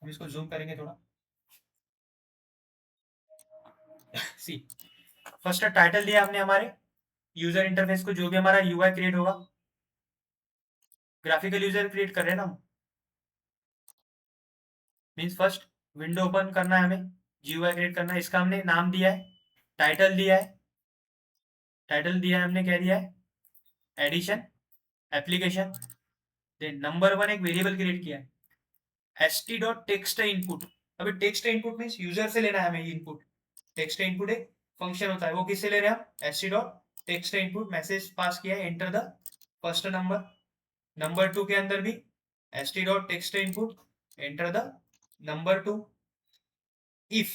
हम इसको जूम करेंगे थोड़ा। सी फर्स्ट टाइटल दिया हमने हमारे यूजर इंटरफेस को, जो भी हमारा यूआई क्रिएट होगा, ग्राफिकल यूजर क्रिएट कर रहे हैं ना, मींस फर्स्ट विंडो ओपन करना है हमें, जीयूआई क्रिएट करना है। इसका हमने नाम दिया है, टाइटल दिया है, टाइटल दिया है हमने, क्या दिया है? Addition application. देन नंबर 1 एक वेरिएबल क्रिएट किया है st.text इनपुट। अभी टेक्स्ट इनपुट मींस यूजर से लेना है हमें इनपुट। टेक्स्ट इनपुट एक फंक्शन होता है, वो किससे ले रहे हैं हम? st.text इनपुट मैसेज पास किया है, enter the first number. Number 2 के अंदर भी st.text input, enter the number 2। If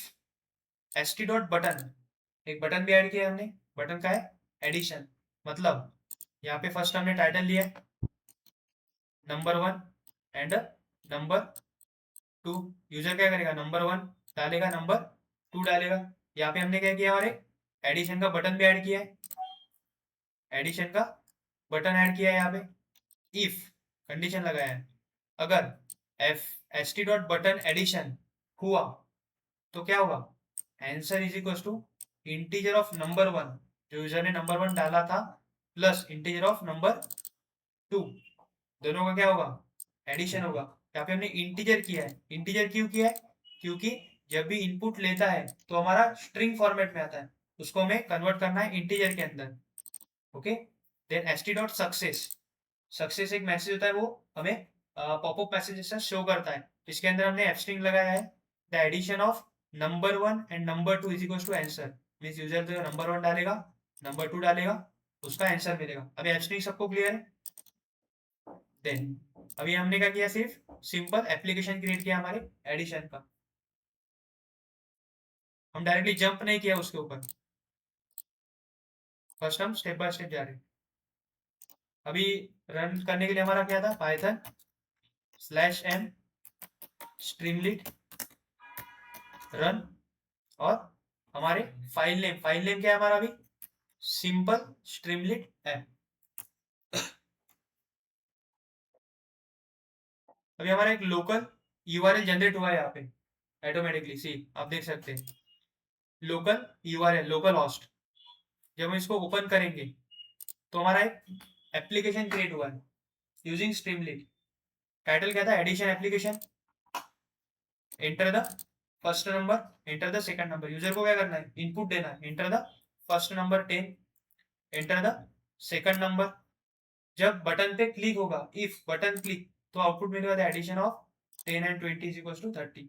st.button, एक बटन भी ऐड किया हमने, बटन का है एडिशन। मतलब यहाँ पे फर्स्ट हमने टाइटल लिया है नंबर 1 एंड नंबर 2। यूजर क्या करेगा? नंबर 1 डालेगा, नंबर 2 डालेगा। यहाँ पे हमने क्या किया? हमारे एडिशन का बटन भी ऐड किया है, एडिशन का बटन ऐड किया है यहाँ पे। इफ कंडीशन लगाया है, अगर st.button एडिशन हुआ तो क्या होगा? Answer is equal to integer of number 1, जो यूजर ने नंबर 1 डाला था, प्लस इंटीजर ऑफ नंबर 2, दोनों का क्या होगा? एडिशन होगा। यहाँ पे हमने इंटीजर किया है। इंटीजर क्यों किया है? क्योंकि जब भी इनपुट लेता है तो हमारा स्ट्रिंग फॉर्मेट में आता है, उसको हमें कन्वर्ट करना है इंटीजर के अंदर। ओके, देन st.success, सक्सेस एक मैसेज होता है, वो हमें पॉपअप मैसेज जैसा शो करता है। इसके अंदर हमने एफ स्ट्रिंग लगाया है, the addition of number 1 and number 2 is equal to answer. Means user जो नंबर 1 डालेगा, नंबर 2 डालेगा, उसका आंसर मिलेगा। अभी एफ स्ट्रिंग सबको क्लियर है? देन अभी हमने क्या किया? सिर्फ सिंपल एप्लीकेशन क्रिएट किया हमारे एडिशन का, हम डायरेक्टली जंप नहीं किया उसके ऊपर। फर्स्ट हम स्टेप बाय स्टेप जा रहे हैं। अभी रन करने के लिए हमारा क्या था? python/m स्ट्रीमलीट रन, और हमारे फाइल नेम क्या है हमारा? अभी सिंपल स्ट्रीमलीट ऐप। अभी हमारा एक लोकल यूआरएल जनरेट हुआ है यहाँ पे ऑटोमेटिकली। सी आप देख सकते हैं, लोकल यूआरएल, लोकल होस्ट। जब हम इसको ओपन करेंगे तो हमारा एक एप्लीकेशन क्रिएट हुआ है यूजिंग स्ट्रीमलीट। टाइटल क्या था? Addition application. Enter the first number, enter the second number. User को क्या करना है? इनपुट देना है, enter the first number 10, enter the second number. जब बटन पे क्लिक होगा, इफ बटन क्लिक, तो आउटपुट मिलेगा the addition of 10 and 20 is equal to 30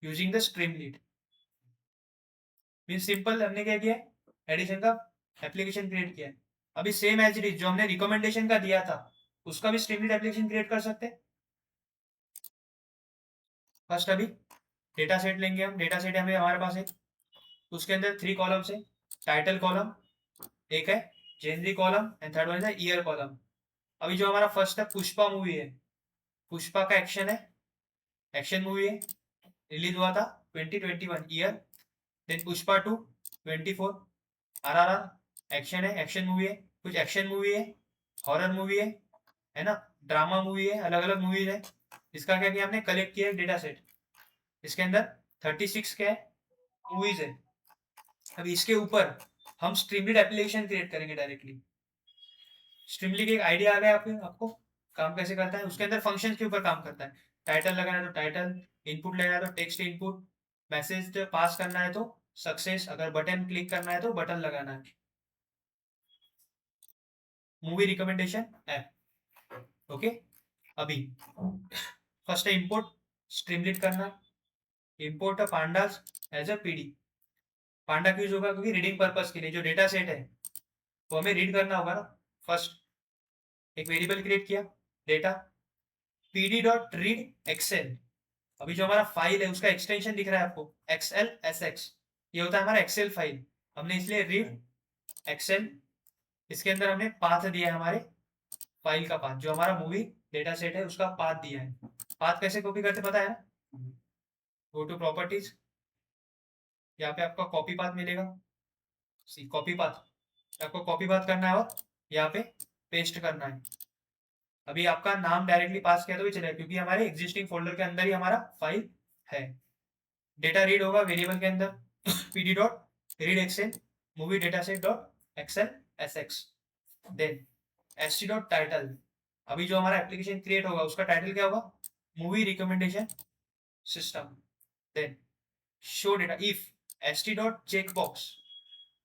using the Streamlit. Means simple हमने क्या किया? एडिशन का एप्लीकेशन क्रिएट किया है। अभी सेम एज इट इज जो हमने रिकमेंडेशन का दिया था, उसका भी स्ट्रीमलीड एप्लीकेशन क्रिएट कर सकते हैं। फर्स्ट अभी डेटा सेट लेंगे हम, डेटा सेट हमें हमारे पास है, उसके अंदर 3 कॉलम्स है, टाइटल कॉलम एक है, genre column and third one है ईयर कॉलम। अभी जो हमारा फर्स्ट है पुष्पा मूवी है, पुष्पा का एक्शन है, एक्शन मूवी है, रिलीज हुआ था 2021 year. Then Pushpa 2 24, RRR action है, एक्शन मूवी है, कुछ एक्शन मूवी है, हॉरर मूवी है ना, ड्रामा मूवी है, अलग अलग मूवीज है। इसका क्या किया हमने, कलेक्ट किया डेटा सेट, इसके अंदर 36 क्या है मूवीज है। अभी इसके ऊपर हम स्ट्रीमलीड एप्लीकेशन क्रिएट करेंगे डायरेक्टली। स्ट्रीमलीड एक आइडिया आ गया आपको काम कैसे करता है, उसके अंदर फंक्शन के ऊपर काम करता है। टाइटल लगाना है तो टाइटल, इनपुट लेना है तो टेक्स्ट इनपुट, मैसेज पास करना है तो सक्सेस, अगर बटन क्लिक करना है तो बटन लगाना है। Movie recommendation app, okay. अभी फर्स्ट है इंपोर्ट स्ट्रीमलीड करना, import pandas as a PD. Panda क्यों होगा, क्योंकि रीडिंग पर्पस के लिए जो डेटा सेट है वो हमें रीड करना होगा ना। फर्स्ट एक वेरिएबल क्रिएट किया, data PD dot read Excel. अभी जो हमारा फाइल है उसका एक्सटेंशन दिख रहा है आपको, एक्सएल एस एक्स, ये होता है हमारा एक्सेल फाइल। हमने इसलिए रीड एक्सेल, इसके अंदर हमने पाथ दिया है हमारे फाइल का पाथ, जो हमारा मूवी डेटा सेट है उसका पाथ दिया है। पाथ कैसे कॉपी करते पता है ना, गो टू प्रॉपर्टीज, यहाँ पे आपका कॉपी पाथ मिलेगा, सी कॉपी पाथ, आपको कॉपी पाथ करना है और यहाँ पे पेस्ट करना है। अभी आपका नाम डायरेक्टली पास किया तो भी चलेगा, क्योंकि हमारे एग्जिस्टिंग फोल्डर के अंदर ही हमारा फाइल है। डेटा रीड होगा वेरिएबल के अंदर, PD dot read Excel movie data set dot Excel S X. Then S T dot title, अभी जो हमारा एप्लीकेशन क्रिएट होगा उसका टाइटल क्या होगा, movie recommendation system. Then show data if S T dot check box,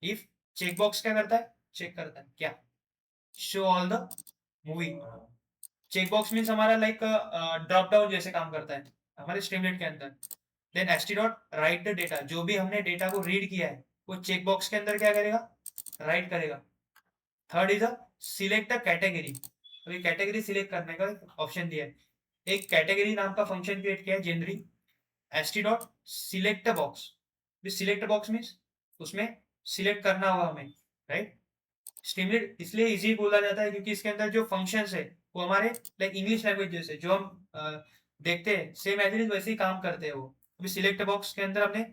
if check box क्या करता है, चेक करता है क्या, show all the movie. Check box means हमारा लाइक ड्रॉप डाउन जैसे काम करता है हमारे स्ट्रीमलेट के अंदर। Then S T dot write the data, जो भी हमने डेटा को रीड किया है वो चेक बॉक्स के अंदर क्या करेगा, राइट करेगा। Third is a select the category, अभी कैटेगरी सिलेक्ट करने का ऑप्शन दिया है, एक कैटेगरी नाम का फंक्शन क्रिएट किया है genre, S T dot select box. Select box means उसमें सिलेक्ट करना होगा हमें, राइट। स्ट्रीमलीट इसलिए इजी बोला जाता है क्योंकि इसके अंदर जो फंक्शंस है वो हमारे लाइक इंग्लिश लैंग्वेज जैसे जो हम देखते हैं सेम एज इट इज वैसे ही काम करते हैं वो। अभी सिलेक्ट बॉक्स के अंदर हमने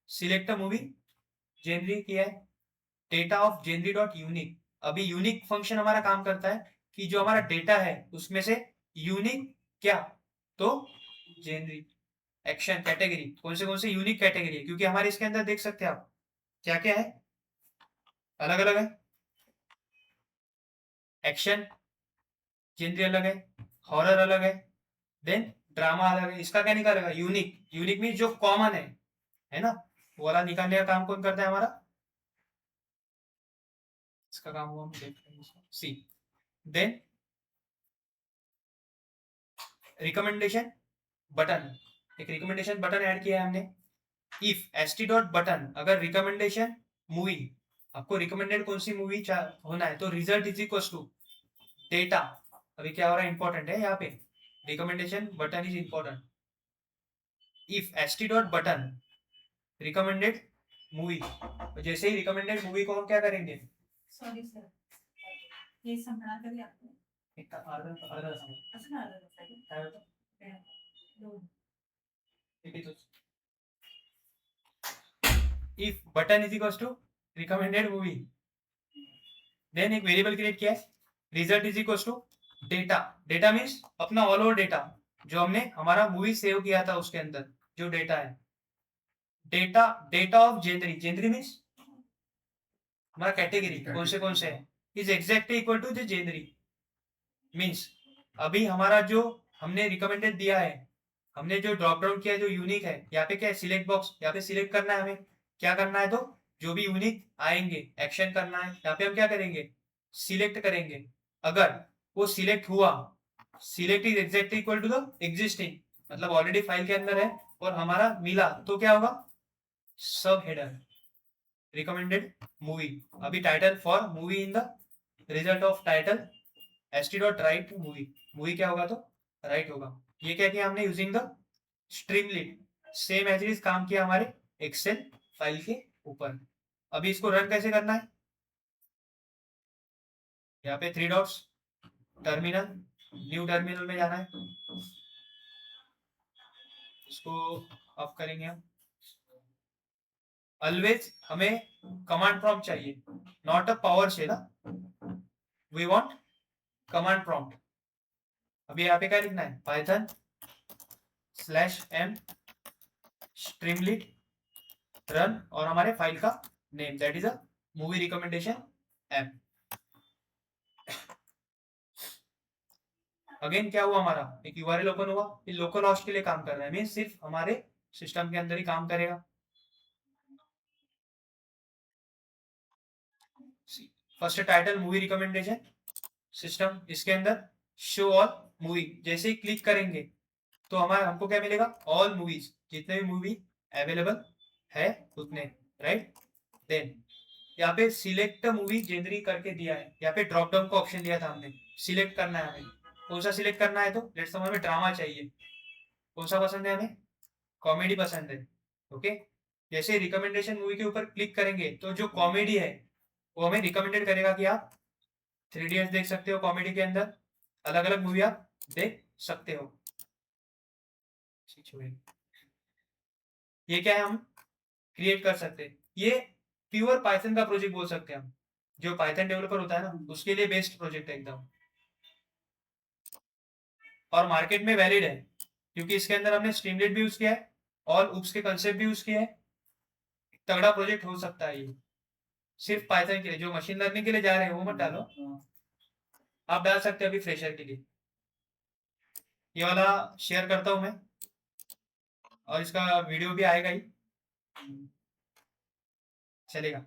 सिलेक्ट मूवी जेनरी किया है, data of genre dot unique. अभी यूनिक फंक्शन हमारा काम करता है कि जो हमारा डेटा है उसमें से यूनिक क्या, तो जेनरी एक्शन कैटेगरी कौन से यूनिक कैटेगरी है, क्योंकि हमारे इसके अंदर देख सकते हैं आप क्या क्या है, अलग अलग है। एक्शन जेनरी अलग है, हॉरर अलग है, देन ड्रामा अलग है। इसका क्या निकालेगा, यूनिक, यूनिक मीन जो कॉमन है ना, वो वाला निकालने का काम कौन करता है हमारा, इसका काम हुआ सी। देन रिकमेंडेशन बटन, एक रिकमेंडेशन बटन ऐड किया है हमने। If S T dot button, अगर रिकमेंडेशन मूवी, आपको रिकमेंडेड कौन सी मूवी होना है, तो result is equal to data. अभी क्या हो रहा है, इंपॉर्टेंट है यहाँ पे, recommendation button is important. If S T dot button recommended movie, जैसे ही रिकमेंडेड मूवी को हम क्या करेंगे, सॉरी सर, ये संभाल कर आपको अर्धा असं ना आलं नसायला. काय होतं? दोन. If button is equal to recommended movie, then एक वेरिएबल क्रिएट किया है, result is equal to data. Data means अपना ऑल ओवर डेटा जो हमने हमारा मूवी सेव किया था उसके अंदर जो डेटा है, data data of genre, genre means हमारा कैटेगरी कौन से है, is exactly equal to the genre. Means अभी हमारा जो हमने रिकमेंडेड दिया है, हमने जो ड्रॉप डाउन किया है जो यूनिक है, यहाँ पे क्या है सिलेक्ट बॉक्स, यहाँ पे सिलेक्ट करना है हमें, क्या करना है, तो जो भी यूनिक आएंगे एक्शन करना है, यहाँ पे हम क्या करेंगे, सिलेक्ट करेंगे। अगर वो सिलेक्ट हुआ, select is exactly equal to the existing, मतलब ऑलरेडी फाइल के अंदर है और हमारा मिला, तो क्या होगा, सब हेडर रिकमेंडेड मूवी। अभी title for movie in the result of title st.write movie, movie क्या होगा तो राइट होगा। ये क्या किया हमने using the Streamlit, same as is काम किया हमारे एक्सेल फाइल के ऊपर। अभी इसको रन कैसे करना है, यहाँ पे 3 डॉट्स, टर्मिनल, न्यू टर्मिनल में जाना है, इसको ऑफ करेंगे हम। ऑलवेज हमें कमांड प्रॉम्प्ट चाहिए, not a PowerShell, we want command prompt. अभी यहाँ पे क्या लिखना है, पाइथन /m स्ट्रीमलीट रन और हमारे फाइल का name that is a movie recommendation app. Again क्या हुआ, हमारा एक यूआरएल ओपन हुआ, ये लोकल होस्ट के लिए काम कर रहा है, मीन सिर्फ हमारे सिस्टम के अंदर ही काम करेगा। First title movie recommendation system, इसके अंदर शो ऑल मूवी, जैसे ही क्लिक करेंगे तो हमारा हमको क्या मिलेगा, ऑल मूवीज, जितने भी मूवी अवेलेबल है उतने, राइट। देन यहाँ पे सिलेक्ट मूवी जेनरी करके दिया है, यहाँ पे ड्रॉप डाउन का ऑप्शन दिया था हमने, सिलेक्ट करना है हमें, कौन सा सिलेक्ट करना है, तो लेट्स सपोज हमें ड्रामा चाहिए, कौन सा पसंद है हमें, कॉमेडी पसंद है, ओके। जैसे रिकमेंडेशन मूवी के ऊपर क्लिक करेंगे तो जो कॉमेडी है वो हमें रिकमेंडेड करेगा कि आप 3 इडियट्स देख सकते हो, कॉमेडी के अंदर अलग अलग मूवी आप देख सकते हो। ये क्या है, हम क्रिएट कर सकते हैं, ये प्योर पाइथन का प्रोजेक्ट बोल सकते हैं हम, जो पाइथन डेवलपर होता है ना उसके लिए बेस्ट प्रोजेक्ट है एकदम, और मार्केट में वैलिड है क्योंकि इसके अंदर हमने स्ट्रीमलीट भी यूज किया है और उप्स के कंसेप्ट भी यूज किए हैं। तगड़ा प्रोजेक्ट हो सकता है ये, सिर्फ पाइथन के लिए, जो मशीन लर्निंग के लिए जा रहे हैं वो मत डालो, आप डाल सकते हो अभी फ्रेशर के लिए। ये वाला शेयर करता हूं मैं, और इसका वीडियो भी आएगा ही, चलेगा।